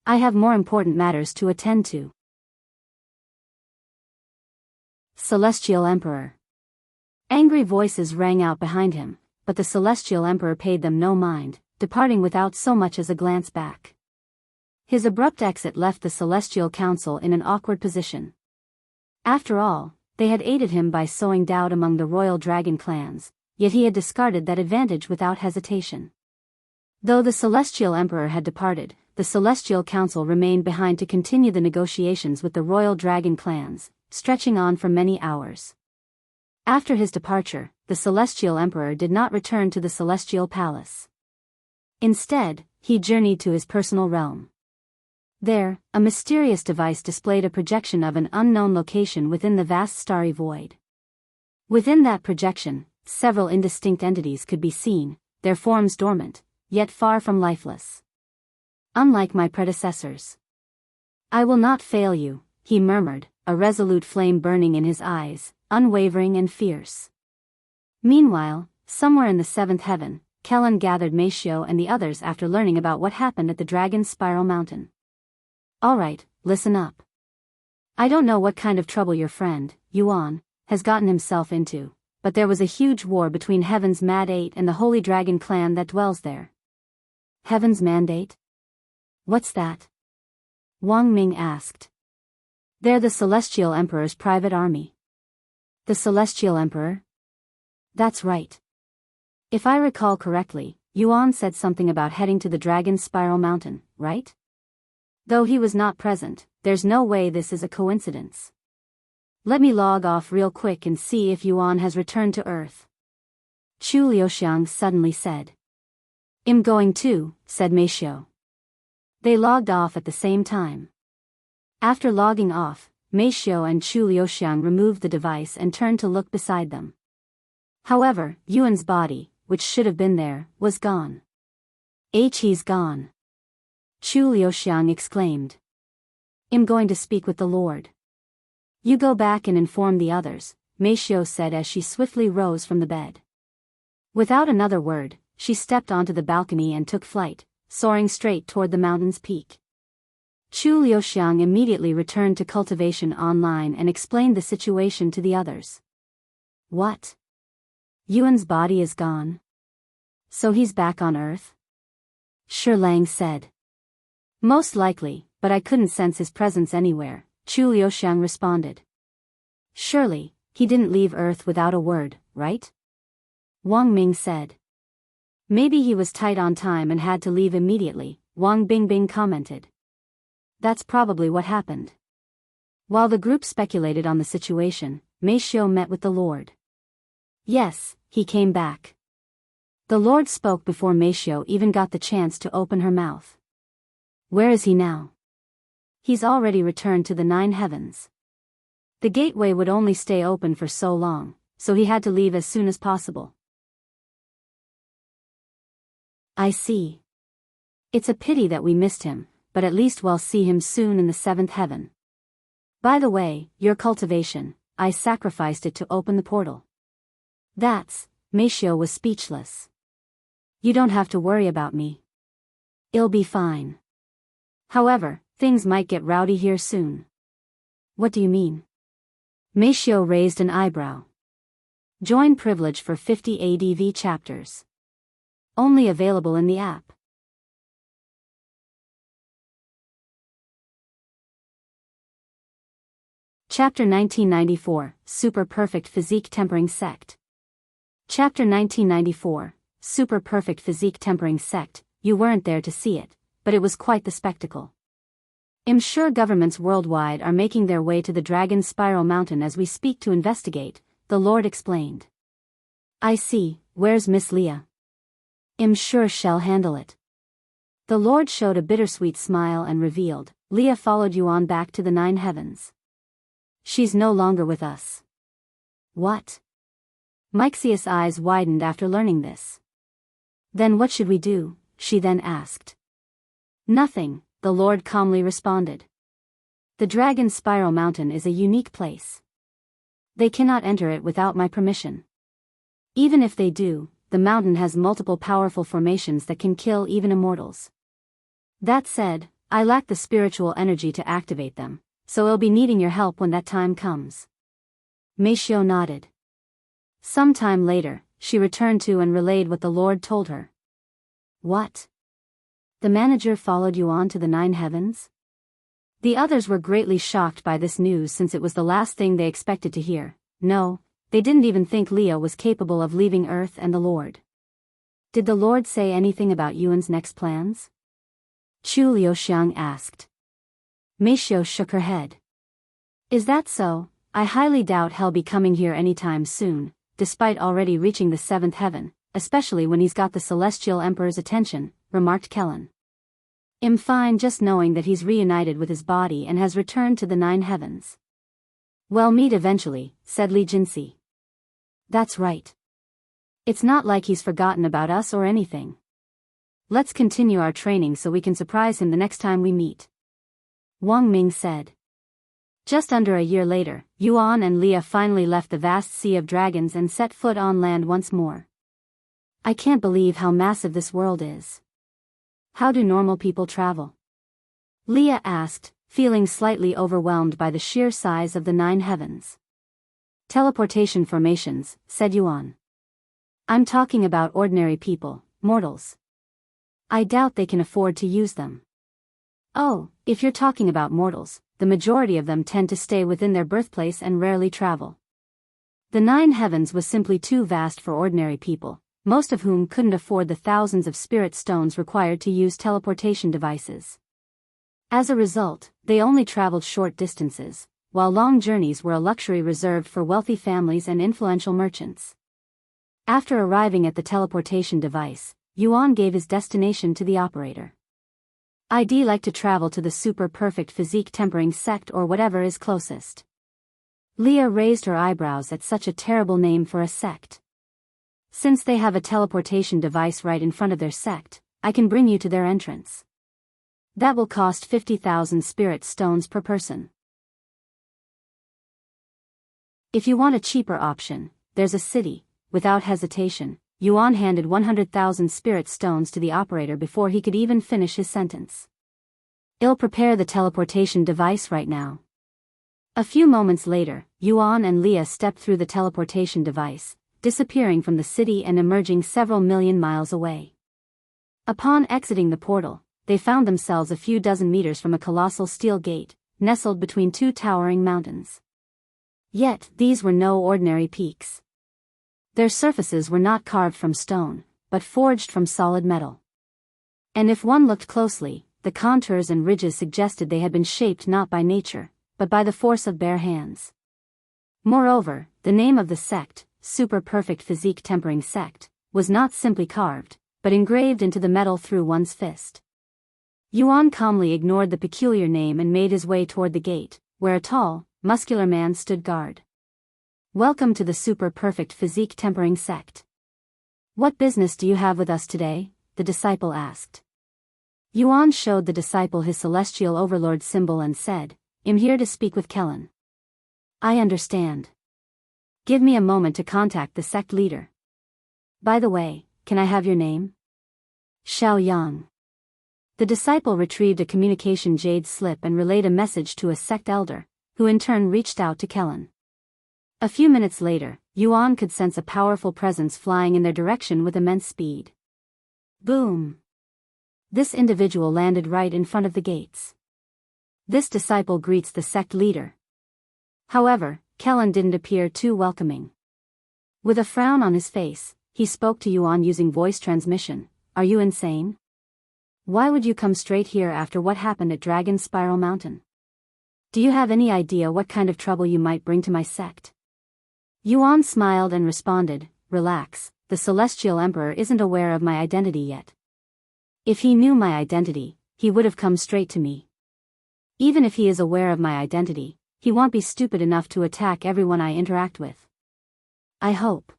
I have more important matters to attend to. Celestial Emperor. Angry voices rang out behind him, but the Celestial Emperor paid them no mind, departing without so much as a glance back. His abrupt exit left the Celestial Council in an awkward position. After all, they had aided him by sowing doubt among the royal dragon clans, yet he had discarded that advantage without hesitation. Though the Celestial Emperor had departed, the Celestial Council remained behind to continue the negotiations with the royal dragon clans, stretching on for many hours. After his departure, the Celestial Emperor did not return to the Celestial Palace. Instead, he journeyed to his personal realm. There, a mysterious device displayed a projection of an unknown location within the vast starry void. Within that projection, several indistinct entities could be seen, their forms dormant, yet far from lifeless. Unlike my predecessors. I will not fail you, he murmured, a resolute flame burning in his eyes, unwavering and fierce. Meanwhile, somewhere in the seventh heaven, Kelan gathered Meixiu and the others after learning about what happened at the Dragon's Spiral Mountain. Alright, listen up. I don't know what kind of trouble your friend, Yuan, has gotten himself into, but there was a huge war between Heaven's Mandate and the Holy Dragon clan that dwells there. Heaven's Mandate? What's that? Wang Ming asked. They're the Celestial Emperor's private army. The Celestial Emperor? That's right. If I recall correctly, Yuan said something about heading to the Dragon's Spiral Mountain, right? Though he was not present, there's no way this is a coincidence. Let me log off real quick and see if Yuan has returned to Earth. Liuxiang suddenly said. I'm going too, said Meixiu. They logged off at the same time. After logging off, Meixiu and Liuxiang removed the device and turned to look beside them. However, Yuan's body, which should have been there, was gone. He's gone. Liuxiang exclaimed. I'm going to speak with the Lord. You go back and inform the others, Meixiu said as she swiftly rose from the bed. Without another word, she stepped onto the balcony and took flight, soaring straight toward the mountain's peak. Liuxiang immediately returned to Cultivation Online and explained the situation to the others. What? Yuan's body is gone? So he's back on Earth? Lang said. Most likely, but I couldn't sense his presence anywhere, Liuxiang responded. Surely, he didn't leave Earth without a word, right? Wang Ming said. Maybe he was tight on time and had to leave immediately, Wang Bingbing commented. That's probably what happened. While the group speculated on the situation, Meixiu met with the Lord. Yes, he came back. The Lord spoke before Meixiu even got the chance to open her mouth. Where is he now? He's already returned to the 9 heavens. The gateway would only stay open for so long, so he had to leave as soon as possible. I see. It's a pity that we missed him, but at least we'll see him soon in the 7th heaven. By the way, your cultivation, I sacrificed it to open the portal. Meixiu was speechless. You don't have to worry about me. It'll be fine. However, things might get rowdy here soon. What do you mean? Meixiu raised an eyebrow. Join privilege for 50 ADV chapters. Only available in the app. Chapter 1994, Super Perfect Physique Tempering Sect. Chapter 1994, Super Perfect Physique Tempering Sect. You weren't there to see it, but it was quite the spectacle. I'm sure governments worldwide are making their way to the Dragon's Spiral Mountain as we speak to investigate, the Lord explained. I see, where's Miss Leah? I'm sure she'll handle it. The Lord showed a bittersweet smile and revealed, Leah followed Yuan back to the 9 heavens. She's no longer with us. What? Meixiu's eyes widened after learning this. Then what should we do? She then asked. Nothing, the Lord calmly responded. The Dragon Spiral Mountain is a unique place. They cannot enter it without my permission. Even if they do, the mountain has multiple powerful formations that can kill even immortals. That said, I lack the spiritual energy to activate them, so I'll be needing your help when that time comes. Meixiu nodded. Some time later, she returned to and relayed what the Lord told her. What? The manager followed you on to the 9 heavens? The others were greatly shocked by this news since it was the last thing they expected to hear. No, they didn't even think Leo was capable of leaving Earth and the Lord. Did the Lord say anything about Yuan's next plans? Liuxiang asked. Meixiu shook her head. Is that so? I highly doubt he'll be coming here anytime soon, despite already reaching the 7th heaven, especially when he's got the Celestial Emperor's attention, remarked Kelan. I'm fine just knowing that he's reunited with his body and has returned to the 9 heavens. We'll meet eventually, said Jinxi. That's right. It's not like he's forgotten about us or anything. Let's continue our training so we can surprise him the next time we meet. Wang Ming said. Just under a year later, Yuan and Leah finally left the vast sea of dragons and set foot on land once more. I can't believe how massive this world is. How do normal people travel? Leah asked, feeling slightly overwhelmed by the sheer size of the 9 heavens. Teleportation formations, said Yuan. I'm talking about ordinary people, mortals. I doubt they can afford to use them. Oh, if you're talking about mortals, the majority of them tend to stay within their birthplace and rarely travel. The 9 heavens was simply too vast for ordinary people, most of whom couldn't afford the thousands of spirit stones required to use teleportation devices. As a result, they only traveled short distances, while long journeys were a luxury reserved for wealthy families and influential merchants. After arriving at the teleportation device, Yuan gave his destination to the operator. I'd like to travel to the super perfect physique tempering sect or whatever is closest. Leah raised her eyebrows at such a terrible name for a sect. Since they have a teleportation device right in front of their sect, I can bring you to their entrance. That will cost 50,000 spirit stones per person. If you want a cheaper option, there's a city. Without hesitation, Yuan handed 100,000 spirit stones to the operator before he could even finish his sentence. I'll prepare the teleportation device right now. A few moments later, Yuan and Leah stepped through the teleportation device, disappearing from the city and emerging several million miles away. Upon exiting the portal, they found themselves a few dozen meters from a colossal steel gate, nestled between 2 towering mountains. Yet, these were no ordinary peaks. Their surfaces were not carved from stone, but forged from solid metal. And if one looked closely, the contours and ridges suggested they had been shaped not by nature, but by the force of bare hands. Moreover, the name of the sect, Super Perfect Physique Tempering Sect, was not simply carved, but engraved into the metal through one's fist. Yuan calmly ignored the peculiar name and made his way toward the gate, where a tall, muscular man stood guard. Welcome to the Super Perfect Physique Tempering Sect. What business do you have with us today? The disciple asked. Yuan showed the disciple his celestial overlord symbol and said, I'm here to speak with Kelan. I understand. Give me a moment to contact the sect leader. By the way, can I have your name? Xiaoyang. The disciple retrieved a communication jade slip and relayed a message to a sect elder, who in turn reached out to Kelan. A few minutes later, Yuan could sense a powerful presence flying in their direction with immense speed. Boom! This individual landed right in front of the gates. This disciple greets the sect leader. However, Kelan didn't appear too welcoming. With a frown on his face, he spoke to Yuan using voice transmission. Are you insane? Why would you come straight here after what happened at Dragon Spiral Mountain? Do you have any idea what kind of trouble you might bring to my sect? Yuan smiled and responded, Relax, the Celestial Emperor isn't aware of my identity yet. If he knew my identity, he would have come straight to me. Even if he is aware of my identity, he won't be stupid enough to attack everyone I interact with. I hope.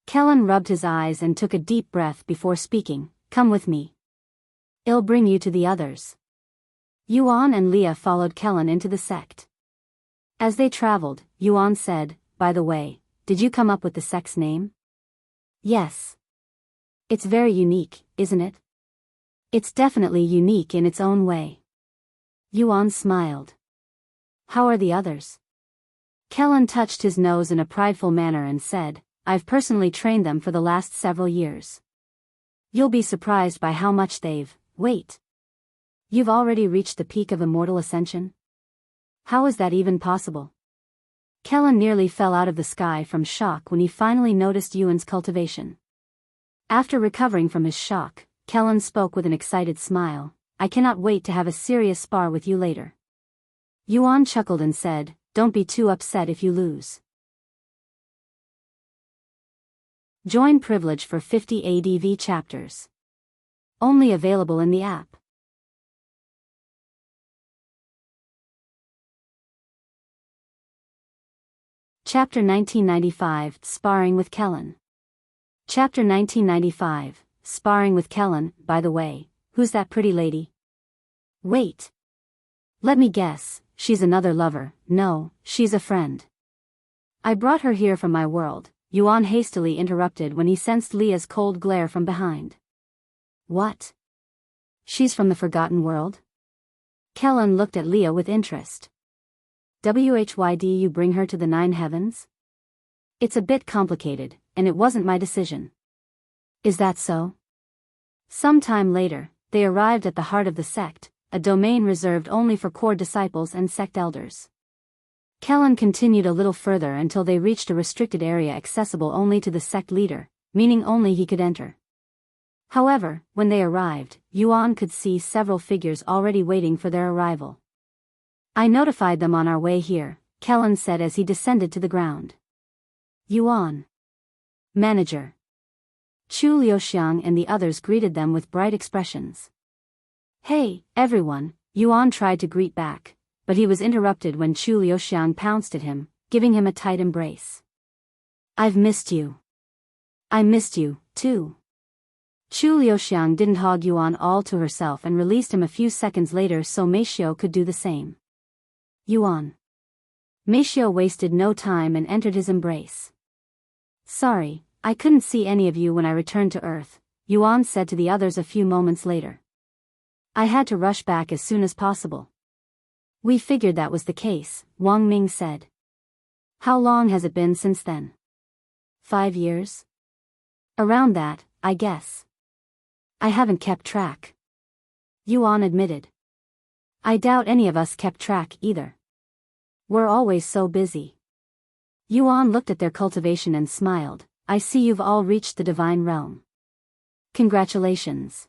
Kelan rubbed his eyes and took a deep breath before speaking, Come with me. I'll bring you to the others. Yuan and Leah followed Kelan into the sect. As they traveled, Yuan said, "By the way, did you come up with the sect's name?" "Yes. It's very unique, isn't it?" "It's definitely unique in its own way." Yuan smiled. "How are the others?" Kelan touched his nose in a prideful manner and said, "I've personally trained them for the last several years. You'll be surprised by how much they've..." "Wait. You've already reached the peak of immortal ascension? How is that even possible?" Kelan nearly fell out of the sky from shock when he finally noticed Yuan's cultivation. After recovering from his shock, Kelan spoke with an excited smile, "I cannot wait to have a serious spar with you later." Yuan chuckled and said, "Don't be too upset if you lose." Join privilege for 50 ADV chapters. Only available in the app. Chapter 1995, Sparring with Kelan. Chapter 1995, Sparring with Kelan. By the way, who's that pretty lady? Wait. Let me guess, she's another lover. No, she's a friend. I brought her here from my world, Yuan hastily interrupted when he sensed Leah's cold glare from behind. What? She's from the Forgotten World? Kelan looked at Leah with interest. Whyd you bring her to the Nine Heavens? It's a bit complicated, and it wasn't my decision. Is that so? Some time later, they arrived at the heart of the sect, a domain reserved only for core disciples and sect elders. Kelan continued a little further until they reached a restricted area accessible only to the sect leader, meaning only he could enter. However, when they arrived, Yuan could see several figures already waiting for their arrival. "I notified them on our way here," Kelan said as he descended to the ground. Yuan. Manager. Liuxiang and the others greeted them with bright expressions. "Hey, everyone," Yuan tried to greet back, but he was interrupted when Liuxiang pounced at him, giving him a tight embrace. "I've missed you." "I missed you, too." Liuxiang didn't hog Yuan all to herself and released him a few seconds later so Meixiu could do the same. Yuan. Meixiu wasted no time and entered his embrace. "Sorry, I couldn't see any of you when I returned to Earth," Yuan said to the others a few moments later. "I had to rush back as soon as possible." "We figured that was the case," Wang Ming said. "How long has it been since then?" 5 years? Around that, I guess. I haven't kept track." Yuan admitted. "I doubt any of us kept track either. We're always so busy." Yuan looked at their cultivation and smiled. "I see you've all reached the divine realm. Congratulations.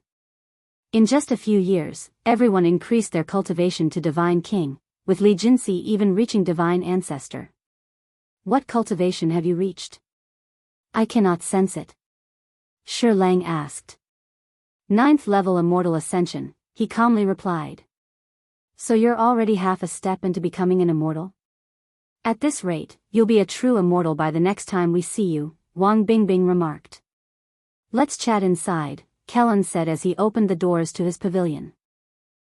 In just a few years, everyone increased their cultivation to divine king, with Jinxi even reaching divine ancestor. What cultivation have you reached?" "I cannot sense it." Shi Lang asked. "9th level immortal ascension," he calmly replied. "So you're already half a step into becoming an immortal? At this rate, you'll be a true immortal by the next time we see you," Wang Bingbing remarked. "Let's chat inside," Kelan said as he opened the doors to his pavilion.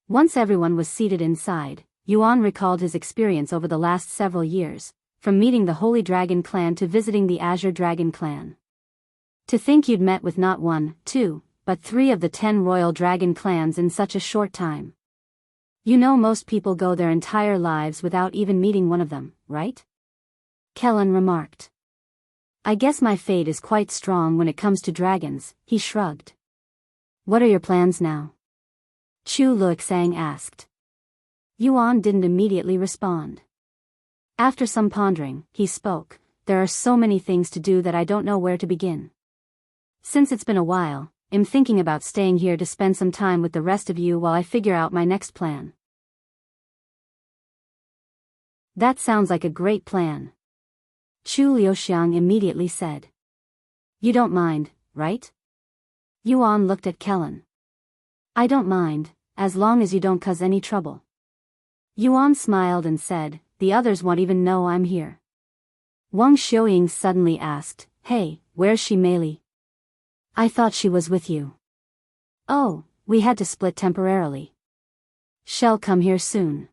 Once everyone was seated inside, Yuan recalled his experience over the last several years, from meeting the Holy Dragon clan to visiting the Azure Dragon clan. "To think you'd met with not 1, 2, but 3 of the 10 royal dragon clans in such a short time. You know most people go their entire lives without even meeting one of them, right?" Kelan remarked. "I guess my fate is quite strong when it comes to dragons," he shrugged. "What are your plans now?" Liuxiang asked. Yuan didn't immediately respond. After some pondering, he spoke, "There are so many things to do that I don't know where to begin. Since it's been a while, I'm thinking about staying here to spend some time with the rest of you while I figure out my next plan." "That sounds like a great plan," Liuxiang immediately said. "You don't mind, right?" Yuan looked at Kelan. "I don't mind, as long as you don't cause any trouble." Yuan smiled and said, "The others won't even know I'm here." Wang Xiuying suddenly asked, "Hey, where's she Meili? I thought she was with you." "Oh, we had to split temporarily." Shall come here soon.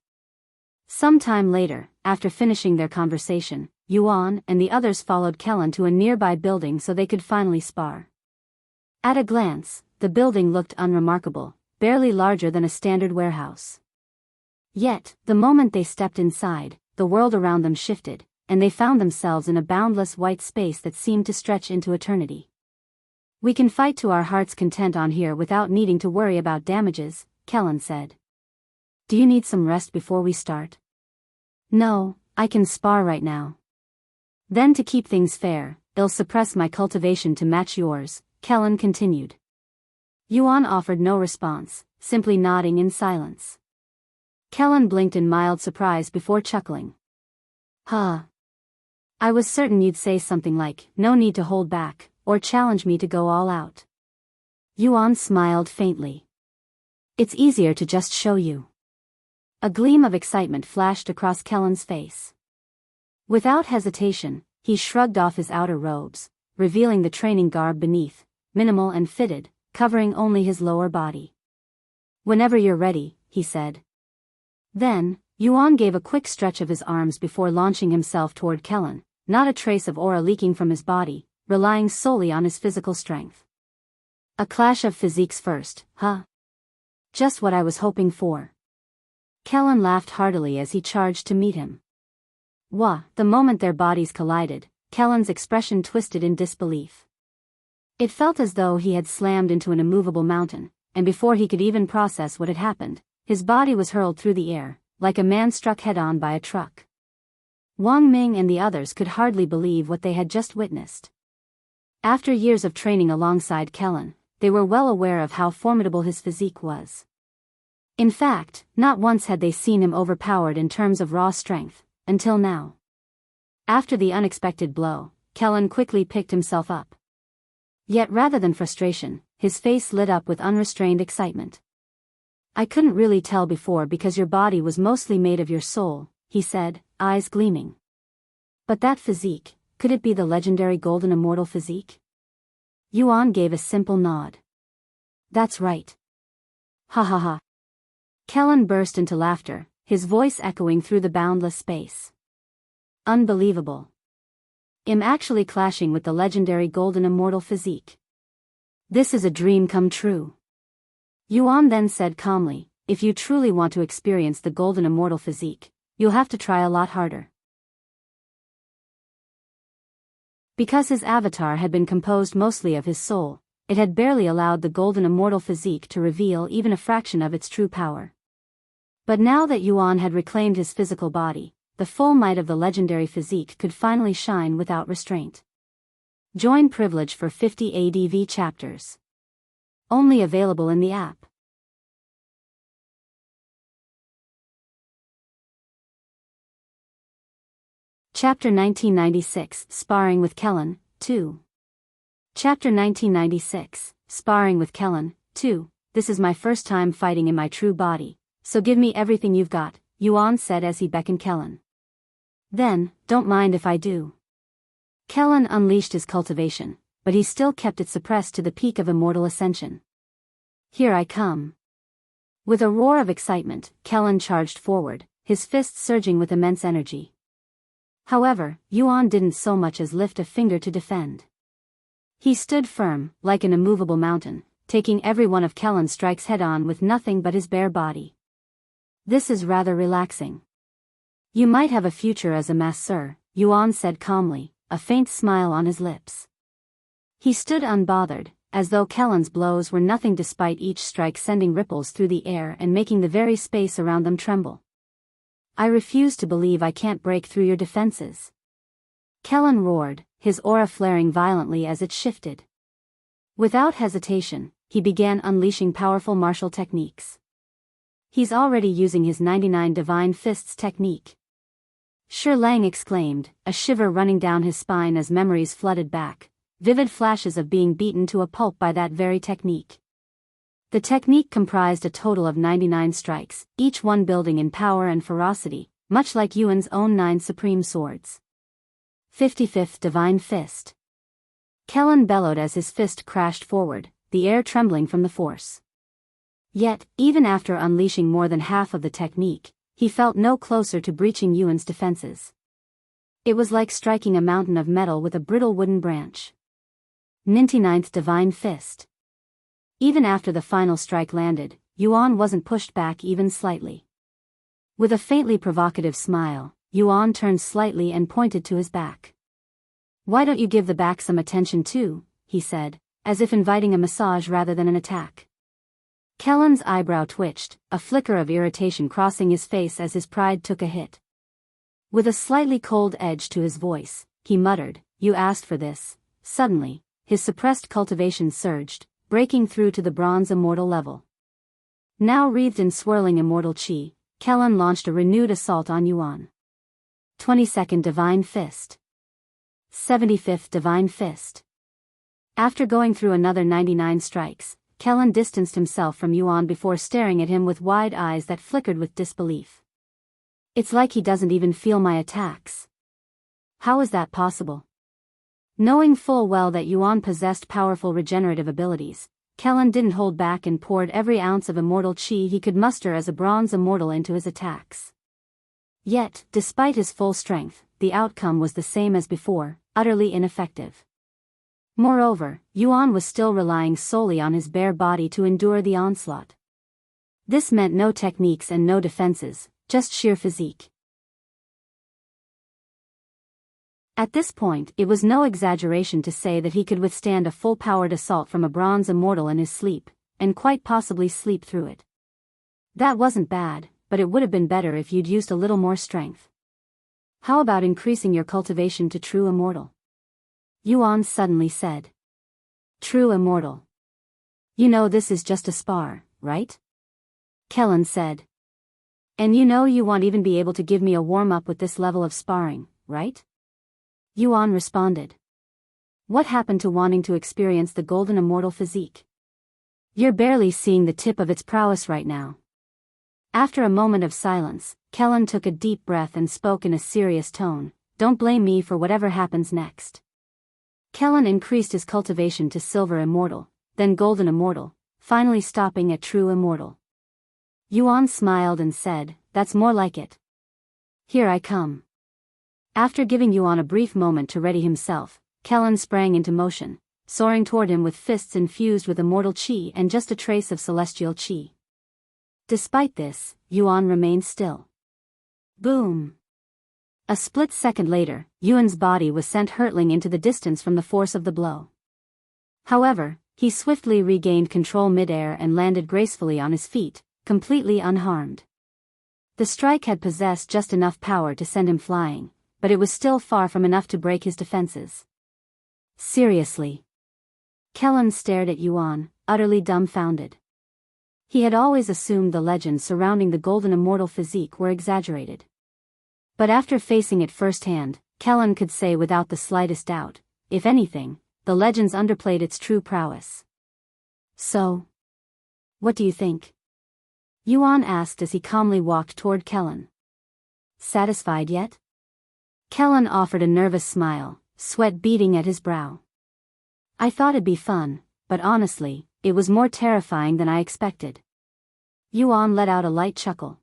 Some time later, after finishing their conversation, Yuan and the others followed Kelan to a nearby building so they could finally spar. At a glance, the building looked unremarkable, barely larger than a standard warehouse. Yet, the moment they stepped inside, the world around them shifted, and they found themselves in a boundless white space that seemed to stretch into eternity. We can fight to our heart's content on here without needing to worry about damages, Kelan said. Do you need some rest before we start? No, I can spar right now. Then to keep things fair, I'll suppress my cultivation to match yours, Kelan continued. Yuan offered no response, simply nodding in silence. Kelan blinked in mild surprise before chuckling. Huh. I was certain you'd say something like, no need to hold back, or challenge me to go all out. Yuan smiled faintly. It's easier to just show you. A gleam of excitement flashed across Kelan's face. Without hesitation, he shrugged off his outer robes, revealing the training garb beneath, minimal and fitted, covering only his lower body. Whenever you're ready, he said. Then, Yuan gave a quick stretch of his arms before launching himself toward Kelan, not a trace of aura leaking from his body, relying solely on his physical strength. A clash of physiques first, huh? Just what I was hoping for. Kelan laughed heartily as he charged to meet him. Wah! The moment their bodies collided, Kelan's expression twisted in disbelief. It felt as though he had slammed into an immovable mountain, and before he could even process what had happened, his body was hurled through the air, like a man struck head-on by a truck. Wang Ming and the others could hardly believe what they had just witnessed. After years of training alongside Kelan, they were well aware of how formidable his physique was. In fact, not once had they seen him overpowered in terms of raw strength, until now. After the unexpected blow, Kelan quickly picked himself up. Yet rather than frustration, his face lit up with unrestrained excitement. I couldn't really tell before because your body was mostly made of your soul, he said, eyes gleaming. But that physique, could it be the legendary golden immortal physique? Yuan gave a simple nod. That's right. Ha ha ha. Kelan burst into laughter, his voice echoing through the boundless space. Unbelievable. I'm actually clashing with the legendary golden immortal physique. This is a dream come true. Yuan then said calmly, if you truly want to experience the golden immortal physique, you'll have to try a lot harder. Because his avatar had been composed mostly of his soul, it had barely allowed the golden immortal physique to reveal even a fraction of its true power. But now that Yuan had reclaimed his physical body, the full might of the legendary physique could finally shine without restraint. Join privilege for 50 ADV chapters. Only available in the app. Chapter 1996, Sparring with Kelan, 2. Chapter 1996, Sparring with Kelan, 2. This is my first time fighting in my true body, so give me everything you've got, Yuan said as he beckoned Kelan. Then, don't mind if I do. Kelan unleashed his cultivation, but he still kept it suppressed to the peak of immortal ascension. Here I come. With a roar of excitement, Kelan charged forward, his fists surging with immense energy. However, Yuan didn't so much as lift a finger to defend. He stood firm, like an immovable mountain, taking every one of Kelan's strikes head-on with nothing but his bare body. This is rather relaxing. You might have a future as a masseur, Yuan said calmly, a faint smile on his lips. He stood unbothered, as though Kelan's blows were nothing despite each strike sending ripples through the air and making the very space around them tremble. I refuse to believe I can't break through your defenses. Kelan roared, his aura flaring violently as it shifted. Without hesitation, he began unleashing powerful martial techniques. He's already using his 99 Divine Fists technique. Shi Lang exclaimed, a shiver running down his spine as memories flooded back, vivid flashes of being beaten to a pulp by that very technique. The technique comprised a total of 99 strikes, each one building in power and ferocity, much like Yuan's own 9 supreme swords. 55th Divine Fist. Kelan bellowed as his fist crashed forward, the air trembling from the force. Yet, even after unleashing more than half of the technique, he felt no closer to breaching Yuan's defenses. It was like striking a mountain of metal with a brittle wooden branch. 99th Divine Fist. Even after the final strike landed, Yuan wasn't pushed back even slightly. With a faintly provocative smile, Yuan turned slightly and pointed to his back. "Why don't you give the back some attention too?" he said, as if inviting a massage rather than an attack. Kelan's eyebrow twitched, a flicker of irritation crossing his face as his pride took a hit. With a slightly cold edge to his voice, he muttered, "You asked for this." Suddenly, his suppressed cultivation surged, breaking through to the bronze immortal level. Now wreathed in swirling immortal chi, Kelan launched a renewed assault on Yuan. 22nd Divine Fist. 75th Divine Fist. After going through another 99 strikes, Kelan distanced himself from Yuan before staring at him with wide eyes that flickered with disbelief. "It's like he doesn't even feel my attacks. How is that possible?" Knowing full well that Yuan possessed powerful regenerative abilities, Kelan didn't hold back and poured every ounce of immortal chi he could muster as a bronze immortal into his attacks. Yet, despite his full strength, the outcome was the same as before, utterly ineffective. Moreover, Yuan was still relying solely on his bare body to endure the onslaught. This meant no techniques and no defenses, just sheer physique. At this point, it was no exaggeration to say that he could withstand a full-powered assault from a bronze immortal in his sleep, and quite possibly sleep through it. That wasn't bad, but it would have been better if you'd used a little more strength. How about increasing your cultivation to true immortal? Yuan suddenly said. True immortal. You know this is just a spar, right? Kelan said. And you know you won't even be able to give me a warm-up with this level of sparring, right? Yuan responded. What happened to wanting to experience the golden immortal physique? You're barely seeing the tip of its prowess right now. After a moment of silence, Kelan took a deep breath and spoke in a serious tone. Don't blame me for whatever happens next. Kelan increased his cultivation to silver immortal, then golden immortal, finally stopping at true immortal. Yuan smiled and said, That's more like it. Here I come. After giving Yuan a brief moment to ready himself, Kelan sprang into motion, soaring toward him with fists infused with immortal chi and just a trace of celestial chi. Despite this, Yuan remained still. Boom! A split second later, Yuan's body was sent hurtling into the distance from the force of the blow. However, he swiftly regained control mid-air and landed gracefully on his feet, completely unharmed. The strike had possessed just enough power to send him flying, but it was still far from enough to break his defenses. Seriously? Kelan stared at Yuan, utterly dumbfounded. He had always assumed the legends surrounding the golden immortal physique were exaggerated. But after facing it firsthand, Kelan could say without the slightest doubt, if anything, the legends underplayed its true prowess. So? What do you think? Yuan asked as he calmly walked toward Kelan. Satisfied yet? Kelan offered a nervous smile, sweat beading at his brow. I thought it'd be fun, but honestly, it was more terrifying than I expected. Yuan let out a light chuckle.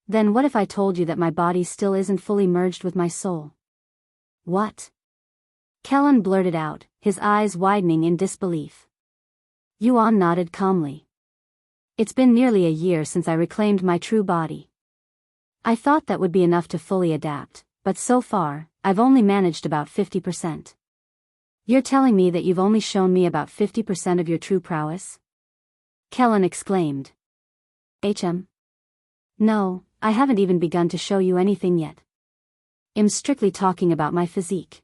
Then what if I told you that my body still isn't fully merged with my soul? What? Kelan blurted out, his eyes widening in disbelief. Yuan nodded calmly. It's been nearly a year since I reclaimed my true body. I thought that would be enough to fully adapt, but so far, I've only managed about 50%. You're telling me that you've only shown me about 50% of your true prowess? Kelan exclaimed. No, I haven't even begun to show you anything yet. I'm strictly talking about my physique.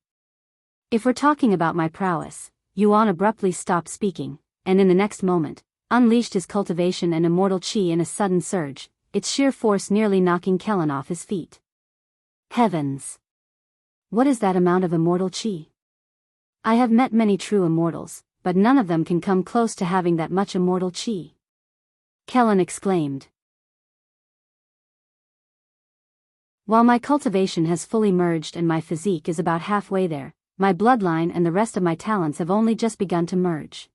If we're talking about my prowess, Yuan abruptly stopped speaking, and in the next moment, unleashed his cultivation and immortal chi in a sudden surge, its sheer force nearly knocking Kelan off his feet. Heavens! What is that amount of immortal chi? I have met many true immortals, but none of them can come close to having that much immortal chi. Kelan exclaimed. While my cultivation has fully merged and my physique is about halfway there, my bloodline and the rest of my talents have only just begun to merge.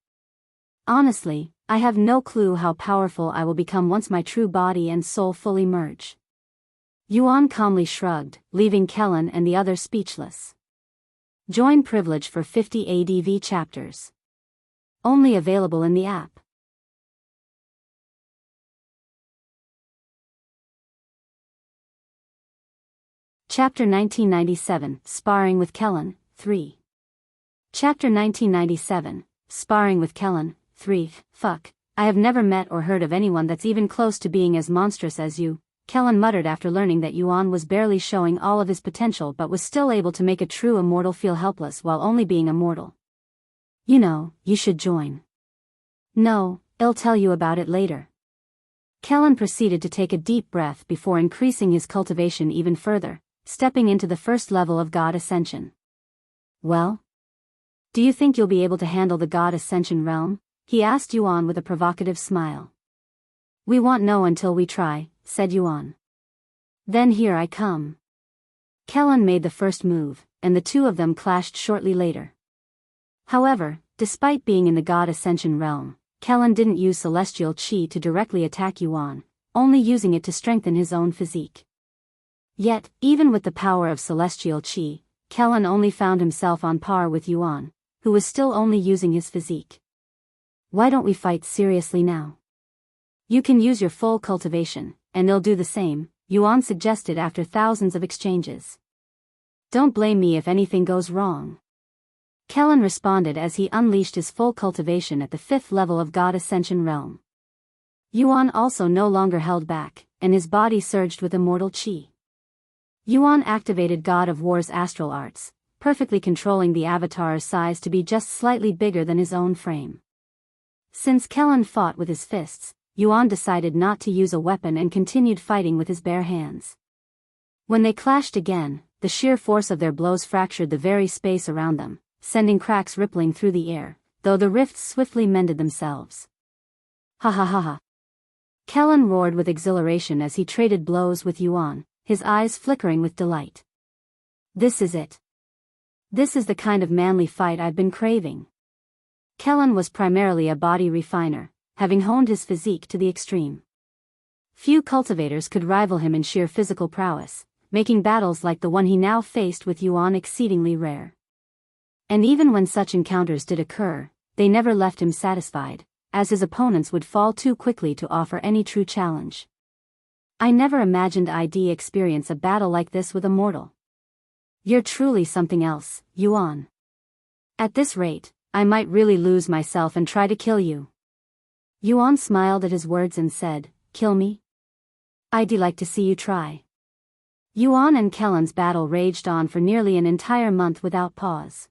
Honestly, I have no clue how powerful I will become once my true body and soul fully merge. Yuan calmly shrugged, leaving Kelan and the others speechless. Join privilege for 50 ADV chapters. Only available in the app. Chapter 1997, Sparring with Kelan, 3. Chapter 1997, Sparring with Kelan, 3. Fuck, I have never met or heard of anyone that's even close to being as monstrous as you, Kelan muttered after learning that Yuan was barely showing all of his potential but was still able to make a true immortal feel helpless while only being immortal. You know, you should join. No, I'll tell you about it later. Kelan proceeded to take a deep breath before increasing his cultivation even further, stepping into the first level of God Ascension. Well? Do you think you'll be able to handle the God Ascension realm? He asked Yuan with a provocative smile. We won't know until we try, said Yuan. Then here I come. Kelan made the first move, and the two of them clashed shortly later. However, despite being in the God Ascension realm, Kelan didn't use celestial chi to directly attack Yuan, only using it to strengthen his own physique. Yet, even with the power of celestial chi, Kelan only found himself on par with Yuan, who was still only using his physique. Why don't we fight seriously now? You can use your full cultivation, and they'll do the same, Yuan suggested after thousands of exchanges. Don't blame me if anything goes wrong. Kelan responded as he unleashed his full cultivation at the 5th level of God Ascension realm. Yuan also no longer held back, and his body surged with immortal chi. Yuan activated God of War's astral arts, perfectly controlling the avatar's size to be just slightly bigger than his own frame. Since Kelan fought with his fists, Yuan decided not to use a weapon and continued fighting with his bare hands. When they clashed again, the sheer force of their blows fractured the very space around them, sending cracks rippling through the air, though the rifts swiftly mended themselves. Ha ha ha ha. Kelan roared with exhilaration as he traded blows with Yuan, his eyes flickering with delight. This is it. This is the kind of manly fight I've been craving. Kelan was primarily a body refiner, having honed his physique to the extreme. Few cultivators could rival him in sheer physical prowess, making battles like the one he now faced with Yuan exceedingly rare. And even when such encounters did occur, they never left him satisfied, as his opponents would fall too quickly to offer any true challenge. I never imagined I'd experience a battle like this with a mortal. You're truly something else, Yuan. At this rate, I might really lose myself and try to kill you. Yuan smiled at his words and said, Kill me? I'd like to see you try. Yuan and Kelan's battle raged on for nearly an entire month without pause.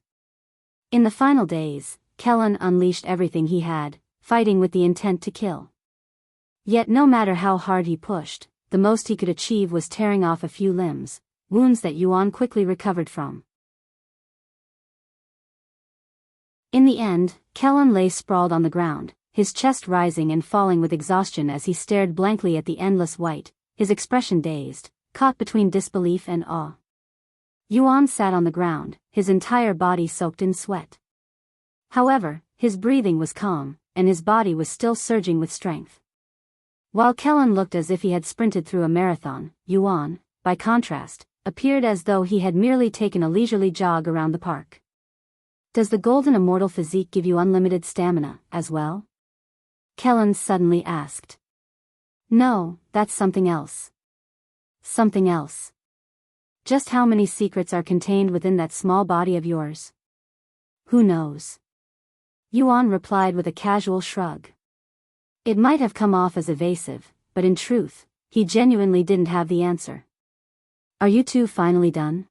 In the final days, Kelan unleashed everything he had, fighting with the intent to kill. Yet no matter how hard he pushed, the most he could achieve was tearing off a few limbs, wounds that Yuan quickly recovered from. In the end, Kelan lay sprawled on the ground, his chest rising and falling with exhaustion as he stared blankly at the endless white, his expression dazed, caught between disbelief and awe. Yuan sat on the ground, his entire body soaked in sweat. However, his breathing was calm, and his body was still surging with strength. While Kelan looked as if he had sprinted through a marathon, Yuan, by contrast, appeared as though he had merely taken a leisurely jog around the park. Does the golden immortal physique give you unlimited stamina, as well? Kelan suddenly asked. No, that's something else. Something else. Just how many secrets are contained within that small body of yours? Who knows? Yuan replied with a casual shrug. It might have come off as evasive, but in truth, he genuinely didn't have the answer. Are you two finally done?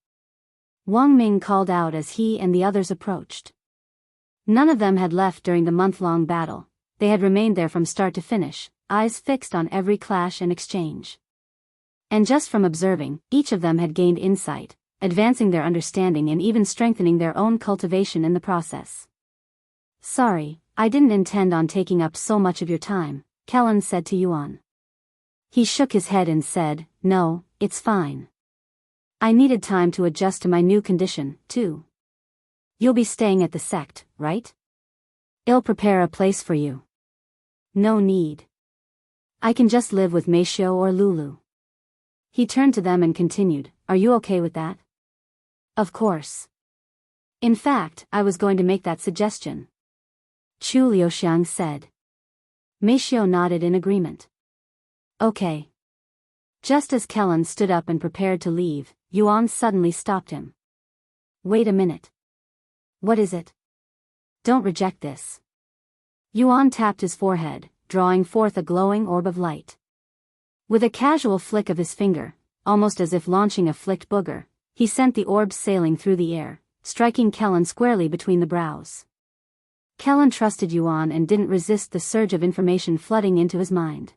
Wang Ming called out as he and the others approached. None of them had left during the month-long battle, they had remained there from start to finish, eyes fixed on every clash and exchange. And just from observing, each of them had gained insight, advancing their understanding and even strengthening their own cultivation in the process. Sorry, I didn't intend on taking up so much of your time, Kelan said to Yuan. He shook his head and said, No, it's fine. I needed time to adjust to my new condition, too. You'll be staying at the Sect, right? I'll prepare a place for you. No need. I can just live with Meixiu or Lulu. He turned to them and continued, are you okay with that? Of course. In fact, I was going to make that suggestion. Liuxiang said. Meixiu nodded in agreement. Okay. Just as Kelan stood up and prepared to leave, Yuan suddenly stopped him. Wait a minute. What is it? Don't reject this. Yuan tapped his forehead, drawing forth a glowing orb of light. With a casual flick of his finger, almost as if launching a flicked booger, he sent the orb sailing through the air, striking Kelan squarely between the brows. Kelan trusted Yuan and didn't resist the surge of information flooding into his mind.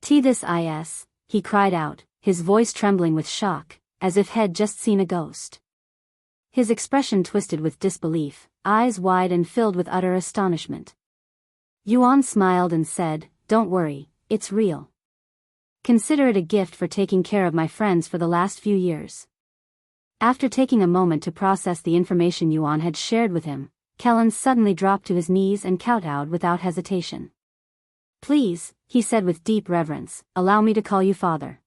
This is, he cried out, his voice trembling with shock, as if he'd just seen a ghost. His expression twisted with disbelief, eyes wide and filled with utter astonishment. Yuan smiled and said, don't worry, it's real. Consider it a gift for taking care of my friends for the last few years. After taking a moment to process the information Yuan had shared with him, Kelan suddenly dropped to his knees and kowtowed without hesitation. Please, he said with deep reverence, allow me to call you father.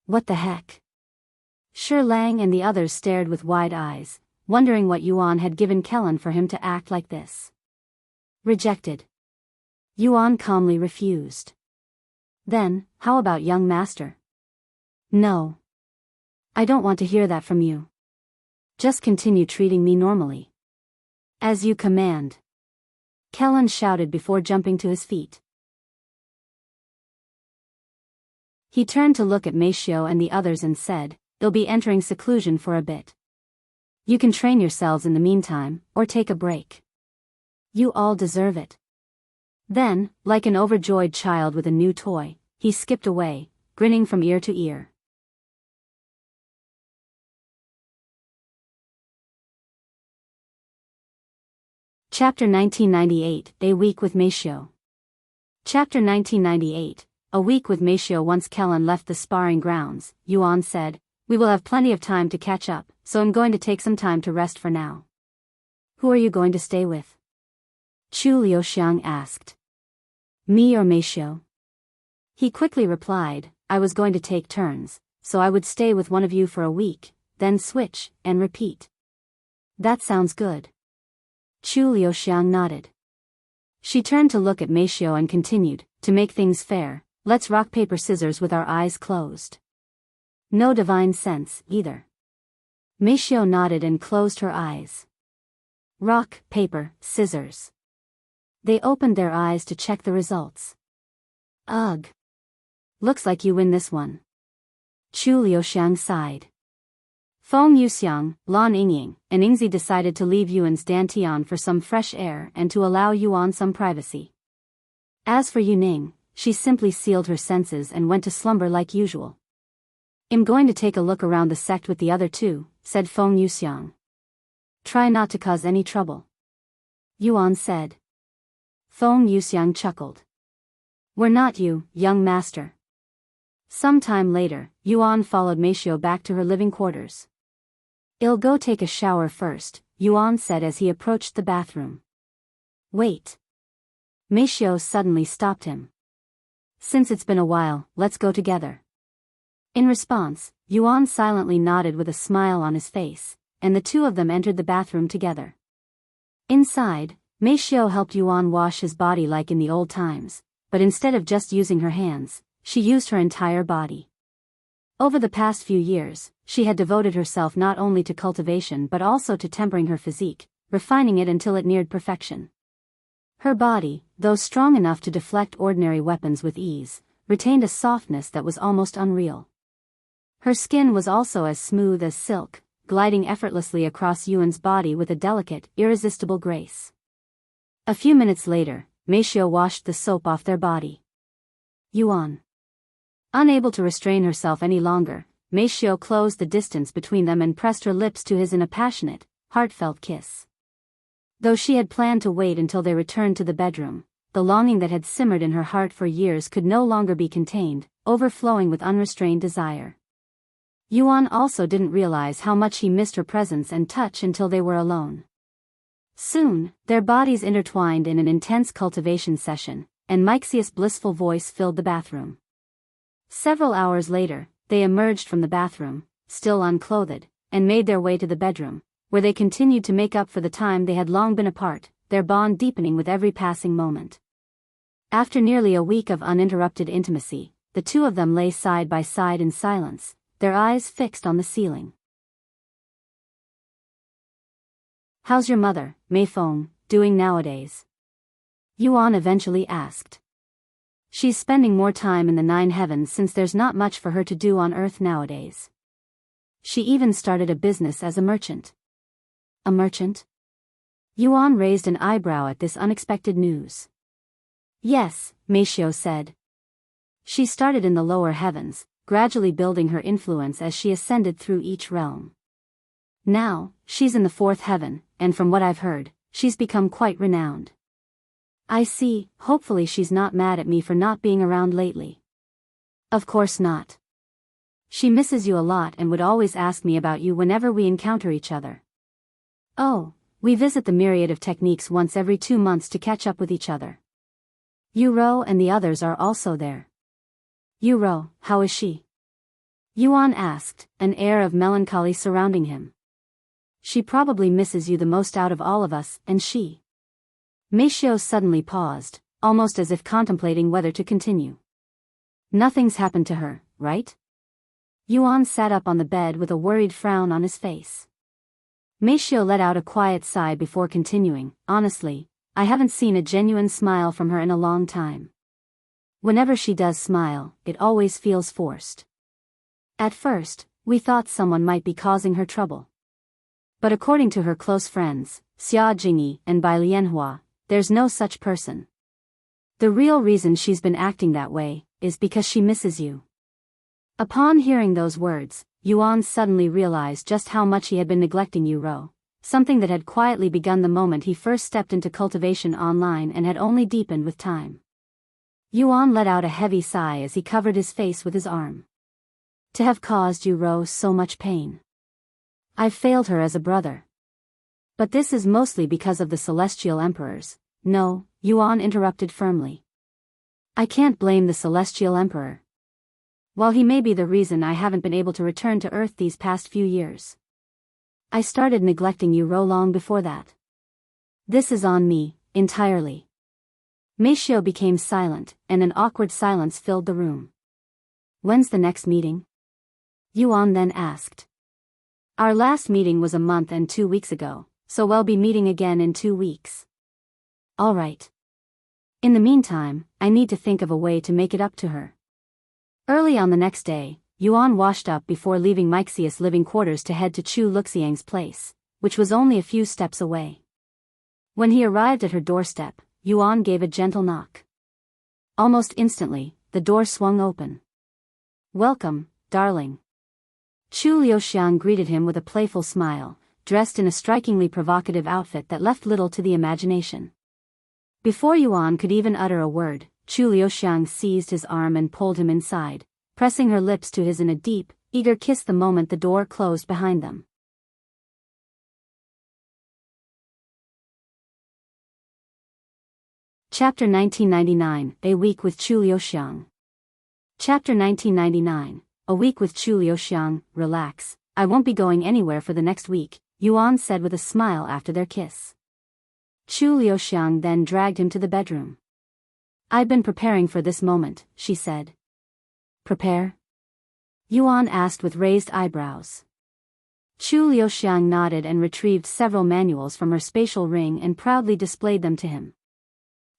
What the heck? Shi Lang and the others stared with wide eyes, wondering what Yuan had given Kelan for him to act like this. Rejected. Yuan calmly refused. Then, how about young master? No. I don't want to hear that from you. Just continue treating me normally. As you command. Kelan shouted before jumping to his feet. He turned to look at Meixiu and the others and said, they'll be entering seclusion for a bit. You can train yourselves in the meantime, or take a break. You all deserve it. Then, like an overjoyed child with a new toy, he skipped away, grinning from ear to ear. Chapter 1998, A Week with Meixiu. Chapter 1998, A Week with Meixiu. Once Kelan left the sparring grounds, Yuan said, we will have plenty of time to catch up, so I'm going to take some time to rest for now. Who are you going to stay with? Liuxiang asked. Me or Meixiu? He quickly replied, I was going to take turns, so I would stay with one of you for a week, then switch, and repeat. That sounds good. Liuxiang nodded. She turned to look at Meixiu and continued, to make things fair, let's rock paper scissors with our eyes closed. No divine sense, either. Meixiu nodded and closed her eyes. Rock, paper, scissors. They opened their eyes to check the results. Ugh. Looks like you win this one. Liuxiang sighed. Feng Yuxiang, Lan Yingying, and Yingzi decided to leave Yuan's Dantian for some fresh air and to allow Yuan some privacy. As for Yuning, she simply sealed her senses and went to slumber like usual. I'm going to take a look around the sect with the other two, said Feng Yuxiang. Try not to cause any trouble. Yuan said. Feng Yuxiang chuckled. We're not you, young master. Some time later, Yuan followed Meixiu back to her living quarters. I'll go take a shower first, Yuan said as he approached the bathroom. Wait. Meixiu suddenly stopped him. Since it's been a while, let's go together. In response, Yuan silently nodded with a smile on his face, and the two of them entered the bathroom together. Inside, Meixiu helped Yuan wash his body like in the old times, but instead of just using her hands, she used her entire body. Over the past few years, she had devoted herself not only to cultivation but also to tempering her physique, refining it until it neared perfection. Her body, though strong enough to deflect ordinary weapons with ease, retained a softness that was almost unreal. Her skin was also as smooth as silk, gliding effortlessly across Yuan's body with a delicate, irresistible grace. A few minutes later, Meixiu washed the soap off their body. Yuan. Unable to restrain herself any longer, Meixiu closed the distance between them and pressed her lips to his in a passionate, heartfelt kiss. Though she had planned to wait until they returned to the bedroom, the longing that had simmered in her heart for years could no longer be contained, overflowing with unrestrained desire. Yuan also didn't realize how much he missed her presence and touch until they were alone. Soon, their bodies intertwined in an intense cultivation session, and Meixiu's blissful voice filled the bathroom. Several hours later, they emerged from the bathroom, still unclothed, and made their way to the bedroom, where they continued to make up for the time they had long been apart, their bond deepening with every passing moment. After nearly a week of uninterrupted intimacy, the two of them lay side by side in silence, their eyes fixed on the ceiling. "How's your mother, Meifeng, doing nowadays?" Yuan eventually asked. "She's spending more time in the Nine Heavens since there's not much for her to do on Earth nowadays. She even started a business as a merchant." "A merchant?" Yuan raised an eyebrow at this unexpected news. "Yes," Meixiu said. "She started in the lower heavens, gradually building her influence as she ascended through each realm. Now, she's in the fourth heaven, and from what I've heard, she's become quite renowned." "I see, hopefully she's not mad at me for not being around lately." "Of course not. She misses you a lot and would always ask me about you whenever we encounter each other." "Oh, we visit the myriad of techniques once every 2 months to catch up with each other. Yuro and the others are also there." "Yuro, how is she?" Yuan asked, an air of melancholy surrounding him. "She probably misses you the most out of all of us, and she..." Meixiu suddenly paused, almost as if contemplating whether to continue. "Nothing's happened to her, right?" Yuan sat up on the bed with a worried frown on his face. Meixiu let out a quiet sigh before continuing, "Honestly, I haven't seen a genuine smile from her in a long time. Whenever she does smile, it always feels forced. At first, we thought someone might be causing her trouble. But according to her close friends, Xia Jingyi and Bai Lianhua, there's no such person. The real reason she's been acting that way is because she misses you." Upon hearing those words, Yuan suddenly realized just how much he had been neglecting Yuro, something that had quietly begun the moment he first stepped into Cultivation Online and had only deepened with time. Yuan let out a heavy sigh as he covered his face with his arm. "To have caused Yuro so much pain. I've failed her as a brother. But this is mostly because of the Celestial Emperors." "No," Yuan interrupted firmly. "I can't blame the Celestial Emperor. While he may be the reason I haven't been able to return to Earth these past few years, I started neglecting Yuro long before that. This is on me, entirely." Meixiu became silent, and an awkward silence filled the room. "When's the next meeting?" Yuan then asked. "Our last meeting was a month and 2 weeks ago, so we'll be meeting again in 2 weeks." "All right. In the meantime, I need to think of a way to make it up to her." Early on the next day, Yuan washed up before leaving Meixiu's living quarters to head to Chu Liuxiang's place, which was only a few steps away. When he arrived at her doorstep, Yuan gave a gentle knock. Almost instantly, the door swung open. "Welcome, darling." Chu Liuxiang greeted him with a playful smile, dressed in a strikingly provocative outfit that left little to the imagination. Before Yuan could even utter a word, Chu Liuxiang seized his arm and pulled him inside, pressing her lips to his in a deep, eager kiss the moment the door closed behind them. Chapter 1999, A Week with Chu Liuxiang. Chapter 1999, A Week with Chu Liuxiang. "Relax, I won't be going anywhere for the next week," Yuan said with a smile after their kiss. Chu Liuxiang then dragged him to the bedroom. "I've been preparing for this moment," she said. "Prepare?" Yuan asked with raised eyebrows. Chu Liuxiang nodded and retrieved several manuals from her spatial ring and proudly displayed them to him.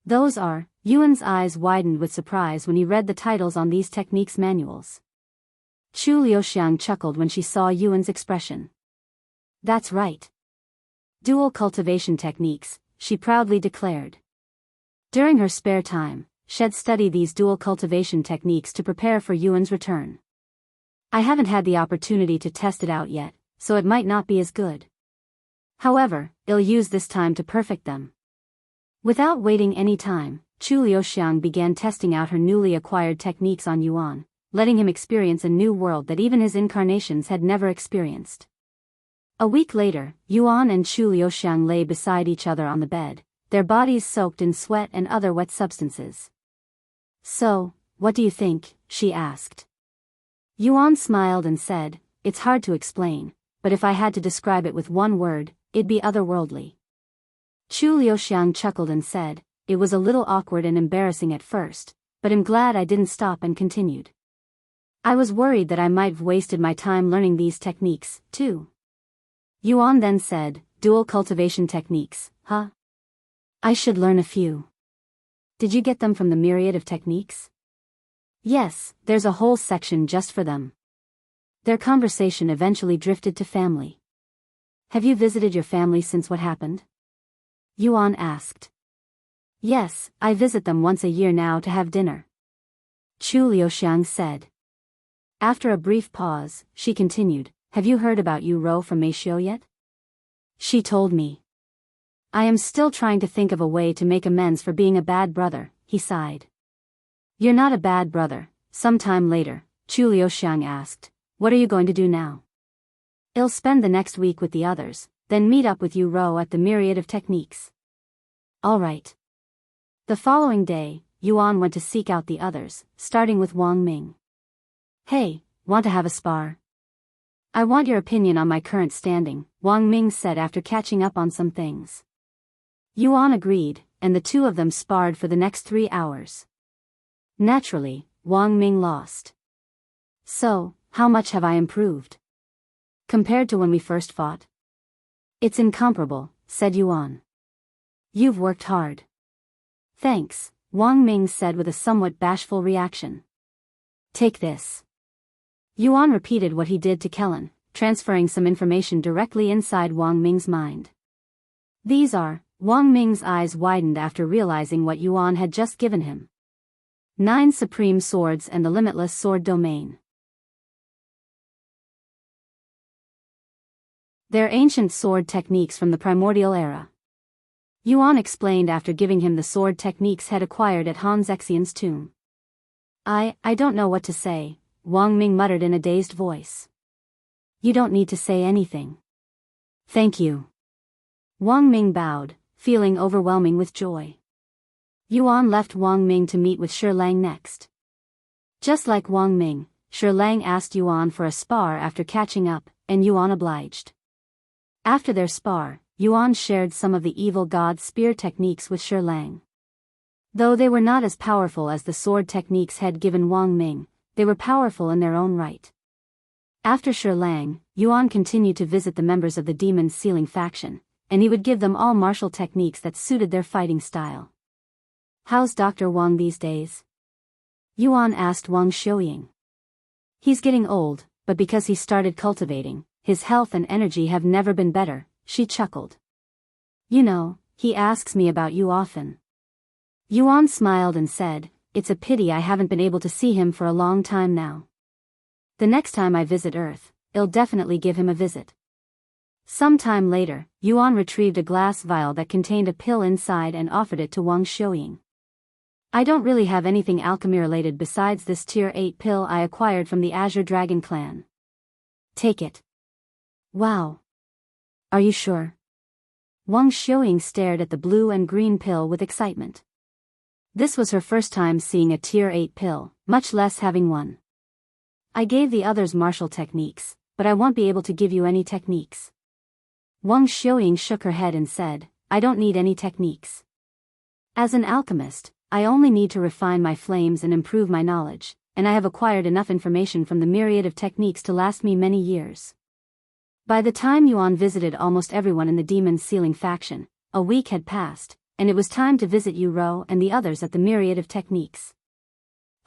"Those are..." Yuan's eyes widened with surprise when he read the titles on these techniques manuals. Chu Liuxiang chuckled when she saw Yuan's expression. "That's right. Dual cultivation techniques," she proudly declared. During her spare time, she'd study these dual cultivation techniques to prepare for Yuan's return. "I haven't had the opportunity to test it out yet, so it might not be as good. However, I'll use this time to perfect them." Without waiting any time, Chu Liuxiang began testing out her newly acquired techniques on Yuan, letting him experience a new world that even his incarnations had never experienced. A week later, Yuan and Chu Liuxiang lay beside each other on the bed, their bodies soaked in sweat and other wet substances. So, what do you think? She asked. Yuan smiled and said, it's hard to explain, but if I had to describe it with one word, it'd be otherworldly. Liuxiang chuckled and said, it was a little awkward and embarrassing at first, but I'm glad I didn't stop and continued. I was worried that I might have wasted my time learning these techniques, too. Yuan then said, dual cultivation techniques, huh? I should learn a few. Did you get them from the myriad of techniques? Yes, there's a whole section just for them. Their conversation eventually drifted to family. Have you visited your family since what happened? Yuan asked. Yes, I visit them once a year now to have dinner. Liuxiang said. After a brief pause, she continued, have you heard about Yu Rou from Meixiu yet? She told me. I am still trying to think of a way to make amends for being a bad brother, he sighed. You're not a bad brother. Sometime later, Liuxiang asked, what are you going to do now? I'll spend the next week with the others, then meet up with Yu Rou at the myriad of techniques. All right. The following day, Yuan went to seek out the others, starting with Wang Ming. Hey, want to have a spar? I want your opinion on my current standing, Wang Ming said after catching up on some things. Yuan agreed, and the two of them sparred for the next 3 hours. Naturally, Wang Ming lost. So, how much have I improved? Compared to when we first fought? It's incomparable, said Yuan. You've worked hard. Thanks, Wang Ming said with a somewhat bashful reaction. Take this. Yuan repeated what he did to Kelan, transferring some information directly inside Wang Ming's mind. These are, Wang Ming's eyes widened after realizing what Yuan had just given him. 9 supreme swords and the limitless sword domain. They're ancient sword techniques from the primordial era. Yuan explained after giving him the sword techniques had acquired at Han Zexian's tomb. I don't know what to say, Wang Ming muttered in a dazed voice. You don't need to say anything. Thank you. Wang Ming bowed, feeling overwhelming with joy. Yuan left Wang Ming to meet with Shi Lang next. Just like Wang Ming, Shi Lang asked Yuan for a spar after catching up, and Yuan obliged. After their spar, Yuan shared some of the evil god spear techniques with Shi Lang. Though they were not as powerful as the sword techniques had given Wang Ming, they were powerful in their own right. After Shi Lang, Yuan continued to visit the members of the Demon Sealing faction, and he would give them all martial techniques that suited their fighting style. How's Dr. Wang these days? Yuan asked Wang Xiuying. He's getting old, but because he started cultivating, his health and energy have never been better, she chuckled. You know, he asks me about you often. Yuan smiled and said, it's a pity I haven't been able to see him for a long time now. The next time I visit Earth, I'll definitely give him a visit. Some time later, Yuan retrieved a glass vial that contained a pill inside and offered it to Wang Xiuying. I don't really have anything alchemy-related besides this Tier 8 pill I acquired from the Azure Dragon clan. Take it. Wow. Are you sure? Wang Xiuying stared at the blue and green pill with excitement. This was her first time seeing a Tier 8 pill, much less having one. I gave the others martial techniques, but I won't be able to give you any techniques. Wang Xiuying shook her head and said, I don't need any techniques. As an alchemist, I only need to refine my flames and improve my knowledge, and I have acquired enough information from the myriad of techniques to last me many years. By the time Yuan visited almost everyone in the Demon Sealing faction, a week had passed, and it was time to visit Yu Rou and the others at the myriad of techniques.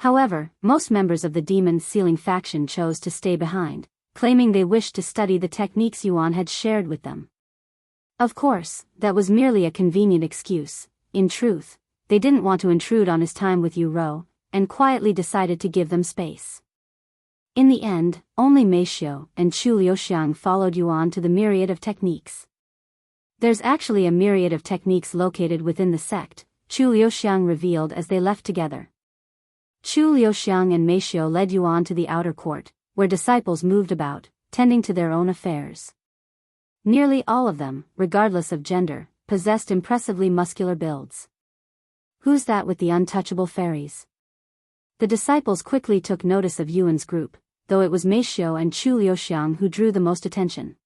However, most members of the Demon Sealing faction chose to stay behind, claiming they wished to study the techniques Yuan had shared with them. Of course, that was merely a convenient excuse. In truth, they didn't want to intrude on his time with Yu Rou, and quietly decided to give them space. In the end, only Meixiu and Liuxiang followed Yuan to the myriad of techniques. There's actually a myriad of techniques located within the sect, Liuxiang revealed as they left together. Liuxiang and Meixiu led Yuan to the outer court, where disciples moved about, tending to their own affairs. Nearly all of them, regardless of gender, possessed impressively muscular builds. Who's that with the untouchable fairies? The disciples quickly took notice of Yuan's group, though it was Meixiu and Liuxiang who drew the most attention.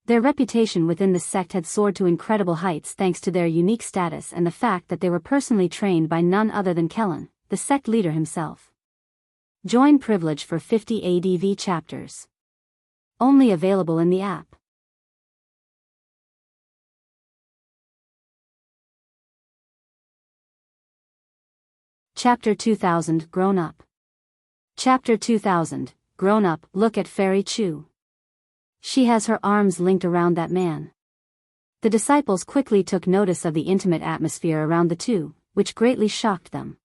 Their reputation within the sect had soared to incredible heights thanks to their unique status and the fact that they were personally trained by none other than Kelan, the sect leader himself. Join privilege for 50 ADV chapters. Only available in the app. Chapter 2000 Grown Up. Chapter 2000 Grown Up. Look at Fairy Chu. She has her arms linked around that man. The disciples quickly took notice of the intimate atmosphere around the two, which greatly shocked them.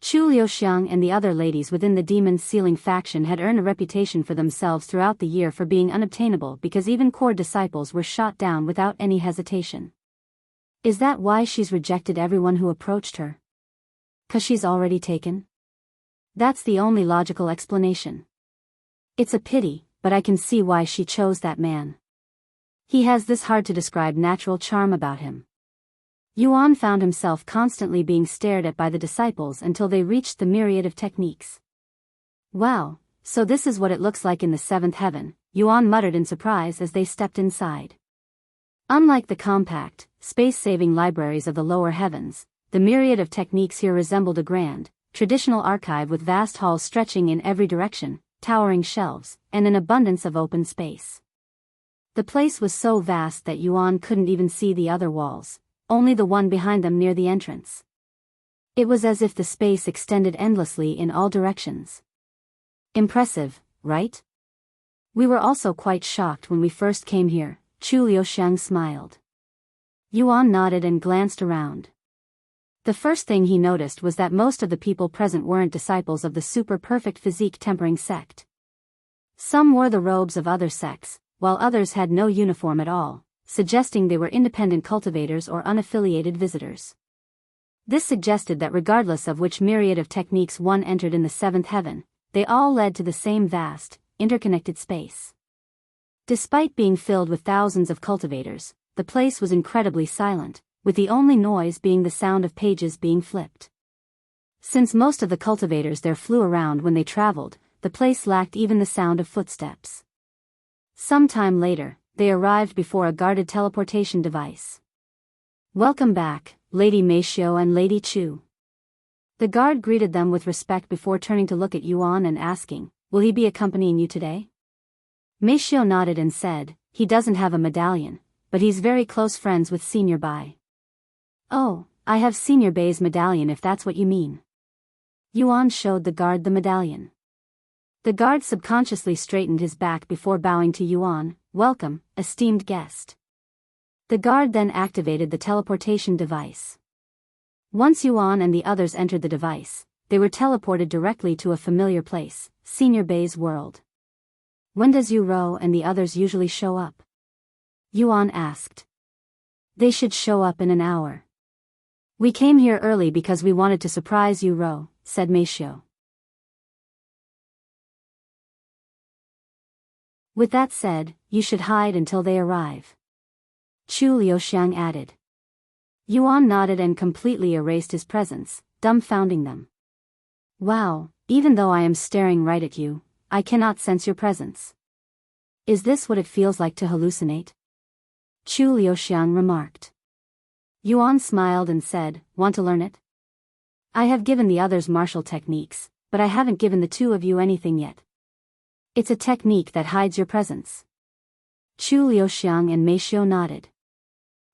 Liuxiang and the other ladies within the Demon's Sealing faction had earned a reputation for themselves throughout the year for being unobtainable because even core disciples were shot down without any hesitation. Is that why she's rejected everyone who approached her? 'Cause she's already taken? That's the only logical explanation. It's a pity, but I can see why she chose that man. He has this hard-to-describe natural charm about him. Yuan found himself constantly being stared at by the disciples until they reached the myriad of techniques. Wow, so this is what it looks like in the seventh heaven, Yuan muttered in surprise as they stepped inside. Unlike the compact, space-saving libraries of the lower heavens, the myriad of techniques here resembled a grand, traditional archive with vast halls stretching in every direction, towering shelves, and an abundance of open space. The place was so vast that Yuan couldn't even see the other walls, only the one behind them near the entrance. It was as if the space extended endlessly in all directions. Impressive, right? We were also quite shocked when we first came here, Liuxiang smiled. Yuan nodded and glanced around. The first thing he noticed was that most of the people present weren't disciples of the super-perfect physique tempering sect. Some wore the robes of other sects, while others had no uniform at all, suggesting they were independent cultivators or unaffiliated visitors. This suggested that regardless of which myriad of techniques one entered in the seventh heaven, they all led to the same vast, interconnected space. Despite being filled with thousands of cultivators, the place was incredibly silent, with the only noise being the sound of pages being flipped. Since most of the cultivators there flew around when they traveled, the place lacked even the sound of footsteps. Some time later, they arrived before a guarded teleportation device. Welcome back, Lady Meixiu and Lady Chu. The guard greeted them with respect before turning to look at Yuan and asking, will he be accompanying you today? Meixiu nodded and said, he doesn't have a medallion, but he's very close friends with Senior Bai. Oh, I have Senior Bai's medallion if that's what you mean. Yuan showed the guard the medallion. The guard subconsciously straightened his back before bowing to Yuan, welcome, esteemed guest. The guard then activated the teleportation device. Once Yuan and the others entered the device, they were teleported directly to a familiar place, Senior Bai's world. When does Yu and the others usually show up? Yuan asked. They should show up in an hour. We came here early because we wanted to surprise Yu, said Meixiu. With that said, you should hide until they arrive. Liuxiang added. Yuan nodded and completely erased his presence, dumbfounding them. Wow, even though I am staring right at you, I cannot sense your presence. Is this what it feels like to hallucinate? Liuxiang remarked. Yuan smiled and said, want to learn it? I have given the others martial techniques, but I haven't given the two of you anything yet. It's a technique that hides your presence. Liuxiang and Meixiu nodded.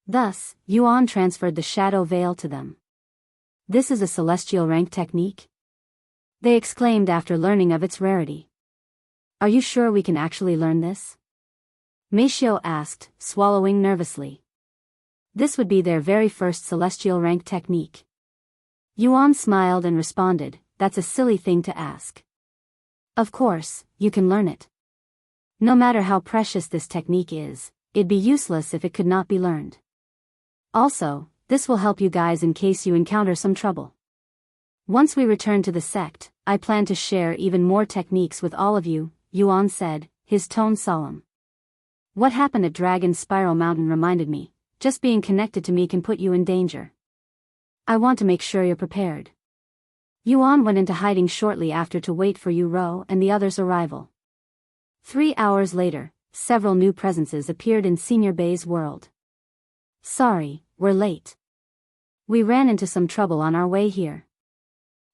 Thus, Yuan transferred the shadow veil to them. This is a celestial rank technique? They exclaimed after learning of its rarity. Are you sure we can actually learn this? Meixiu asked, swallowing nervously. This would be their very first celestial rank technique. Yuan smiled and responded, that's a silly thing to ask. Of course, you can learn it. No matter how precious this technique is, it'd be useless if it could not be learned. Also, this will help you guys in case you encounter some trouble. Once we return to the sect, I plan to share even more techniques with all of you, Yuan said, his tone solemn. What happened at Dragon Spiral Mountain reminded me, just being connected to me can put you in danger. I want to make sure you're prepared. Yuan went into hiding shortly after to wait for Yu Rou and the others' arrival. 3 hours later, several new presences appeared in Senior Bei's world. Sorry, we're late. We ran into some trouble on our way here.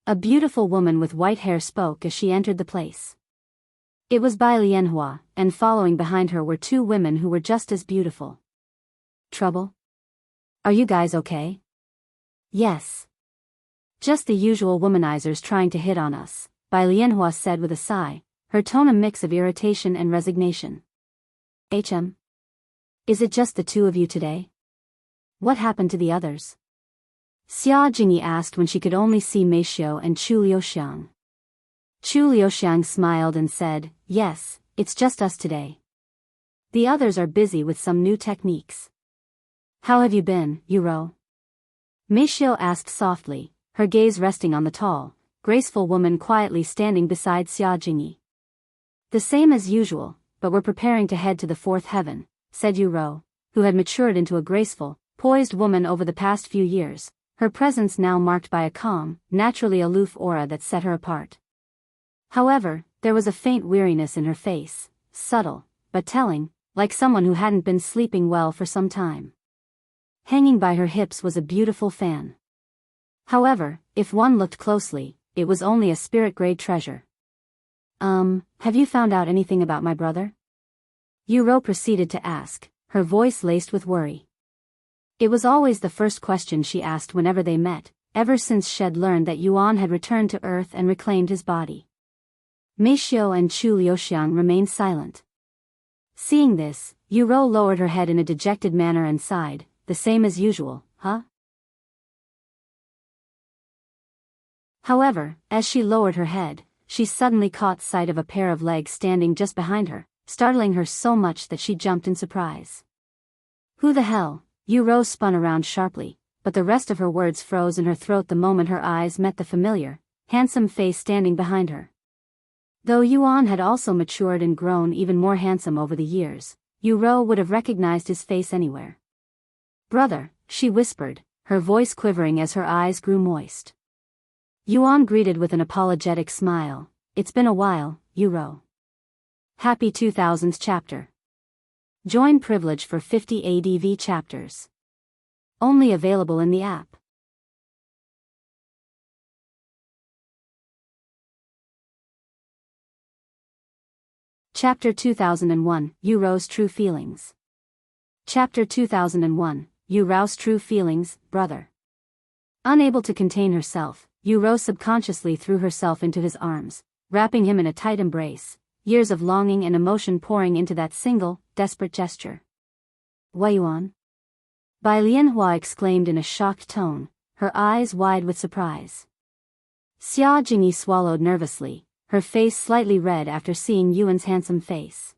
A beautiful woman with white hair spoke as she entered the place. It was Bai Lianhua, and following behind her were 2 women who were just as beautiful. Trouble? Are you guys okay? Yes. Just the usual womanizers trying to hit on us, Bai Lianhua said with a sigh, her tone a mix of irritation and resignation. Is it just the 2 of you today? What happened to the others? Xia Jingyi asked when she could only see Meixiu and Liuxiang. Liuxiang smiled and said, yes, it's just us today. The others are busy with some new techniques. How have you been, Yu Rou? Meixiu asked softly, her gaze resting on the tall, graceful woman quietly standing beside Xia Jingyi. The same as usual, but we're preparing to head to the 4th heaven, said Yu Rou, who had matured into a graceful, poised woman over the past few years, her presence now marked by a calm, naturally aloof aura that set her apart. However, there was a faint weariness in her face, subtle, but telling, like someone who hadn't been sleeping well for some time. Hanging by her hips was a beautiful fan. However, if one looked closely, it was only a spirit-grade treasure. Have you found out anything about my brother? Yu Rou proceeded to ask, her voice laced with worry. It was always the first question she asked whenever they met, ever since Shed learned that Yuan had returned to Earth and reclaimed his body. Meixiu and Liuxiang remained silent. Seeing this, Yu Rou lowered her head in a dejected manner and sighed, the same as usual, huh? However, as she lowered her head, she suddenly caught sight of a pair of legs standing just behind her, startling her so much that she jumped in surprise. Who the hell? Yu Rou spun around sharply, but the rest of her words froze in her throat the moment her eyes met the familiar, handsome face standing behind her. Though Yuan had also matured and grown even more handsome over the years, Yu Rou would have recognized his face anywhere. Brother, she whispered, her voice quivering as her eyes grew moist. Yuan greeted with an apologetic smile. It's been a while, Yu Rou. Happy 2000th chapter. Join privilege for 50 ADV chapters. Only available in the app. Chapter 2001, Yu Rou's True Feelings. Chapter 2001, Yu Rou's True Feelings, Brother. Unable to contain herself, Yu Rou subconsciously threw herself into his arms, wrapping him in a tight embrace, years of longing and emotion pouring into that single, desperate gesture. Wei Yuan? Bai Lianhua exclaimed in a shocked tone, her eyes wide with surprise. Xia Jingyi swallowed nervously, her face slightly red after seeing Yuan's handsome face.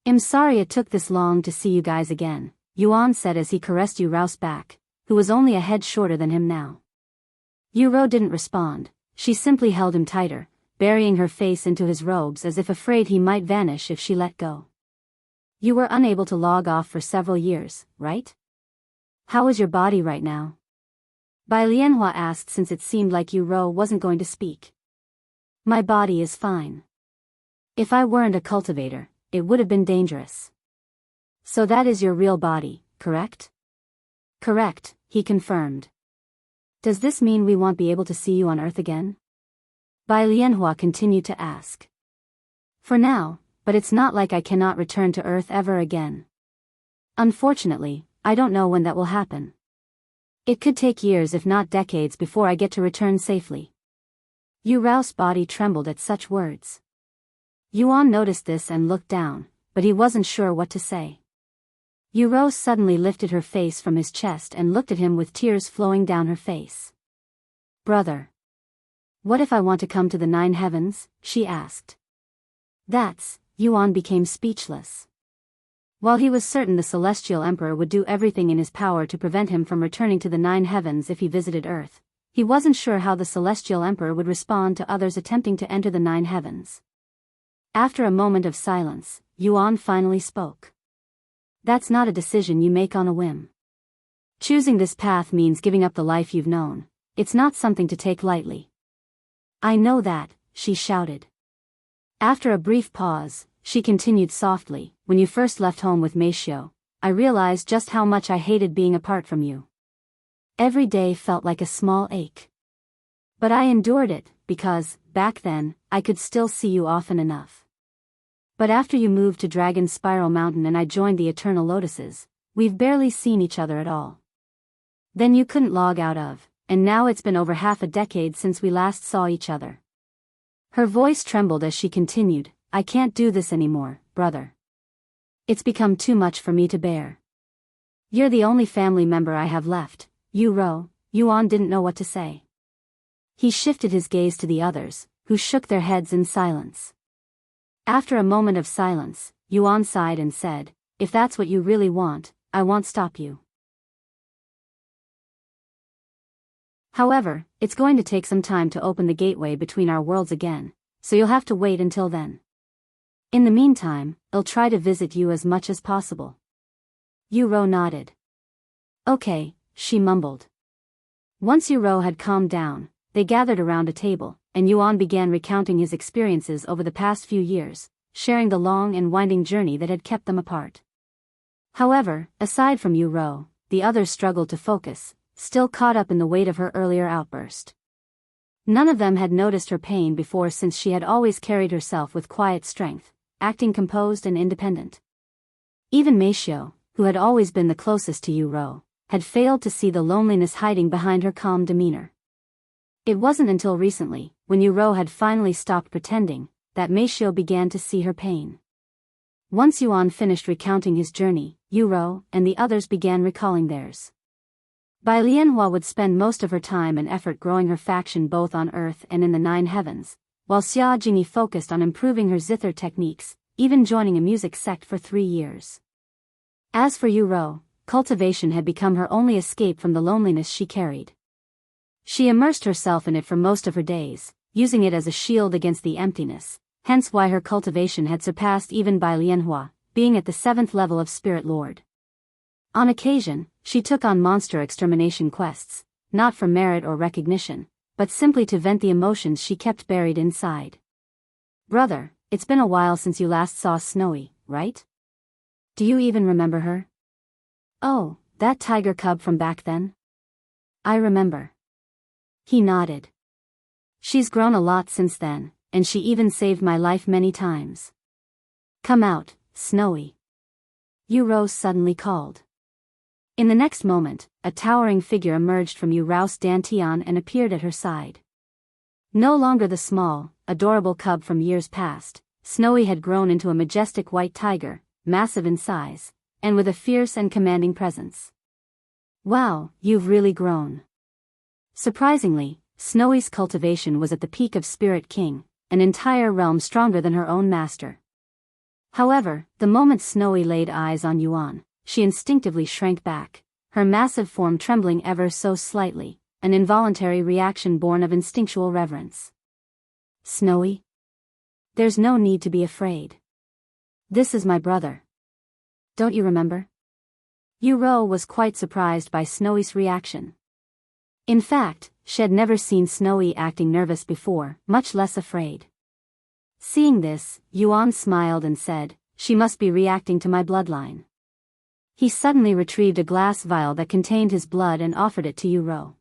I'm sorry it took this long to see you guys again, Yuan said as he caressed Yu Rou's back, who was only a head shorter than him now. Yu Rou didn't respond, she simply held him tighter, burying her face into his robes as if afraid he might vanish if she let go. You were unable to log off for several years, right? How is your body right now? Bai Lianhua asked since it seemed like Yu Rou wasn't going to speak. My body is fine. If I weren't a cultivator, it would have been dangerous. So that is your real body, correct? Correct, he confirmed. Does this mean we won't be able to see you on Earth again? Bai Lianhua continued to ask. For now, but it's not like I cannot return to Earth ever again. Unfortunately, I don't know when that will happen. It could take years if not decades before I get to return safely. Yu Rou's body trembled at such words. Yuan noticed this and looked down, but he wasn't sure what to say. Yu Rou suddenly lifted her face from his chest and looked at him with tears flowing down her face. Brother. What if I want to come to the 9 heavens? She asked. Yuan became speechless. While he was certain the Celestial Emperor would do everything in his power to prevent him from returning to the 9 heavens if he visited Earth, he wasn't sure how the Celestial Emperor would respond to others attempting to enter the 9 heavens. After a moment of silence, Yuan finally spoke. That's not a decision you make on a whim. Choosing this path means giving up the life you've known. It's not something to take lightly. I know that, she shouted. After a brief pause, she continued softly, when you first left home with Meixiu, I realized just how much I hated being apart from you. Every day felt like a small ache. But I endured it, because, back then, I could still see you often enough. But after you moved to Dragon Spiral Mountain and I joined the Eternal Lotuses, we've barely seen each other at all. Then you couldn't log out of, and now it's been over half a decade since we last saw each other. Her voice trembled as she continued, I can't do this anymore, brother. It's become too much for me to bear. You're the only family member I have left, Yuan didn't know what to say. He shifted his gaze to the others, who shook their heads in silence. After a moment of silence, Yuan sighed and said, if that's what you really want, I won't stop you. However, it's going to take some time to open the gateway between our worlds again, so you'll have to wait until then. In the meantime, I'll try to visit you as much as possible. Yuro nodded. Okay, she mumbled. Once Yuro had calmed down, they gathered around a table, and Yuan began recounting his experiences over the past few years, sharing the long and winding journey that had kept them apart. However, aside from Yuro, the others struggled to focus, still caught up in the weight of her earlier outburst. None of them had noticed her pain before since she had always carried herself with quiet strength, acting composed and independent. Even Meixiu, who had always been the closest to Yuro, had failed to see the loneliness hiding behind her calm demeanor. It wasn't until recently, when Yuro had finally stopped pretending, that Meixiu began to see her pain. Once Yuan finished recounting his journey, Yuro and the others began recalling theirs. Bai Lianhua would spend most of her time and effort growing her faction both on Earth and in the Nine Heavens, while Xia Jingyi focused on improving her zither techniques, even joining a music sect for 3 years. As for Yuro, cultivation had become her only escape from the loneliness she carried. She immersed herself in it for most of her days, using it as a shield against the emptiness, hence why her cultivation had surpassed even Bai Lianhua, being at the 7th level of Spirit Lord. On occasion, she took on monster extermination quests, not for merit or recognition, but simply to vent the emotions she kept buried inside. Brother, it's been a while since you last saw Snowy, right? Do you even remember her? Oh, that tiger cub from back then? I remember. He nodded. She's grown a lot since then, and she even saved my life many times. Come out, Snowy. Yuro suddenly called. In the next moment, a towering figure emerged from Yurao's Dantian and appeared at her side. No longer the small, adorable cub from years past, Snowy had grown into a majestic white tiger, massive in size, and with a fierce and commanding presence. Wow, you've really grown. Surprisingly, Snowy's cultivation was at the peak of Spirit King, an entire realm stronger than her own master. However, the moment Snowy laid eyes on Yuan, she instinctively shrank back, her massive form trembling ever so slightly, an involuntary reaction born of instinctual reverence. Snowy? There's no need to be afraid. This is my brother. Don't you remember? Yuro was quite surprised by Snowy's reaction. In fact, she had never seen Snowy acting nervous before, much less afraid. Seeing this, Yuan smiled and said, she must be reacting to my bloodline. He suddenly retrieved a glass vial that contained his blood and offered it to Yuro.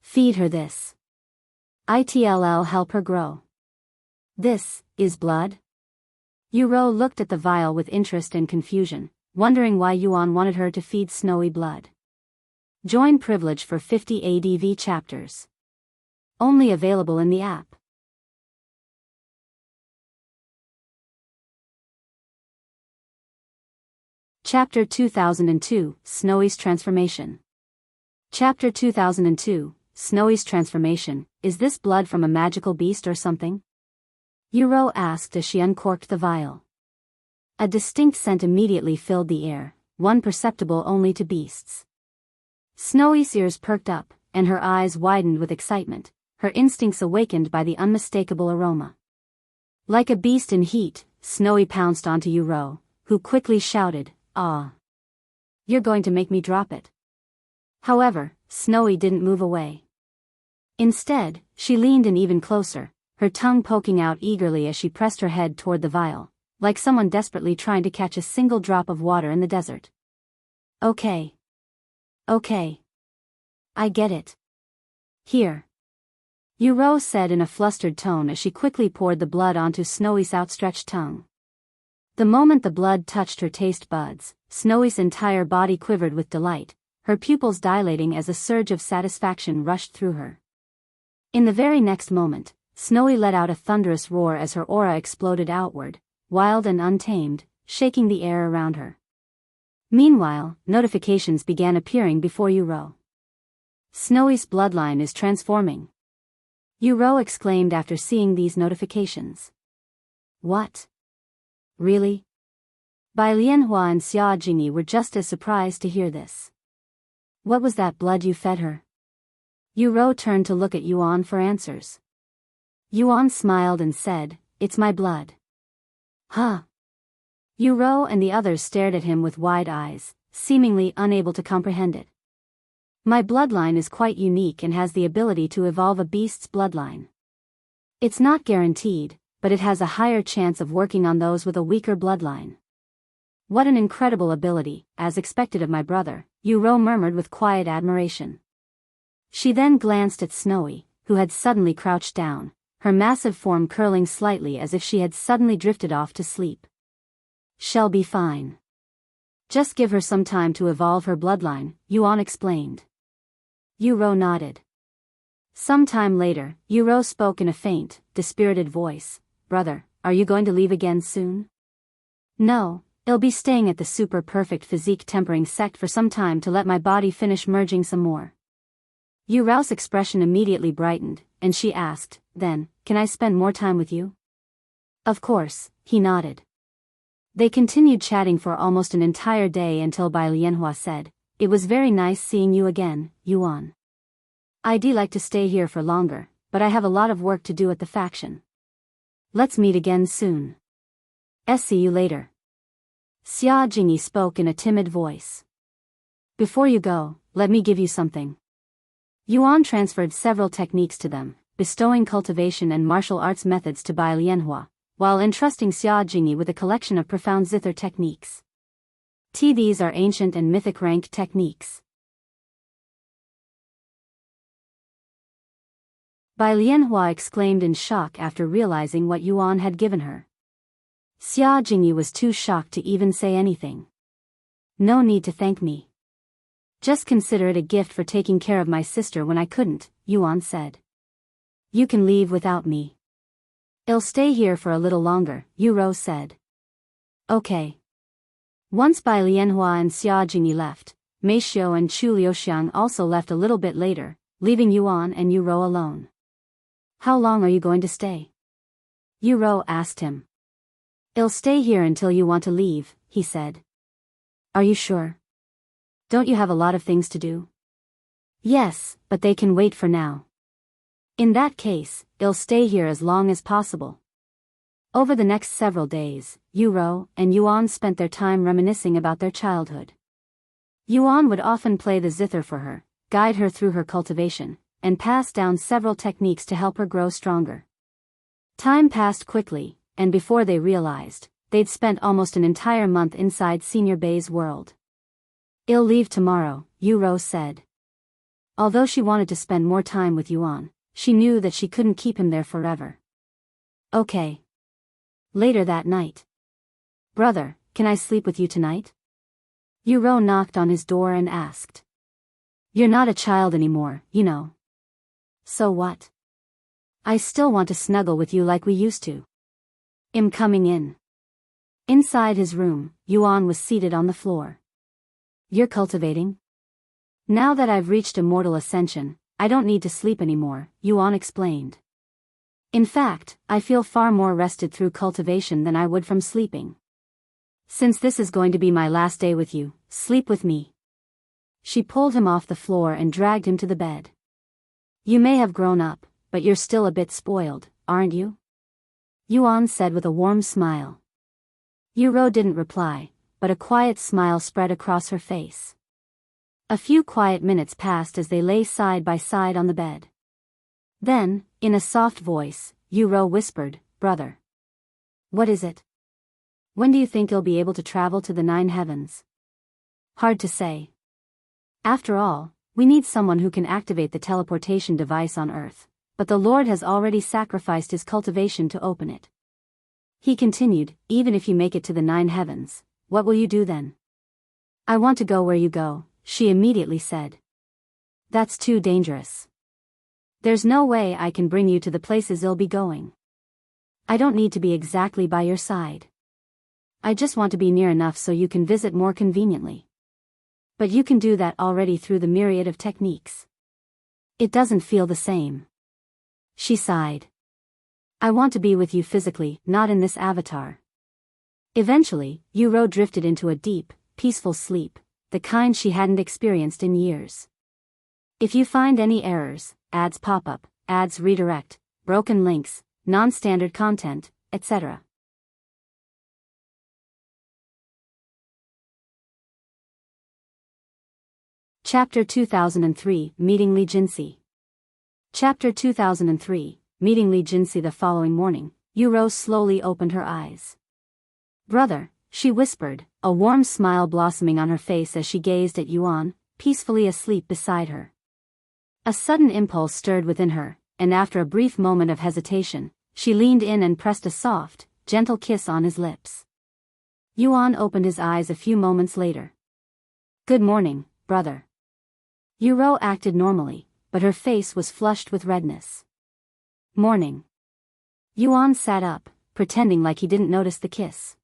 Feed her this. It'll help her grow. This is blood? Yuro looked at the vial with interest and confusion, wondering why Yuan wanted her to feed Snowy blood. Join privilege for 50 ADV chapters. Only available in the app. Chapter 2002, Snowy's Transformation. Chapter 2002, Snowy's Transformation. Is this blood from a magical beast or something? Yuro asked as she uncorked the vial. A distinct scent immediately filled the air, one perceptible only to beasts. Snowy's ears perked up, and her eyes widened with excitement, her instincts awakened by the unmistakable aroma. Like a beast in heat, Snowy pounced onto Yuro, who quickly shouted, "Ah! You're going to make me drop it." However, Snowy didn't move away. Instead, she leaned in even closer, her tongue poking out eagerly as she pressed her head toward the vial, like someone desperately trying to catch a single drop of water in the desert. Okay. Okay. I get it. Here. Uro said in a flustered tone as she quickly poured the blood onto Snowy's outstretched tongue. The moment the blood touched her taste buds, Snowy's entire body quivered with delight, her pupils dilating as a surge of satisfaction rushed through her. In the very next moment, Snowy let out a thunderous roar as her aura exploded outward, wild and untamed, shaking the air around her. Meanwhile, notifications began appearing before Uro. Snowy's bloodline is transforming. Uro exclaimed after seeing these notifications. What? Really? Bai Lianhua and Xia Jingyi were just as surprised to hear this. What was that blood you fed her? Uro turned to look at Yuan for answers. Yuan smiled and said, "It's my blood." Huh? Uro and the others stared at him with wide eyes, seemingly unable to comprehend it. My bloodline is quite unique and has the ability to evolve a beast's bloodline. It's not guaranteed, but it has a higher chance of working on those with a weaker bloodline. What an incredible ability, as expected of my brother, Uro murmured with quiet admiration. She then glanced at Snowy, who had suddenly crouched down, her massive form curling slightly as if she had suddenly drifted off to sleep. She'll be fine. Just give her some time to evolve her bloodline, Yuan explained. Uro nodded. Some time later, Uro spoke in a faint, dispirited voice. Brother, are you going to leave again soon? No, I'll be staying at the super perfect physique tempering sect for some time to let my body finish merging some more. Uro's expression immediately brightened, and she asked, then, can I spend more time with you? Of course, he nodded. They continued chatting for almost an entire day until Bai Lianhua said, it was very nice seeing you again, Yuan. I'd like to stay here for longer, but I have a lot of work to do at the faction. Let's meet again soon. See you later. Xia Jingyi spoke in a timid voice. Before you go, let me give you something. Yuan transferred several techniques to them, bestowing cultivation and martial arts methods to Bai Lianhua, while entrusting Xia Jingyi with a collection of profound zither techniques. These are ancient and mythic rank techniques. Bai Lianhua exclaimed in shock after realizing what Yuan had given her. Xia Jingyi was too shocked to even say anything. No need to thank me. Just consider it a gift for taking care of my sister when I couldn't, Yuan said. You can leave without me. I'll stay here for a little longer, Uro said. Okay. Once Bai Lianhua and Xia Jingyi left, Meixiu and Liuxiang also left a little bit later, leaving Yuan and Uro alone. How long are you going to stay? Uro asked him. I'll stay here until you want to leave, he said. Are you sure? Don't you have a lot of things to do? Yes, but they can wait for now. In that case, I'll stay here as long as possible. Over the next several days, Uro and Yuan spent their time reminiscing about their childhood. Yuan would often play the zither for her, guide her through her cultivation, and pass down several techniques to help her grow stronger. Time passed quickly, and before they realized, they'd spent almost an entire month inside Senior Bai's world. I'll leave tomorrow, Uro said. Although she wanted to spend more time with Yuan, she knew that she couldn't keep him there forever. Okay. Later that night. Brother, can I sleep with you tonight? Uro knocked on his door and asked. You're not a child anymore, you know. So what? I still want to snuggle with you like we used to. I'm coming in. Inside his room, Yuan was seated on the floor. You're cultivating? Now that I've reached immortal ascension, I don't need to sleep anymore, Yuan explained. In fact, I feel far more rested through cultivation than I would from sleeping. Since this is going to be my last day with you, sleep with me. She pulled him off the floor and dragged him to the bed. You may have grown up, but you're still a bit spoiled, aren't you? Yuan said with a warm smile. Uro didn't reply, but a quiet smile spread across her face. A few quiet minutes passed as they lay side by side on the bed. Then, in a soft voice, Yu-ro whispered, "Brother. What is it? When do you think you'll be able to travel to the 9 heavens?" "Hard to say. After all, we need someone who can activate the teleportation device on Earth, but the Lord has already sacrificed his cultivation to open it." He continued, "Even if you make it to the 9 heavens, what will you do then?" "I want to go where you go," she immediately said. "That's too dangerous. There's no way I can bring you to the places you'll be going. I don't need to be exactly by your side. I just want to be near enough so you can visit more conveniently. But you can do that already through the myriad of techniques. It doesn't feel the same." She sighed. "I want to be with you physically, not in this avatar." Eventually, Yu-ro drifted into a deep, peaceful sleep, the kind she hadn't experienced in years. If you find any errors, ads pop up, ads redirect, broken links, non-standard content, etc. Chapter 2003, Meeting Li Jinxi. Chapter 2003, Meeting Li Jinxi. The following morning, Yu-ro slowly opened her eyes. "Brother," she whispered, a warm smile blossoming on her face as she gazed at Yuan, peacefully asleep beside her. A sudden impulse stirred within her, and after a brief moment of hesitation, she leaned in and pressed a soft, gentle kiss on his lips. Yuan opened his eyes a few moments later. "Good morning, brother." Yu-ro acted normally, but her face was flushed with redness. "Morning." Yuan sat up, pretending like he didn't notice the kiss.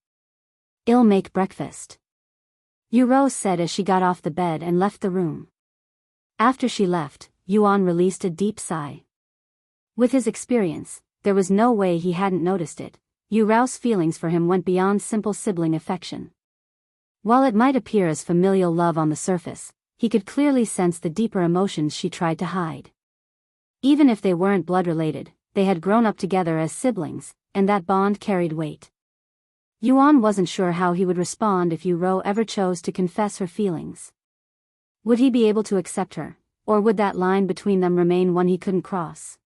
"I'll make breakfast," Yu-ro said as she got off the bed and left the room. After she left, Yuan released a deep sigh. With his experience, there was no way he hadn't noticed it. Yu-ro's feelings for him went beyond simple sibling affection. While it might appear as familial love on the surface, he could clearly sense the deeper emotions she tried to hide. Even if they weren't blood-related, they had grown up together as siblings, and that bond carried weight. Yuan wasn't sure how he would respond if Yu-ro ever chose to confess her feelings. Would he be able to accept her, or would that line between them remain one he couldn't cross?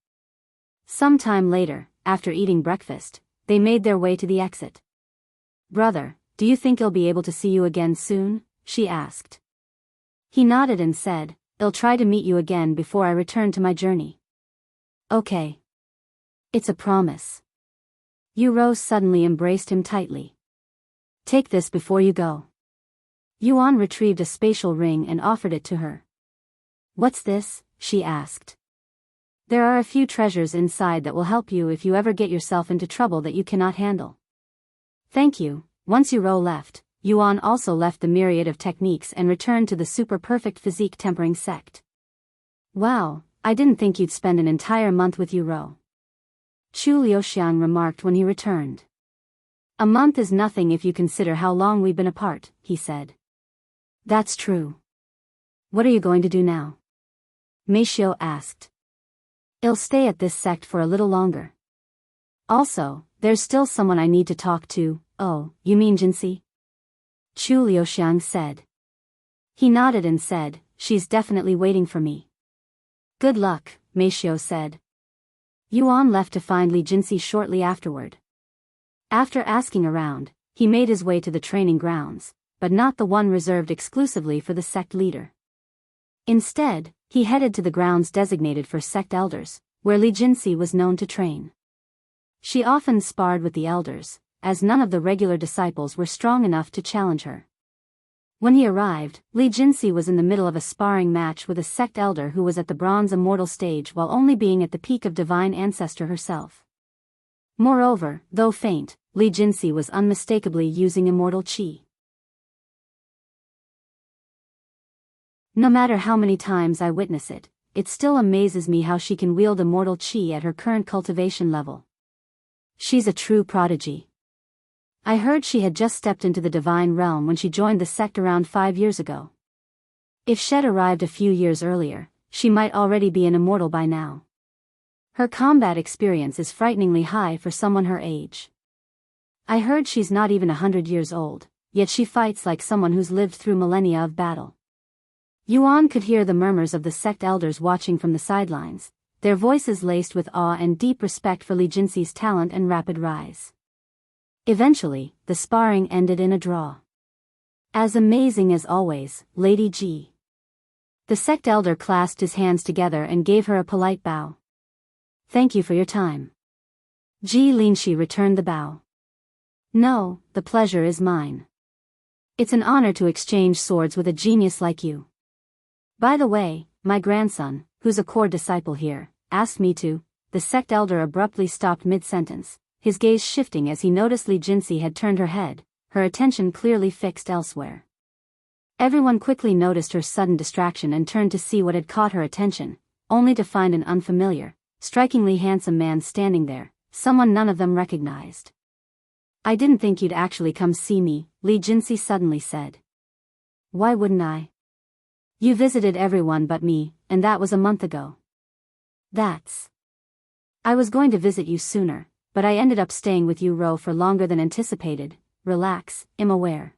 Sometime later, after eating breakfast, they made their way to the exit. "Brother, do you think I'll be able to see you again soon?" she asked. He nodded and said, "I'll try to meet you again before I return to my journey." "Okay. It's a promise." Yu-ro suddenly embraced him tightly. "Take this before you go." Yuan retrieved a spatial ring and offered it to her. "What's this?" she asked. "There are a few treasures inside that will help you if you ever get yourself into trouble that you cannot handle." "Thank you." Once Yu-ro left, Yuan also left the myriad of techniques and returned to the super-perfect physique tempering sect. "Wow, I didn't think you'd spend an entire month with Yu-ro," Liuxiang remarked when he returned. "A month is nothing if you consider how long we've been apart," he said. "That's true. What are you going to do now?" Meixiu asked. "I'll stay at this sect for a little longer. Also, there's still someone I need to talk to." "Oh, you mean Jinxi?" Liuxiang said. He nodded and said, "She's definitely waiting for me." "Good luck," Meixiu said. Yuan left to find Li Jinxi shortly afterward. After asking around, he made his way to the training grounds, but not the one reserved exclusively for the sect leader. Instead, he headed to the grounds designated for sect elders, where Li Jinxi was known to train. She often sparred with the elders, as none of the regular disciples were strong enough to challenge her. When he arrived, Li Jinxi was in the middle of a sparring match with a sect elder who was at the bronze immortal stage while only being at the peak of divine ancestor herself. Moreover, though faint, Li Jinxi was unmistakably using immortal qi. No matter how many times I witness it, it still amazes me how she can wield immortal qi at her current cultivation level. She's a true prodigy. I heard she had just stepped into the divine realm when she joined the sect around 5 years ago. If she'd arrived a few years earlier, she might already be an immortal by now. Her combat experience is frighteningly high for someone her age. I heard she's not even 100 years old, yet she fights like someone who's lived through millennia of battle. Yuan could hear the murmurs of the sect elders watching from the sidelines, their voices laced with awe and deep respect for Jinxi's talent and rapid rise. Eventually, the sparring ended in a draw. As amazing as always, Lady G. The sect elder clasped his hands together and gave her a polite bow. Thank you for your time. Jinxi returned the bow. No, the pleasure is mine. It's an honor to exchange swords with a genius like you. By the way, my grandson, who's a core disciple here, asked me to. The sect elder abruptly stopped mid-sentence, his gaze shifting as he noticed Jinxi had turned her head, her attention clearly fixed elsewhere. Everyone quickly noticed her sudden distraction and turned to see what had caught her attention, only to find an unfamiliar, strikingly handsome man standing there, someone none of them recognized. I didn't think you'd actually come see me, Jinxi suddenly said. Why wouldn't I? You visited everyone but me, and that was a month ago. I was going to visit you sooner, but I ended up staying with you for longer than anticipated. Relax, I'm aware.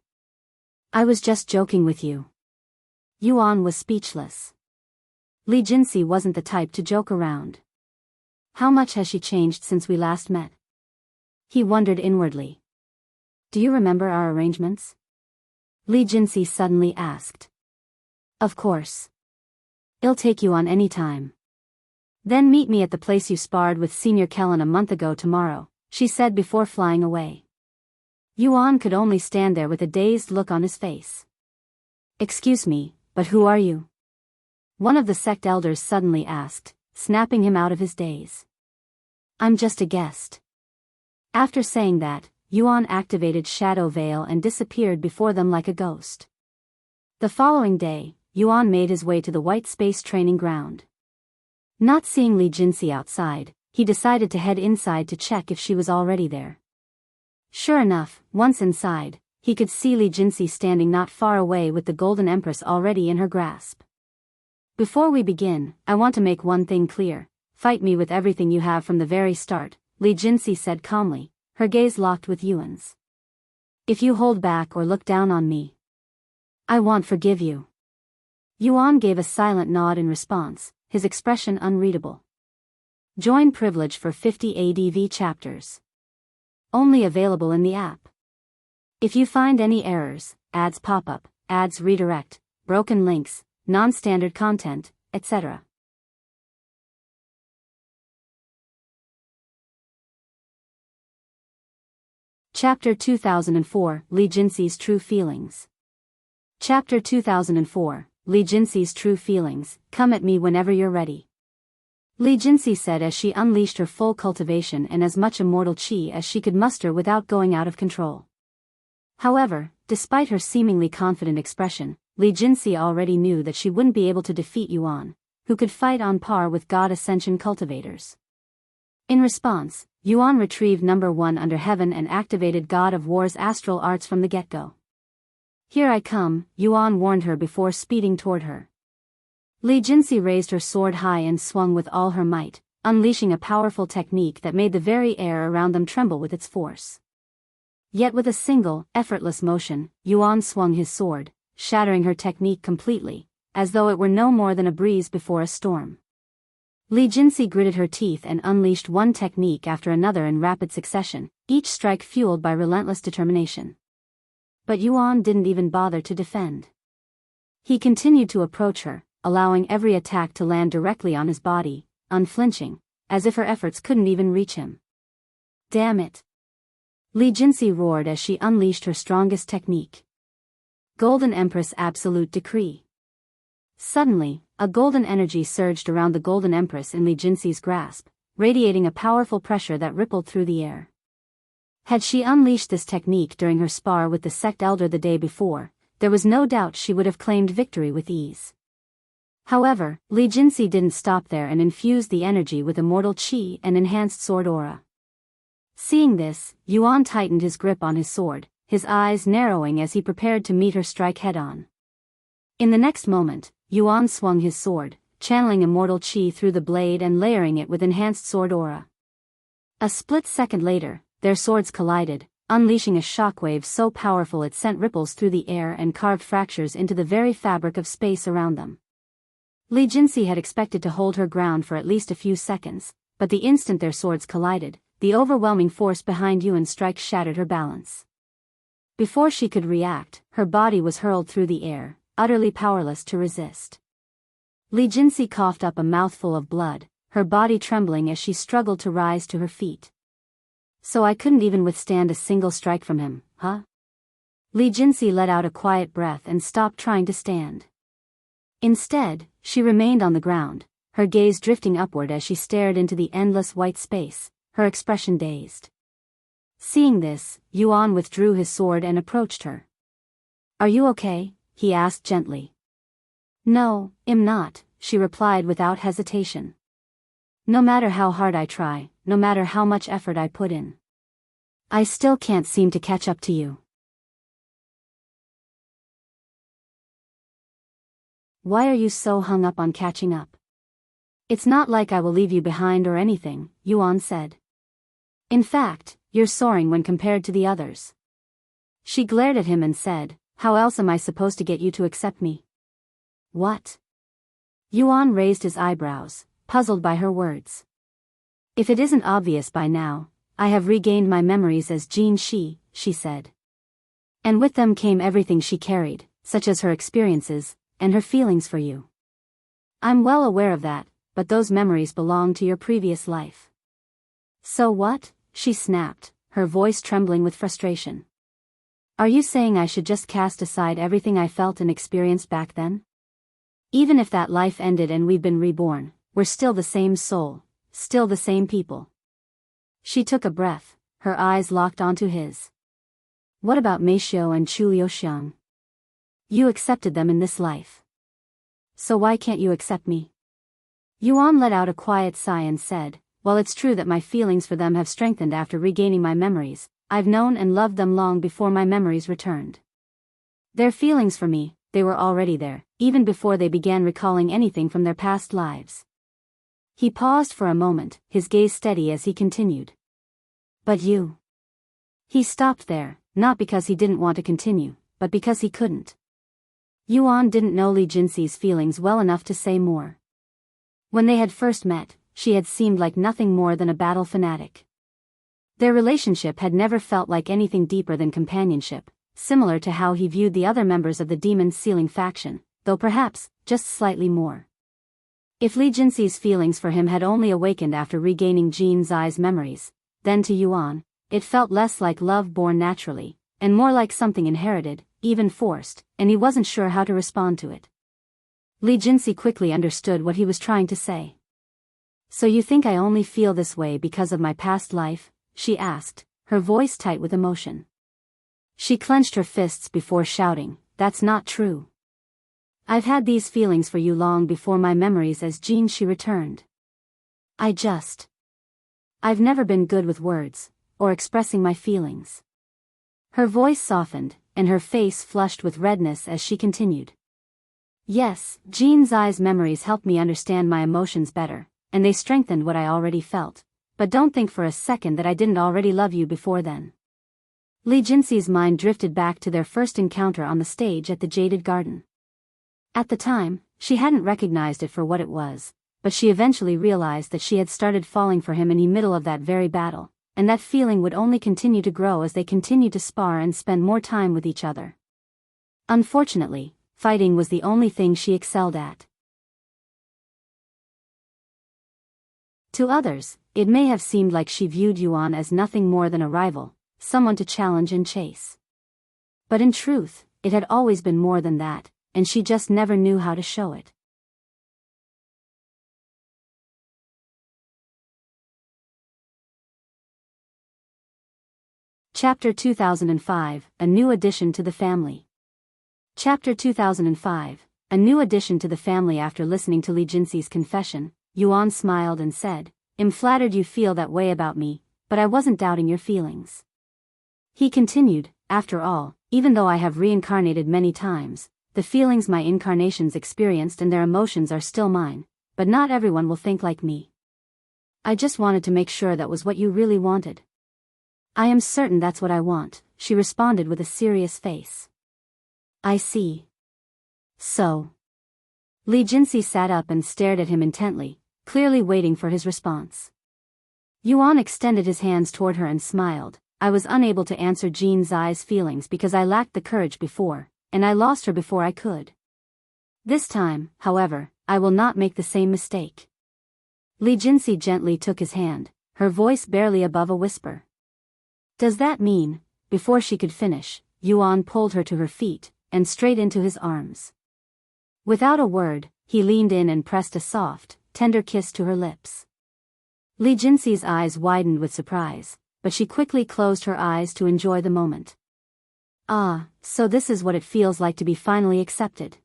I was just joking with you. Yuan was speechless. Jinxi wasn't the type to joke around. How much has she changed since we last met? He wondered inwardly. Do you remember our arrangements? Jinxi suddenly asked. Of course. I'll take you on any time. Then meet me at the place you sparred with Senior Kelan a month ago tomorrow, she said before flying away. Yuan could only stand there with a dazed look on his face. Excuse me, but who are you? One of the sect elders suddenly asked, snapping him out of his daze. I'm just a guest. After saying that, Yuan activated Shadow Veil and disappeared before them like a ghost. The following day, Yuan made his way to the White Space training ground. Not seeing Jinxi outside, he decided to head inside to check if she was already there. Sure enough, once inside, he could see Jinxi standing not far away with the Golden Empress already in her grasp. Before we begin, I want to make one thing clear. Fight me with everything you have from the very start, Jinxi said calmly, her gaze locked with Yuan's. If you hold back or look down on me, I won't forgive you. Yuan gave a silent nod in response, his expression unreadable. Join privilege for 50 ADV chapters. Only available in the app. If you find any errors, ads pop up, ads redirect, broken links, non-standard content, etc. Chapter 2004, Jinxi's True Feelings. Chapter 2004, Jinxi's True Feelings, come at me whenever you're ready. Jinxi said as she unleashed her full cultivation and as much immortal chi as she could muster without going out of control. However, despite her seemingly confident expression, Jinxi already knew that she wouldn't be able to defeat Yuan, who could fight on par with God Ascension cultivators. In response, Yuan retrieved number 1 under heaven and activated God of War's astral arts from the get-go. Here I come, Yuan warned her before speeding toward her. Jinxi raised her sword high and swung with all her might, unleashing a powerful technique that made the very air around them tremble with its force. Yet with a single, effortless motion, Yuan swung his sword, shattering her technique completely, as though it were no more than a breeze before a storm. Jinxi gritted her teeth and unleashed one technique after another in rapid succession, each strike fueled by relentless determination. But Yuan didn't even bother to defend. He continued to approach her, allowing every attack to land directly on his body, unflinching, as if her efforts couldn't even reach him. Damn it! Jinxi roared as she unleashed her strongest technique. Golden Empress Absolute Decree. Suddenly, a golden energy surged around the Golden Empress in Jinxi's grasp, radiating a powerful pressure that rippled through the air. Had she unleashed this technique during her spar with the sect elder the day before, there was no doubt she would have claimed victory with ease. However, Jinxi didn't stop there and infused the energy with immortal chi and enhanced sword aura. Seeing this, Yuan tightened his grip on his sword, his eyes narrowing as he prepared to meet her strike head-on. In the next moment, Yuan swung his sword, channeling immortal chi through the blade and layering it with enhanced sword aura. A split second later, their swords collided, unleashing a shockwave so powerful it sent ripples through the air and carved fractures into the very fabric of space around them. Jinxi had expected to hold her ground for at least a few seconds, but the instant their swords collided, the overwhelming force behind Yuan's strike shattered her balance. Before she could react, her body was hurled through the air, utterly powerless to resist. Jinxi coughed up a mouthful of blood, her body trembling as she struggled to rise to her feet. So I couldn't even withstand a single strike from him, huh? Jinxi let out a quiet breath and stopped trying to stand. Instead, she remained on the ground, her gaze drifting upward as she stared into the endless white space, her expression dazed. Seeing this, Yuan withdrew his sword and approached her. "Are you okay?" he asked gently. "No, I'm not," she replied without hesitation. "No matter how hard I try, no matter how much effort I put in, I still can't seem to catch up to you." "Why are you so hung up on catching up?" "It's not like I will leave you behind or anything," Yuan said. "In fact, you're soaring when compared to the others." She glared at him and said, "How else am I supposed to get you to accept me?" "What?" Yuan raised his eyebrows, puzzled by her words. "If it isn't obvious by now, I have regained my memories as Jinxi," she said. "And with them came everything she carried, such as her experiences, and her feelings for you. I'm well aware of that, but those memories belong to your previous life." "So what?" she snapped, her voice trembling with frustration. "Are you saying I should just cast aside everything I felt and experienced back then? Even if that life ended and we've been reborn, we're still the same soul, still the same people." She took a breath, her eyes locked onto his. "What about Meixiu and Liuxiang? You accepted them in this life. So why can't you accept me?" Yuan let out a quiet sigh and said, "While it's true that my feelings for them have strengthened after regaining my memories, I've known and loved them long before my memories returned. Their feelings for me, they were already there, even before they began recalling anything from their past lives." He paused for a moment, his gaze steady as he continued. "But you..." He stopped there, not because he didn't want to continue, but because he couldn't. Yuan didn't know Jinxi's feelings well enough to say more. When they had first met, she had seemed like nothing more than a battle fanatic. Their relationship had never felt like anything deeper than companionship, similar to how he viewed the other members of the Demon's Sealing faction, though perhaps, just slightly more. If Jinxi's feelings for him had only awakened after regaining Jinxi's memories, then to Yuan, it felt less like love born naturally, and more like something inherited, even forced, and he wasn't sure how to respond to it. Jinxi quickly understood what he was trying to say. "So you think I only feel this way because of my past life?" she asked, her voice tight with emotion. She clenched her fists before shouting, "That's not true. I've had these feelings for you long before my memories as Jinxi returned. I've never been good with words, or expressing my feelings." Her voice softened, and her face flushed with redness as she continued. "Yes, Jinxi's memories helped me understand my emotions better, and they strengthened what I already felt, but don't think for a second that I didn't already love you before then." Jinxi's mind drifted back to their first encounter on the stage at the Jaded Garden. At the time, she hadn't recognized it for what it was, but she eventually realized that she had started falling for him in the middle of that very battle, and that feeling would only continue to grow as they continued to spar and spend more time with each other. Unfortunately, fighting was the only thing she excelled at. To others, it may have seemed like she viewed Yuan as nothing more than a rival, someone to challenge and chase. But in truth, it had always been more than that, and she just never knew how to show it. Chapter 2005, A New Addition to the Family. Chapter 2005, A New Addition to the Family. After listening to Jinxi's confession, Yuan smiled and said, "I'm flattered you feel that way about me, but I wasn't doubting your feelings." He continued, "After all, even though I have reincarnated many times, the feelings my incarnations experienced and their emotions are still mine, but not everyone will think like me. I just wanted to make sure that was what you really wanted." I am certain that's what I want, she responded with a serious face. I see. So. Li Jinxi sat up and stared at him intently, clearly waiting for his response. Yuan extended his hands toward her and smiled. I was unable to answer Jean Zai's feelings because I lacked the courage before, and I lost her before I could. This time, however, I will not make the same mistake. Li Jinxi gently took his hand, her voice barely above a whisper. Does that mean? Before she could finish, Yuan pulled her to her feet, and straight into his arms. Without a word, he leaned in and pressed a soft, tender kiss to her lips. Li Jinxi's eyes widened with surprise, but she quickly closed her eyes to enjoy the moment. Ah, so this is what it feels like to be finally accepted.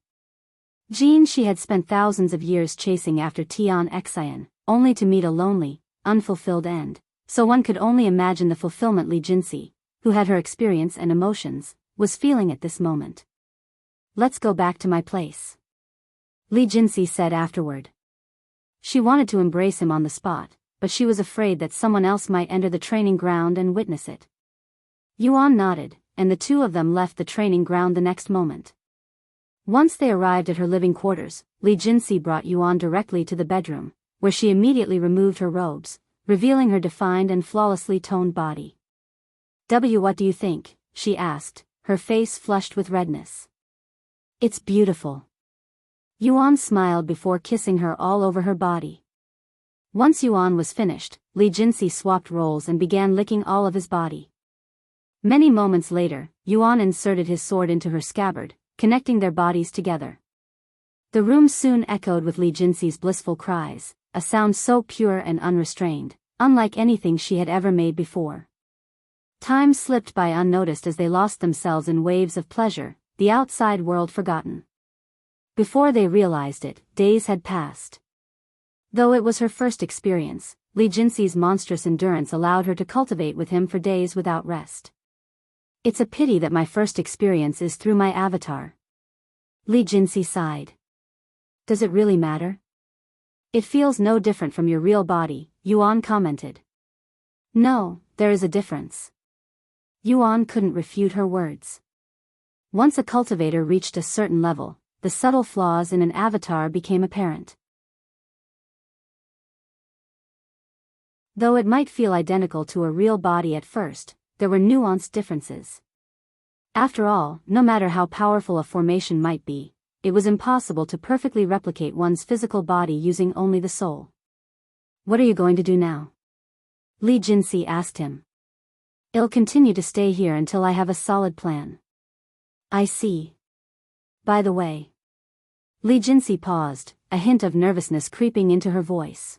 She had spent thousands of years chasing after Tian Xian, only to meet a lonely, unfulfilled end, so one could only imagine the fulfillment Li Jinxi, who had her experience and emotions, was feeling at this moment. Let's go back to my place, Li Jinxi said afterward. She wanted to embrace him on the spot, but she was afraid that someone else might enter the training ground and witness it. Yuan nodded, and the two of them left the training ground the next moment. Once they arrived at her living quarters, Li Jinxi brought Yuan directly to the bedroom, where she immediately removed her robes, revealing her defined and flawlessly toned body. What do you think? She asked, her face flushed with redness. It's beautiful. Yuan smiled before kissing her all over her body. Once Yuan was finished, Li Jinxi swapped roles and began licking all of his body. Many moments later, Yuan inserted his sword into her scabbard, connecting their bodies together. The room soon echoed with Li Jinxi's blissful cries, a sound so pure and unrestrained, unlike anything she had ever made before. Time slipped by unnoticed as they lost themselves in waves of pleasure, the outside world forgotten. Before they realized it, days had passed. Though it was her first experience, Li Jinxi's monstrous endurance allowed her to cultivate with him for days without rest. It's a pity that my first experience is through my avatar. Li Jinxi sighed. Does it really matter? It feels no different from your real body, Yuan commented. No, there is a difference. Yuan couldn't refute her words. Once a cultivator reached a certain level, the subtle flaws in an avatar became apparent. Though it might feel identical to a real body at first, there were nuanced differences. After all, no matter how powerful a formation might be, it was impossible to perfectly replicate one's physical body using only the soul. What are you going to do now? Li Jinxi asked him. I'll continue to stay here until I have a solid plan. I see. By the way. Li Jinxi paused, a hint of nervousness creeping into her voice.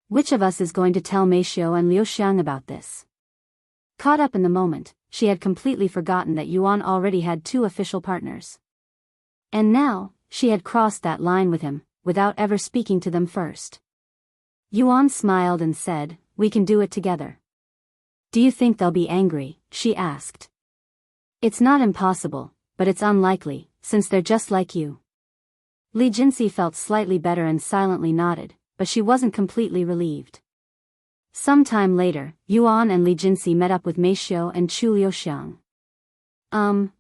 Which of us is going to tell Meixiu and Liuxiang about this? Caught up in the moment, she had completely forgotten that Yuan already had two official partners. And now, she had crossed that line with him, without ever speaking to them first. Yuan smiled and said, we can do it together. Do you think they'll be angry? She asked. It's not impossible, but it's unlikely, since they're just like you. Li Jinxi felt slightly better and silently nodded, but she wasn't completely relieved. Some time later, Yuan and Li Jinxi met up with Meixiu and Liuxiang.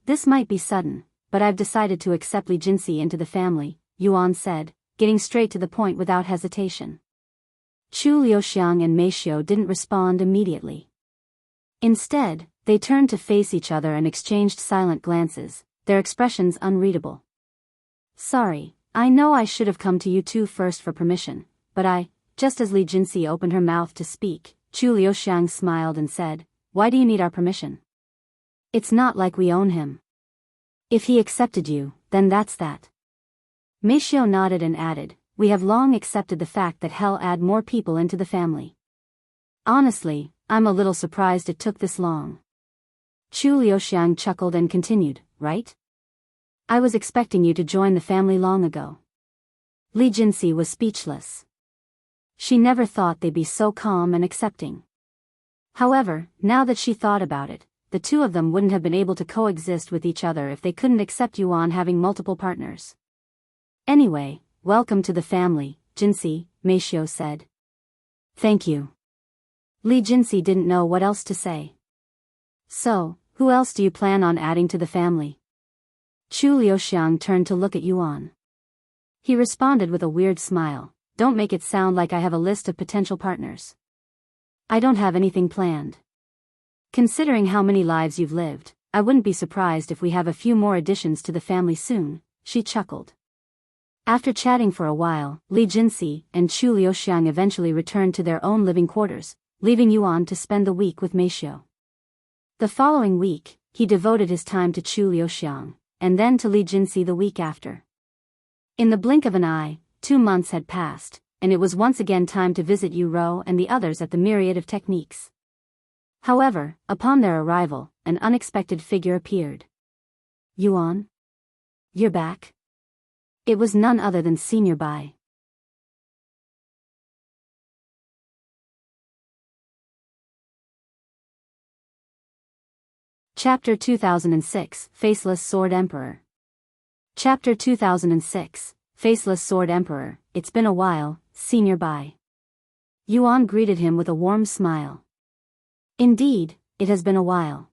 This might be sudden, but I've decided to accept Li Jinxi into the family, Yuan said, getting straight to the point without hesitation. Liuxiang and Meixiu didn't respond immediately. Instead, they turned to face each other and exchanged silent glances, their expressions unreadable. Sorry, I know I should have come to you two first for permission, but just as Li Jinxi opened her mouth to speak, Liuxiang smiled and said, why do you need our permission? It's not like we own him. If he accepted you, then that's that. Meixiu nodded and added, we have long accepted the fact that hell add more people into the family. Honestly, I'm a little surprised it took this long. Liuxiang chuckled and continued, right? I was expecting you to join the family long ago. Li Jinxi was speechless. She never thought they'd be so calm and accepting. However, now that she thought about it, the two of them wouldn't have been able to coexist with each other if they couldn't accept Yuan having multiple partners. Anyway, welcome to the family, Jinxi, Meixiu said. Thank you. Li Jinxi didn't know what else to say. So, who else do you plan on adding to the family? Liuxiang turned to look at Yuan. He responded with a weird smile, don't make it sound like I have a list of potential partners. I don't have anything planned. Considering how many lives you've lived, I wouldn't be surprised if we have a few more additions to the family soon, she chuckled. After chatting for a while, Li Jinxi and Liuxiang eventually returned to their own living quarters, leaving Yuan to spend the week with Meixiu. The following week, he devoted his time to Liuxiang, and then to Li Jinxi the week after. In the blink of an eye, 2 months had passed, and it was once again time to visit Yu Rou and the others at the myriad of techniques. However, upon their arrival, an unexpected figure appeared. Yuan? You're back? It was none other than Senior Bai. Chapter 2006, Faceless Sword Emperor. Chapter 2006, Faceless Sword Emperor. It's been a while, Senior Bai. Yuan greeted him with a warm smile. Indeed, it has been a while.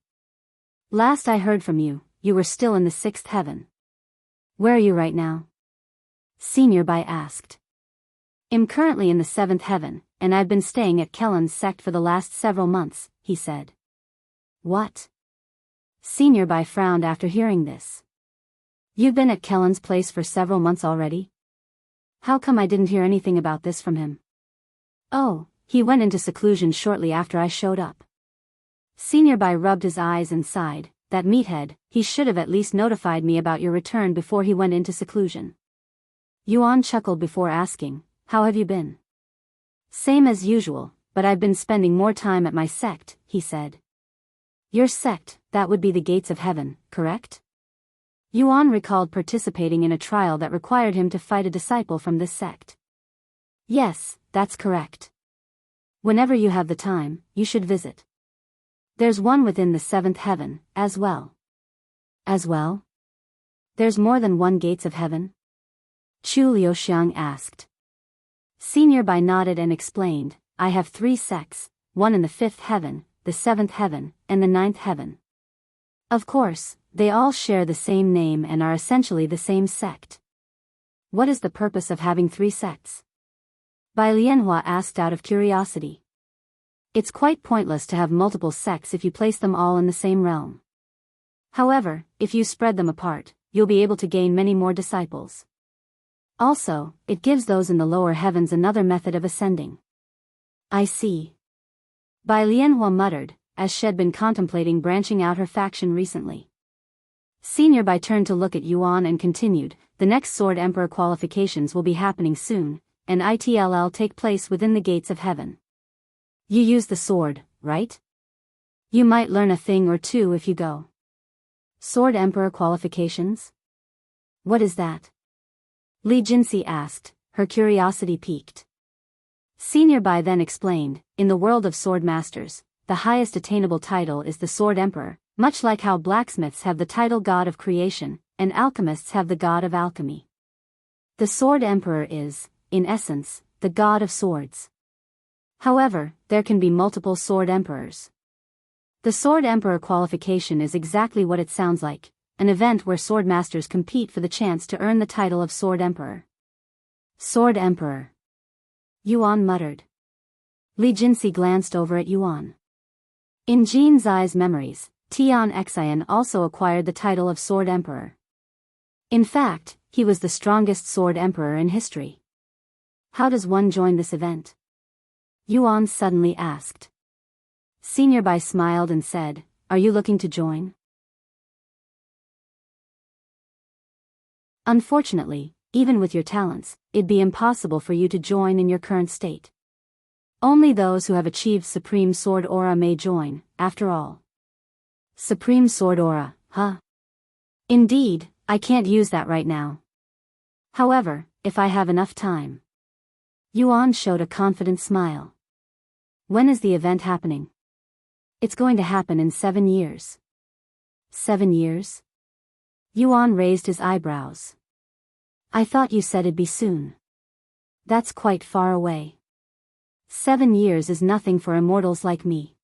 Last I heard from you, you were still in the 6th heaven. Where are you right now? Senior Bai asked. I'm currently in the 7th heaven, and I've been staying at Kelan's sect for the last several months, he said. What? Senior Bai frowned after hearing this. You've been at Kelan's place for several months already? How come I didn't hear anything about this from him? Oh, he went into seclusion shortly after I showed up. Senior Bai rubbed his eyes and sighed, that meathead, he should have at least notified me about your return before he went into seclusion. Yuan chuckled before asking, how have you been? Same as usual, but I've been spending more time at my sect, he said. Your sect, that would be the gates of heaven, correct? Yuan recalled participating in a trial that required him to fight a disciple from this sect. Yes, that's correct. Whenever you have the time, you should visit. There's one within the 7th heaven, as well. As well? There's more than one gates of heaven? Liuxiang asked. Senior Bai nodded and explained, I have 3 sects, one in the 5th heaven, the 7th heaven, and the 9th heaven. Of course, they all share the same name and are essentially the same sect. What is the purpose of having 3 sects? Bai Lianhua asked out of curiosity. It's quite pointless to have multiple sects if you place them all in the same realm. However, if you spread them apart, you'll be able to gain many more disciples. Also, it gives those in the lower heavens another method of ascending. I see. Bai Lianhua muttered, as she had been contemplating branching out her faction recently. Senior Bai turned to look at Yuan and continued, the next Sword Emperor qualifications will be happening soon, and it'll take place within the gates of heaven. You use the sword, right? You might learn a thing or two if you go. Sword Emperor qualifications? What is that? Li Jinxi asked, her curiosity piqued. Senior Bai then explained, in the world of sword masters, the highest attainable title is the Sword Emperor, much like how blacksmiths have the title God of Creation, and alchemists have the God of Alchemy. The Sword Emperor is, in essence, the God of Swords. However, there can be multiple Sword Emperors. The Sword Emperor qualification is exactly what it sounds like, an event where sword masters compete for the chance to earn the title of Sword Emperor. Sword Emperor. Yuan muttered. Li Jinxi glanced over at Yuan. In Jin Zai's memories, Tian Xian also acquired the title of Sword Emperor. In fact, he was the strongest Sword Emperor in history. How does one join this event? Yuan suddenly asked. Senior Bai smiled and said, are you looking to join? Unfortunately, even with your talents, it'd be impossible for you to join in your current state. Only those who have achieved Supreme Sword Aura may join, after all. Supreme Sword Aura, huh? Indeed, I can't use that right now. However, if I have enough time. Yuan showed a confident smile. When is the event happening? It's going to happen in 7 years. 7 years? Yuan raised his eyebrows. I thought you said it'd be soon. That's quite far away. 7 years is nothing for immortals like me.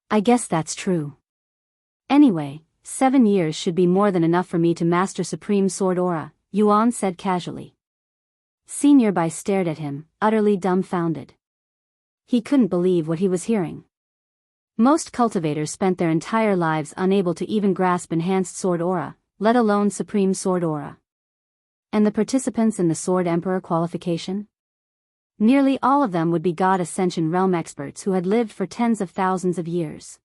I guess that's true. Anyway, 7 years should be more than enough for me to master Supreme Sword Aura, Yuan said casually. Senior Bai stared at him, utterly dumbfounded. He couldn't believe what he was hearing. Most cultivators spent their entire lives unable to even grasp Enhanced Sword Aura, let alone Supreme Sword Aura. And the participants in the Sword Emperor qualification? Nearly all of them would be God Ascension Realm experts who had lived for tens of thousands of years.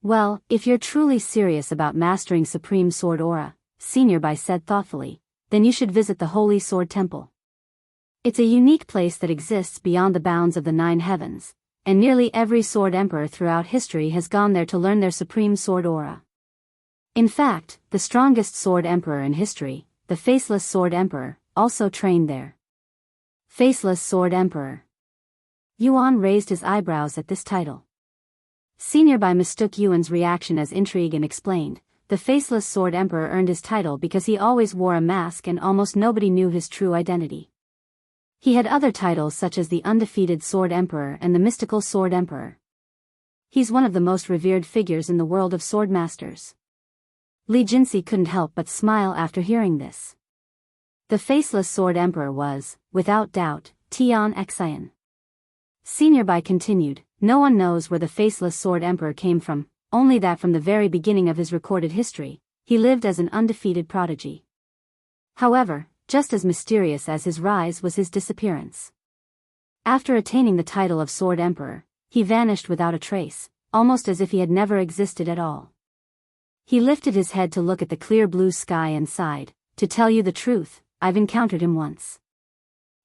Well, if you're truly serious about mastering Supreme Sword Aura, Senior Bai said thoughtfully, then you should visit the Holy Sword Temple. It's a unique place that exists beyond the bounds of the 9 heavens, and nearly every Sword Emperor throughout history has gone there to learn their Supreme Sword Aura. In fact, the strongest Sword Emperor in history, the Faceless Sword Emperor, also trained there. Faceless Sword Emperor. Yuan raised his eyebrows at this title. Senior Bai mistook Yuan's reaction as intrigue and explained, the Faceless Sword Emperor earned his title because he always wore a mask and almost nobody knew his true identity. He had other titles such as the Undefeated Sword Emperor and the Mystical Sword Emperor. He's one of the most revered figures in the world of sword masters. Jinxi couldn't help but smile after hearing this. The Faceless Sword Emperor was, without doubt, Tian Xian. Senior Bai continued, no one knows where the Faceless Sword Emperor came from, only that from the very beginning of his recorded history, he lived as an undefeated prodigy. However, just as mysterious as his rise was his disappearance. After attaining the title of Sword Emperor, he vanished without a trace, almost as if he had never existed at all. He lifted his head to look at the clear blue sky and sighed, to tell you the truth, I've encountered him once.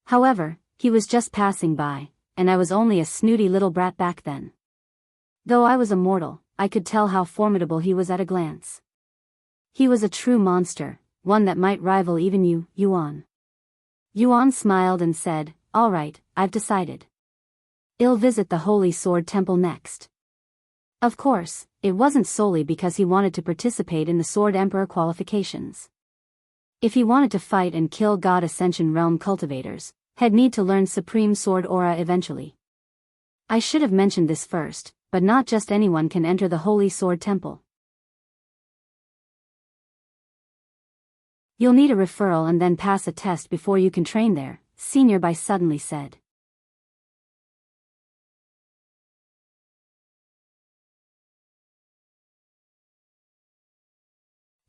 However, he was just passing by, and I was only a snooty little brat back then. Though I was a mortal, I could tell how formidable he was at a glance. He was a true monster, one that might rival even you, Yuan. Yuan smiled and said, all right, I've decided. I'll visit the Holy Sword Temple next. Of course, it wasn't solely because he wanted to participate in the Sword Emperor qualifications. If he wanted to fight and kill God Ascension Realm cultivators, he'd need to learn Supreme Sword Aura eventually. I should have mentioned this first, but not just anyone can enter the Holy Sword Temple. You'll need a referral and then pass a test before you can train there, Senior Bai suddenly said.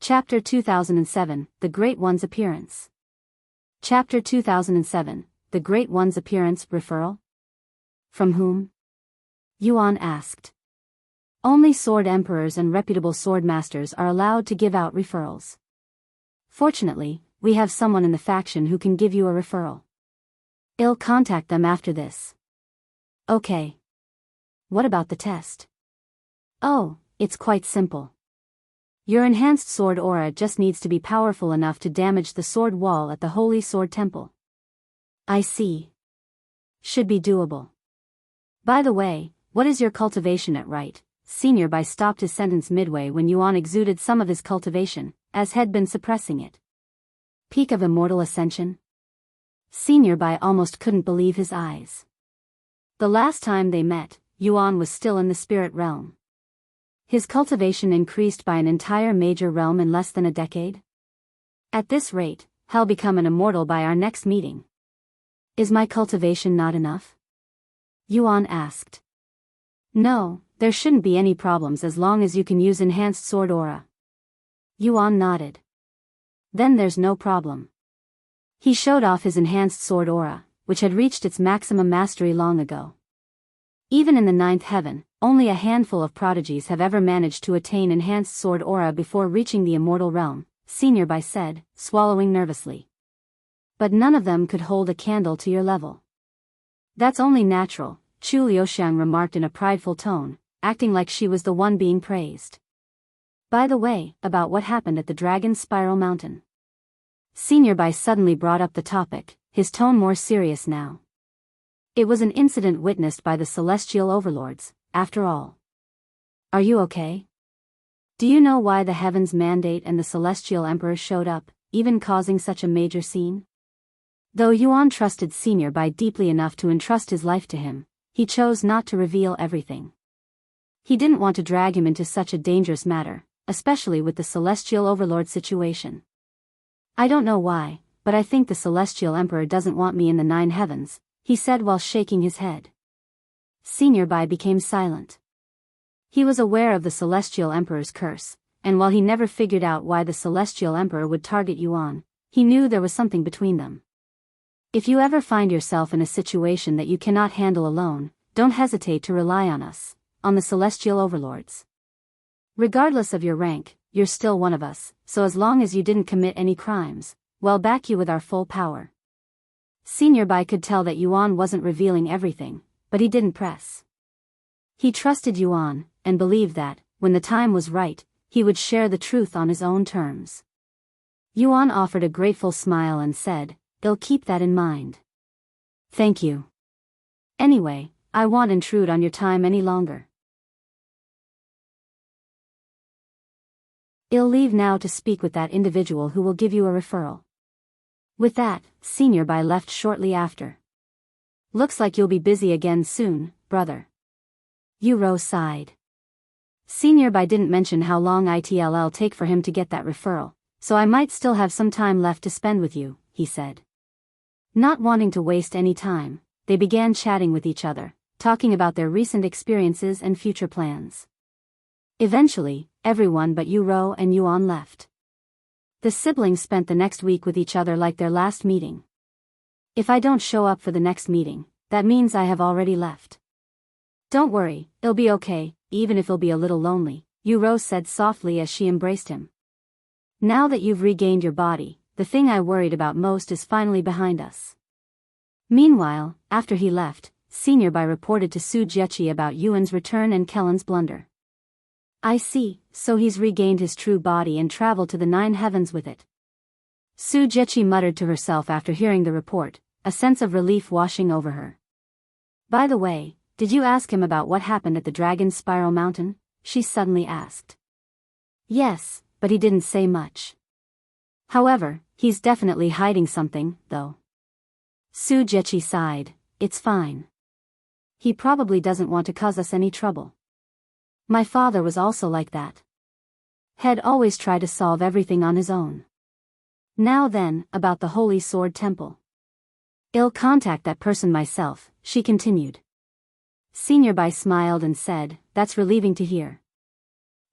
Chapter 2007, The Great One's Appearance. Chapter 2007, The Great One's Appearance, Referral? From whom? Yuan asked. Only sword emperors and reputable sword masters are allowed to give out referrals. Fortunately, we have someone in the faction who can give you a referral. I'll contact them after this. Okay. What about the test? Oh, it's quite simple. Your enhanced sword aura just needs to be powerful enough to damage the sword wall at the Holy Sword Temple. I see. Should be doable. By the way, what is your cultivation at right? Senior Bai stopped his sentence midway when Yuan exuded some of his cultivation, as had been suppressing it. Peak of Immortal Ascension? Senior Bai almost couldn't believe his eyes. The last time they met, Yuan was still in the spirit realm. His cultivation increased by an entire major realm in less than a decade? At this rate, he'll become an immortal by our next meeting. Is my cultivation not enough? Yuan asked. No, there shouldn't be any problems as long as you can use enhanced sword aura. Yuan nodded. Then there's no problem. He showed off his enhanced sword aura, which had reached its maximum mastery long ago. Even in the 9th heaven, only a handful of prodigies have ever managed to attain enhanced sword aura before reaching the immortal realm, Senior Bai said, swallowing nervously. But none of them could hold a candle to your level. That's only natural, Liuxiang remarked in a prideful tone, acting like she was the one being praised. By the way, about what happened at the Dragon Spiral Mountain. Senior Bai suddenly brought up the topic, his tone more serious now. It was an incident witnessed by the celestial overlords, after all. Are you okay? Do you know why the Heavens Mandate and the Celestial Emperor showed up, even causing such a major scene? Though Yuan trusted Senior Bai deeply enough to entrust his life to him, he chose not to reveal everything. He didn't want to drag him into such a dangerous matter, especially with the Celestial Overlord situation. I don't know why, but I think the Celestial Emperor doesn't want me in the 9 heavens, he said while shaking his head. Senior Bai became silent. He was aware of the Celestial Emperor's curse, and while he never figured out why the Celestial Emperor would target Yuan, he knew there was something between them. If you ever find yourself in a situation that you cannot handle alone, don't hesitate to rely on us, on the Celestial Overlords. Regardless of your rank, you're still one of us, so as long as you didn't commit any crimes, we'll back you with our full power. Senior Bai could tell that Yuan wasn't revealing everything, but he didn't press. He trusted Yuan, and believed that, when the time was right, he would share the truth on his own terms. Yuan offered a grateful smile and said, "I'll keep that in mind." "Thank you. Anyway, I won't intrude on your time any longer. I'll leave now to speak with that individual who will give you a referral." With that, Senior Bai left shortly after. "Looks like you'll be busy again soon, brother." Yuro sighed. Senior Bai didn't mention how long it'll take for him to get that referral, so I might still have some time left to spend with you, he said. Not wanting to waste any time, they began chatting with each other, talking about their recent experiences and future plans. Eventually, everyone but Yuro and Yuan left. The siblings spent the next week with each other like their last meeting. "If I don't show up for the next meeting, that means I have already left." "Don't worry, it'll be okay, even if it'll be a little lonely," Yuro said softly as she embraced him. "Now that you've regained your body, the thing I worried about most is finally behind us." Meanwhile, after he left, Senior Bai reported to Su Jiechi about Yuan's return and Kelan's blunder. "I see, so he's regained his true body and traveled to the 9 heavens with it." Su Jiechi muttered to herself after hearing the report, a sense of relief washing over her. "By the way, did you ask him about what happened at the Dragon's Spiral Mountain?" she suddenly asked. "Yes, but he didn't say much. However, he's definitely hiding something, though." Su Jiechi sighed. "It's fine. He probably doesn't want to cause us any trouble. My father was also like that. He'd always try to solve everything on his own. Now then, about the Holy Sword Temple. I'll contact that person myself," she continued. Senior Bai smiled and said, "That's relieving to hear.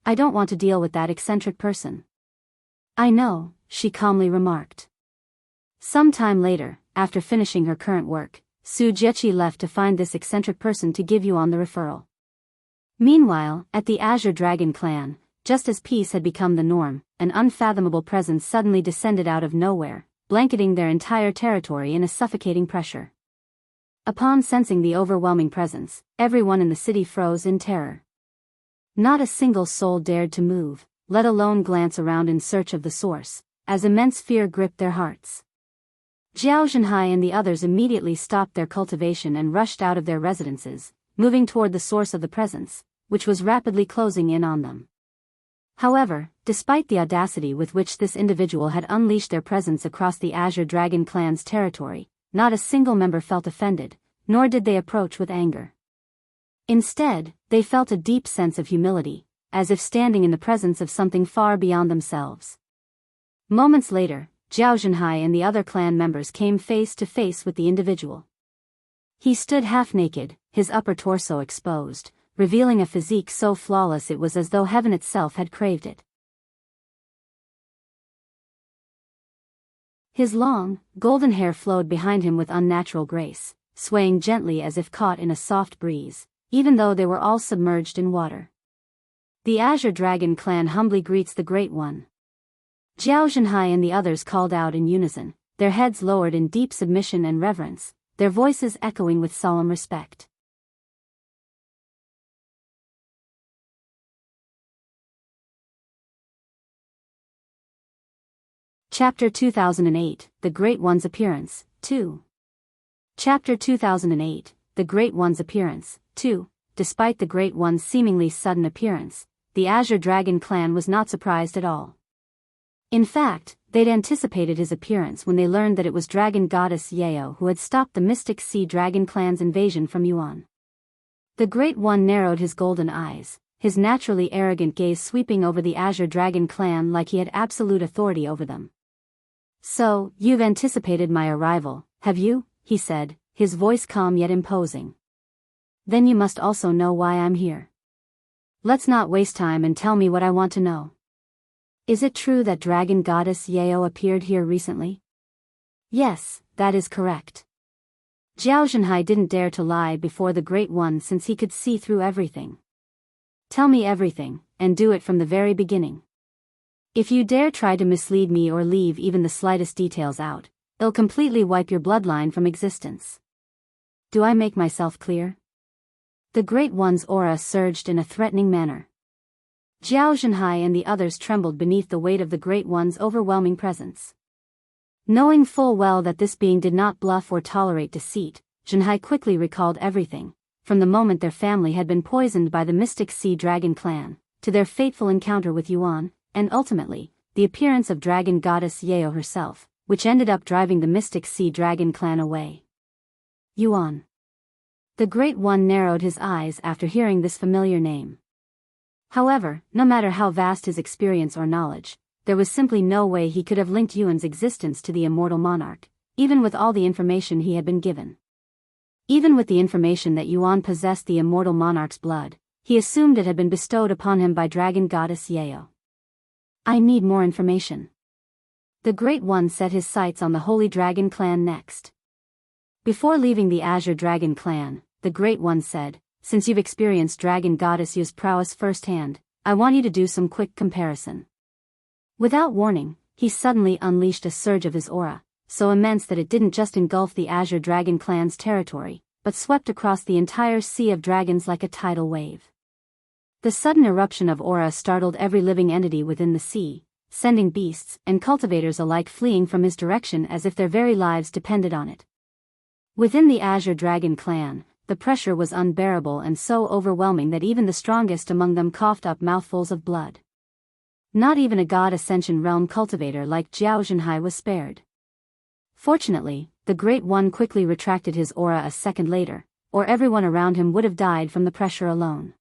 I don't want to deal with that eccentric person." "I know," she calmly remarked. Some time later, after finishing her current work, Su Jiechi left to find this eccentric person to give Yuan the referral. Meanwhile, at the Azure Dragon clan, just as peace had become the norm, an unfathomable presence suddenly descended out of nowhere, blanketing their entire territory in a suffocating pressure. Upon sensing the overwhelming presence, everyone in the city froze in terror. Not a single soul dared to move, let alone glance around in search of the source, as immense fear gripped their hearts. Zhao Zhenhai and the others immediately stopped their cultivation and rushed out of their residences, moving toward the source of the presence, which was rapidly closing in on them. However, despite the audacity with which this individual had unleashed their presence across the Azure Dragon clan's territory, not a single member felt offended, nor did they approach with anger. Instead, they felt a deep sense of humility, as if standing in the presence of something far beyond themselves. Moments later, Zhao Zhenhai and the other clan members came face to face with the individual. He stood half-naked, his upper torso exposed, revealing a physique so flawless it was as though heaven itself had craved it. His long, golden hair flowed behind him with unnatural grace, swaying gently as if caught in a soft breeze, even though they were all submerged in water. "The Azure Dragon clan humbly greets the Great One." Zhao Zhenhai and the others called out in unison, their heads lowered in deep submission and reverence, their voices echoing with solemn respect. Chapter 2008, The Great One's Appearance, 2. Chapter 2008, The Great One's Appearance, 2. Despite the Great One's seemingly sudden appearance, the Azure Dragon clan was not surprised at all. In fact, they'd anticipated his appearance when they learned that it was Dragon Goddess Yao who had stopped the Mystic Sea Dragon clan's invasion from Yuan. The Great One narrowed his golden eyes, his naturally arrogant gaze sweeping over the Azure Dragon clan like he had absolute authority over them. "So, you've anticipated my arrival, have you?" he said, his voice calm yet imposing. "Then you must also know why I'm here. Let's not waste time and tell me what I want to know. Is it true that Dragon Goddess Yao appeared here recently?" "Yes, that is correct." Zhao Zhenhai didn't dare to lie before the Great One since he could see through everything. "Tell me everything, and do it from the very beginning. If you dare try to mislead me or leave even the slightest details out, it'll completely wipe your bloodline from existence. Do I make myself clear?" The Great One's aura surged in a threatening manner. Zhao Zhenhai and the others trembled beneath the weight of the Great One's overwhelming presence. Knowing full well that this being did not bluff or tolerate deceit, Zhenhai quickly recalled everything, from the moment their family had been poisoned by the Mystic Sea Dragon clan, to their fateful encounter with Yuan, and ultimately, the appearance of Dragon Goddess Yao herself, which ended up driving the Mystic Sea Dragon clan away. Yuan. The Great One narrowed his eyes after hearing this familiar name. However, no matter how vast his experience or knowledge, there was simply no way he could have linked Yuan's existence to the immortal monarch, even with all the information he had been given. Even with the information that Yuan possessed the immortal monarch's blood, he assumed it had been bestowed upon him by Dragon Goddess Yao. "I need more information." The Great One set his sights on the Holy Dragon clan next. Before leaving the Azure Dragon clan, the Great One said, "Since you've experienced Dragon Goddess Yao's prowess firsthand, I want you to do some quick comparison." Without warning, he suddenly unleashed a surge of his aura, so immense that it didn't just engulf the Azure Dragon clan's territory, but swept across the entire sea of dragons like a tidal wave. The sudden eruption of aura startled every living entity within the sea, sending beasts and cultivators alike fleeing from his direction as if their very lives depended on it. Within the Azure Dragon clan, the pressure was unbearable and so overwhelming that even the strongest among them coughed up mouthfuls of blood. Not even a God Ascension Realm cultivator like Zhao Zhenhai was spared. Fortunately, the Great One quickly retracted his aura a second later, or everyone around him would have died from the pressure alone.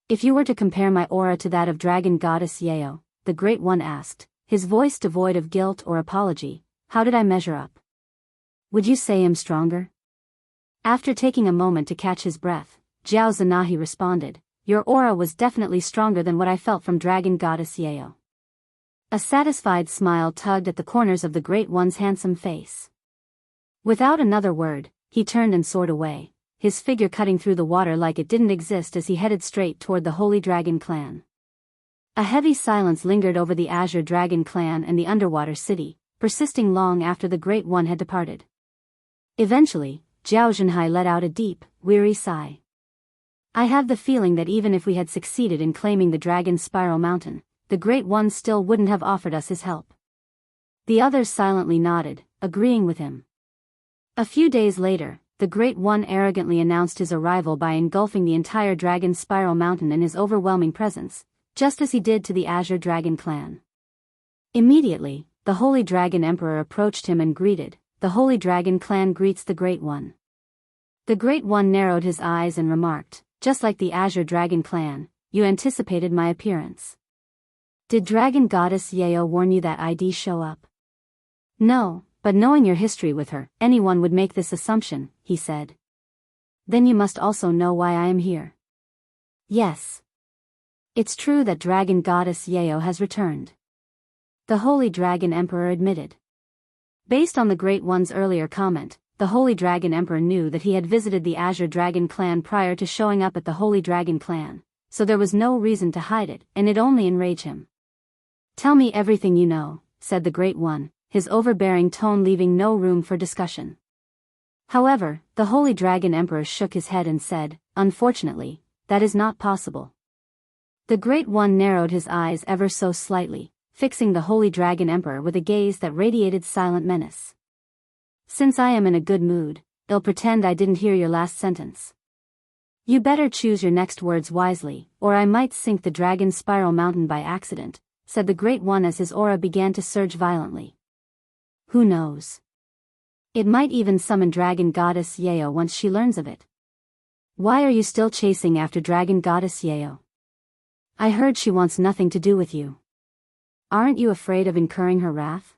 "If you were to compare my aura to that of Dragon Goddess Yao," the Great One asked, his voice devoid of guilt or apology, "how did I measure up? Would you say I'm stronger?" After taking a moment to catch his breath, Zhao Zhenhai responded, "Your aura was definitely stronger than what I felt from Dragon Goddess Yao." A satisfied smile tugged at the corners of the Great One's handsome face. Without another word, he turned and soared away, his figure cutting through the water like it didn't exist as he headed straight toward the Holy Dragon clan. A heavy silence lingered over the Azure Dragon clan and the underwater city, persisting long after the Great One had departed. Eventually, Zhao Zhenhai let out a deep, weary sigh. "I have the feeling that even if we had succeeded in claiming the Dragon's Spiral Mountain, the Great One still wouldn't have offered us his help." The others silently nodded, agreeing with him. A few days later, the Great One arrogantly announced his arrival by engulfing the entire Dragon's Spiral Mountain in his overwhelming presence, just as he did to the Azure Dragon clan. Immediately, the Holy Dragon Emperor approached him and greeted, "The Holy Dragon clan greets the Great One." The Great One narrowed his eyes and remarked, "Just like the Azure Dragon clan, you anticipated my appearance. Did Dragon Goddess Yao warn you that I'd show up?" "No, but knowing your history with her, anyone would make this assumption," he said. "Then you must also know why I am here." "Yes. It's true that Dragon Goddess Yao has returned," the Holy Dragon Emperor admitted. Based on the Great One's earlier comment, the Holy Dragon Emperor knew that he had visited the Azure Dragon clan prior to showing up at the Holy Dragon clan, so there was no reason to hide it, and it only enraged him. "Tell me everything you know," said the Great One, his overbearing tone leaving no room for discussion. However, the Holy Dragon Emperor shook his head and said, "Unfortunately, that is not possible." The Great One narrowed his eyes ever so slightly, fixing the Holy Dragon Emperor with a gaze that radiated silent menace. "Since I am in a good mood, I'll pretend I didn't hear your last sentence. You better choose your next words wisely, or I might sink the dragon spiral mountain by accident, said the Great One as his aura began to surge violently. Who knows? It might even summon Dragon Goddess Yao once she learns of it. Why are you still chasing after Dragon Goddess Yao? I heard she wants nothing to do with you. Aren't you afraid of incurring her wrath?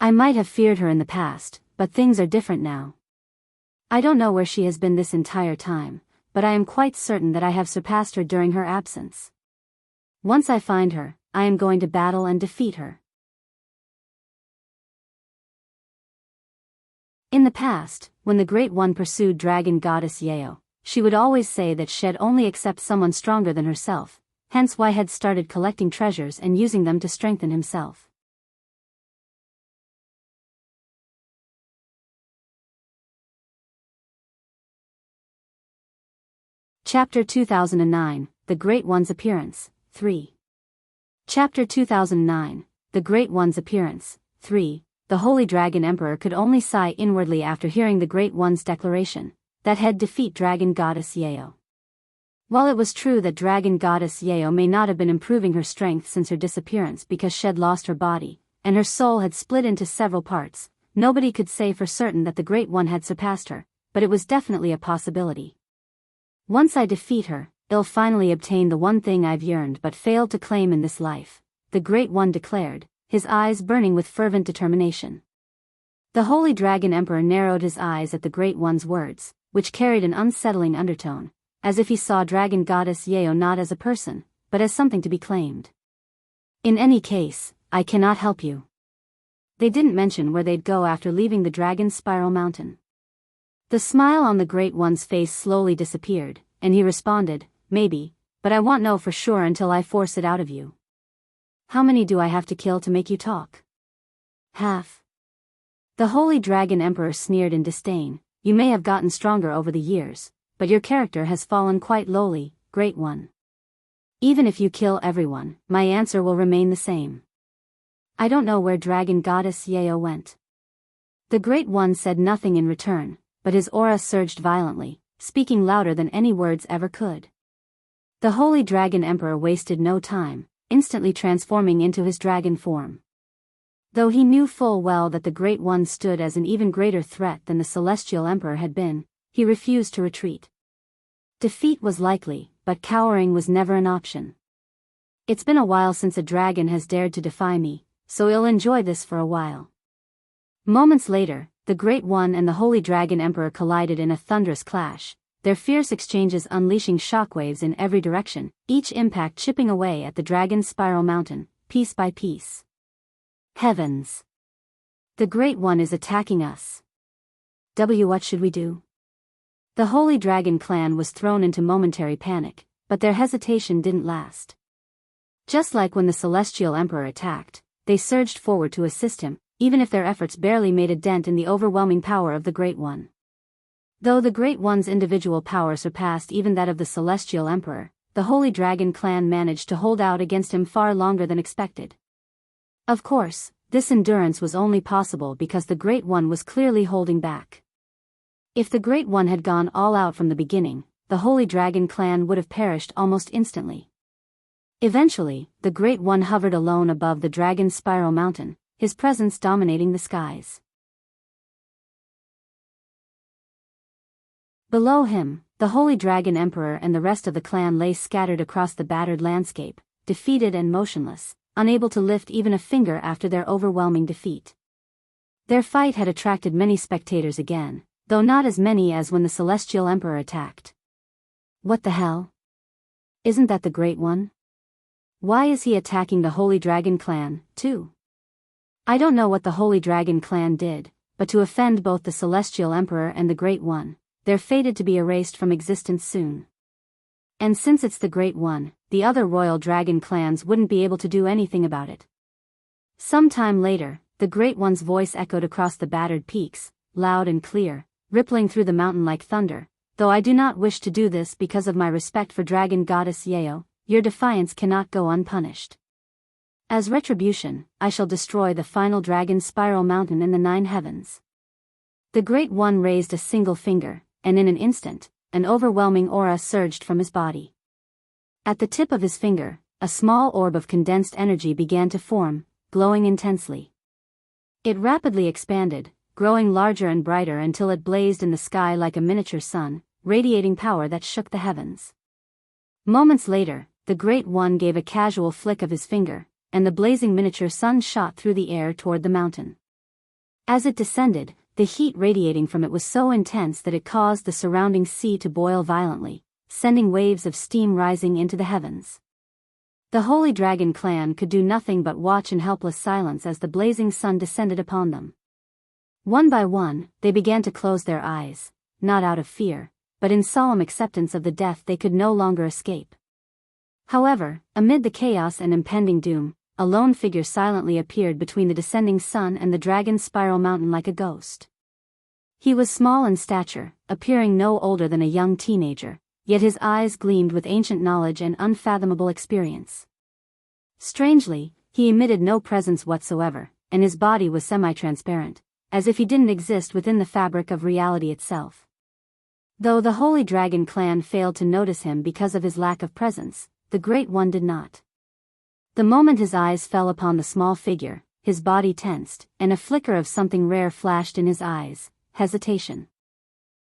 I might have feared her in the past, but things are different now. I don't know where she has been this entire time, but I am quite certain that I have surpassed her during her absence. Once I find her, I am going to battle and defeat her. In the past, when the Great One pursued Dragon Goddess Yao, she would always say that she'd only accept someone stronger than herself, hence why had started collecting treasures and using them to strengthen himself. Chapter 2009, The Great One's Appearance, 3. Chapter 2009, The Great One's Appearance, 3. The Holy Dragon Emperor could only sigh inwardly after hearing the Great One's declaration, that he'd defeat Dragon Goddess Yao. While it was true that Dragon Goddess Yao may not have been improving her strength since her disappearance because she'd lost her body, and her soul had split into several parts, nobody could say for certain that the Great One had surpassed her, but it was definitely a possibility. Once I defeat her, I'll finally obtain the one thing I've yearned but failed to claim in this life, the Great One declared, his eyes burning with fervent determination. The Holy Dragon Emperor narrowed his eyes at the Great One's words, which carried an unsettling undertone, as if he saw Dragon Goddess Yao not as a person, but as something to be claimed. In any case, I cannot help you. They didn't mention where they'd go after leaving the Dragon Spiral Mountain. The smile on the Great One's face slowly disappeared, and he responded, maybe, but I won't know for sure until I force it out of you. How many do I have to kill to make you talk? Half. The Holy Dragon Emperor sneered in disdain. You may have gotten stronger over the years, but your character has fallen quite lowly, Great One. Even if you kill everyone, my answer will remain the same. I don't know where Dragon Goddess Yao went. The Great One said nothing in return, but his aura surged violently, speaking louder than any words ever could. The Holy Dragon Emperor wasted no time, instantly transforming into his dragon form. Though he knew full well that the Great One stood as an even greater threat than the Celestial Emperor had been, he refused to retreat. Defeat was likely, but cowering was never an option. It's been a while since a dragon has dared to defy me, so I'll enjoy this for a while. Moments later, the Great One and the Holy Dragon Emperor collided in a thunderous clash, their fierce exchanges unleashing shockwaves in every direction, each impact chipping away at the Dragon Spiral Mountain, piece by piece. Heavens! The Great One is attacking us. What should we do? The Holy Dragon clan was thrown into momentary panic, but their hesitation didn't last. Just like when the Celestial Emperor attacked, they surged forward to assist him, even if their efforts barely made a dent in the overwhelming power of the Great One. Though the Great One's individual power surpassed even that of the Celestial Emperor, the Holy Dragon clan managed to hold out against him far longer than expected. Of course, this endurance was only possible because the Great One was clearly holding back. If the Great One had gone all out from the beginning, the Holy Dragon clan would have perished almost instantly. Eventually, the Great One hovered alone above the Dragon Spiral Mountain, his presence dominating the skies. Below him, the Holy Dragon Emperor and the rest of the clan lay scattered across the battered landscape, defeated and motionless, unable to lift even a finger after their overwhelming defeat. Their fight had attracted many spectators again, though not as many as when the Celestial Emperor attacked. What the hell? Isn't that the Great One? Why is he attacking the Holy Dragon clan, too? I don't know what the Holy Dragon clan did, but to offend both the Celestial Emperor and the Great One, they're fated to be erased from existence soon. And since it's the Great One, the other royal dragon clans wouldn't be able to do anything about it. Some time later, the Great One's voice echoed across the battered peaks, loud and clear, rippling through the mountain like thunder. Though I do not wish to do this because of my respect for Dragon Goddess Yao, your defiance cannot go unpunished. As retribution, I shall destroy the final Dragon Spiral Mountain in the 9 heavens. The Great One raised a single finger, and in an instant, an overwhelming aura surged from his body. At the tip of his finger, a small orb of condensed energy began to form, glowing intensely. It rapidly expanded, growing larger and brighter until it blazed in the sky like a miniature sun, radiating power that shook the heavens. Moments later, the Great One gave a casual flick of his finger, and the blazing miniature sun shot through the air toward the mountain. As it descended, the heat radiating from it was so intense that it caused the surrounding sea to boil violently, sending waves of steam rising into the heavens. The Holy Dragon clan could do nothing but watch in helpless silence as the blazing sun descended upon them. One by one, they began to close their eyes, not out of fear, but in solemn acceptance of the death they could no longer escape. However, amid the chaos and impending doom, a lone figure silently appeared between the descending sun and the dragon's spiral mountain like a ghost. He was small in stature, appearing no older than a young teenager, yet his eyes gleamed with ancient knowledge and unfathomable experience. Strangely, he emitted no presence whatsoever, and his body was semi-transparent, as if he didn't exist within the fabric of reality itself. Though the Holy Dragon clan failed to notice him because of his lack of presence, the Great One did not. The moment his eyes fell upon the small figure, his body tensed, and a flicker of something rare flashed in his eyes: hesitation.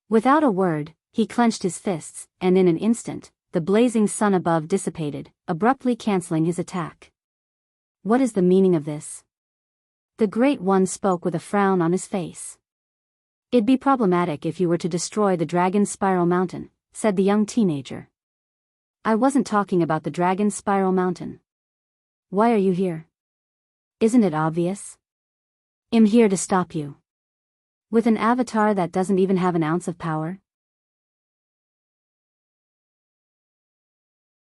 Without a word, he clenched his fists, and in an instant, the blazing sun above dissipated, abruptly canceling his attack. What is the meaning of this? The Great One spoke with a frown on his face. It'd be problematic if you were to destroy the Dragon's Spiral Mountain, said the young teenager. I wasn't talking about the Dragon's Spiral Mountain. Why are you here? Isn't it obvious? I'm here to stop you. With an avatar that doesn't even have an ounce of power?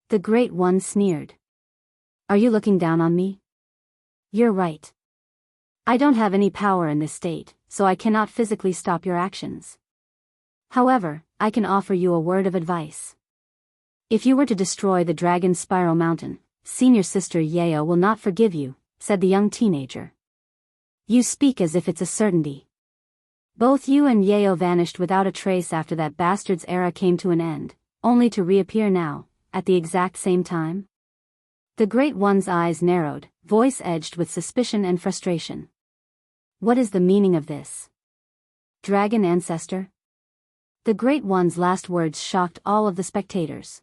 The Great One sneered. Are you looking down on me? You're right. I don't have any power in this state, so I cannot physically stop your actions. However, I can offer you a word of advice. If you were to destroy the Dragon's Spiral Mountain, Senior Sister Biyao will not forgive you, said the young teenager. You speak as if it's a certainty. Both you and Biyao vanished without a trace after that bastard's era came to an end, only to reappear now, at the exact same time. The Great One's eyes narrowed, voice edged with suspicion and frustration. What is the meaning of this? Dragon Ancestor? The Great One's last words shocked all of the spectators.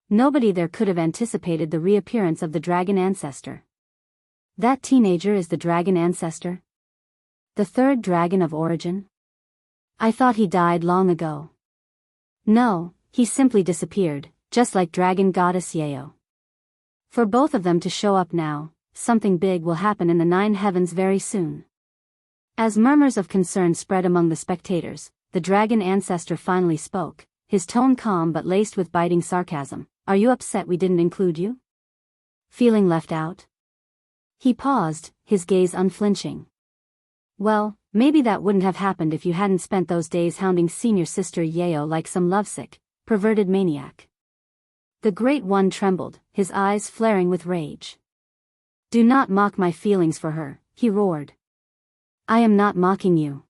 Nobody there could have anticipated the reappearance of the Dragon Ancestor. That teenager is the Dragon Ancestor? The third dragon of origin? I thought he died long ago. No, he simply disappeared, just like Dragon Goddess Biyao. For both of them to show up now, something big will happen in the 9 heavens very soon. As murmurs of concern spread among the spectators, the Dragon Ancestor finally spoke, his tone calm but laced with biting sarcasm. Are you upset we didn't include you? Feeling left out? He paused, his gaze unflinching. Well, maybe that wouldn't have happened if you hadn't spent those days hounding Senior Sister Biyao like some lovesick, perverted maniac. The Great One trembled, his eyes flaring with rage. Do not mock my feelings for her, he roared. I am not mocking you.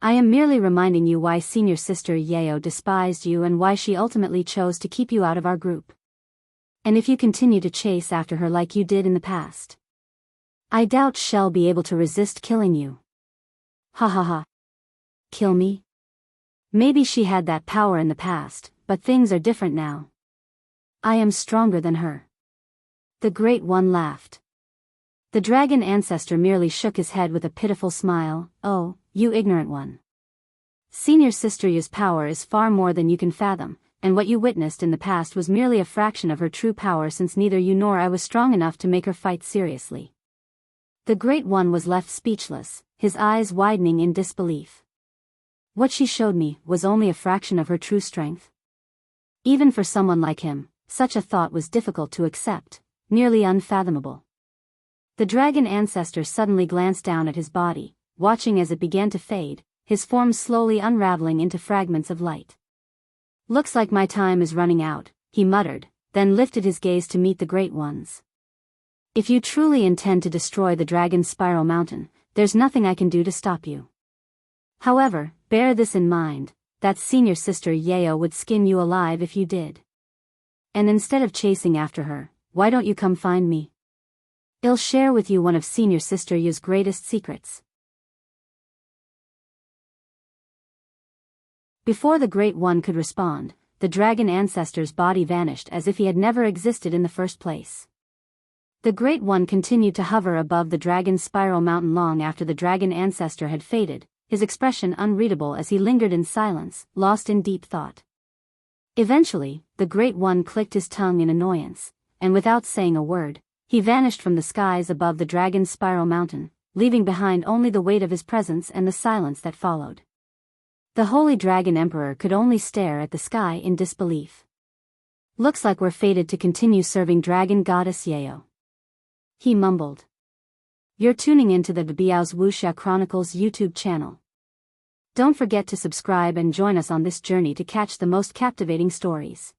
I am merely reminding you why Senior Sister Biyao despised you and why she ultimately chose to keep you out of our group. And if you continue to chase after her like you did in the past, I doubt she'll be able to resist killing you. Ha ha ha. Kill me? Maybe she had that power in the past, but things are different now. I am stronger than her. The Great One laughed. The Dragon Ancestor merely shook his head with a pitiful smile. Oh, you ignorant one. Senior Sister Yu's power is far more than you can fathom, and what you witnessed in the past was merely a fraction of her true power, since neither you nor I was strong enough to make her fight seriously. The Great One was left speechless, his eyes widening in disbelief. What she showed me was only a fraction of her true strength. Even for someone like him, such a thought was difficult to accept, nearly unfathomable. The Dragon Ancestor suddenly glanced down at his body, watching as it began to fade, his form slowly unraveling into fragments of light. Looks like my time is running out, he muttered, then lifted his gaze to meet the Great One's. If you truly intend to destroy the Dragon's Spiral Mountain, there's nothing I can do to stop you. However, bear this in mind, that senior sister Yao would skin you alive if you did. And instead of chasing after her, why don't you come find me? I'll share with you one of senior sister Yu's greatest secrets. Before the Great One could respond, the dragon ancestor's body vanished as if he had never existed in the first place. The Great One continued to hover above the dragon's spiral mountain long after the dragon ancestor had faded, his expression unreadable as he lingered in silence, lost in deep thought. Eventually, the Great One clicked his tongue in annoyance, and without saying a word, he vanished from the skies above the dragon's spiral mountain, leaving behind only the weight of his presence and the silence that followed. The Holy Dragon Emperor could only stare at the sky in disbelief. Looks like we're fated to continue serving Dragon Goddess Yao, he mumbled. You're tuning into the Biyao's Wuxia Chronicles YouTube channel. Don't forget to subscribe and join us on this journey to catch the most captivating stories.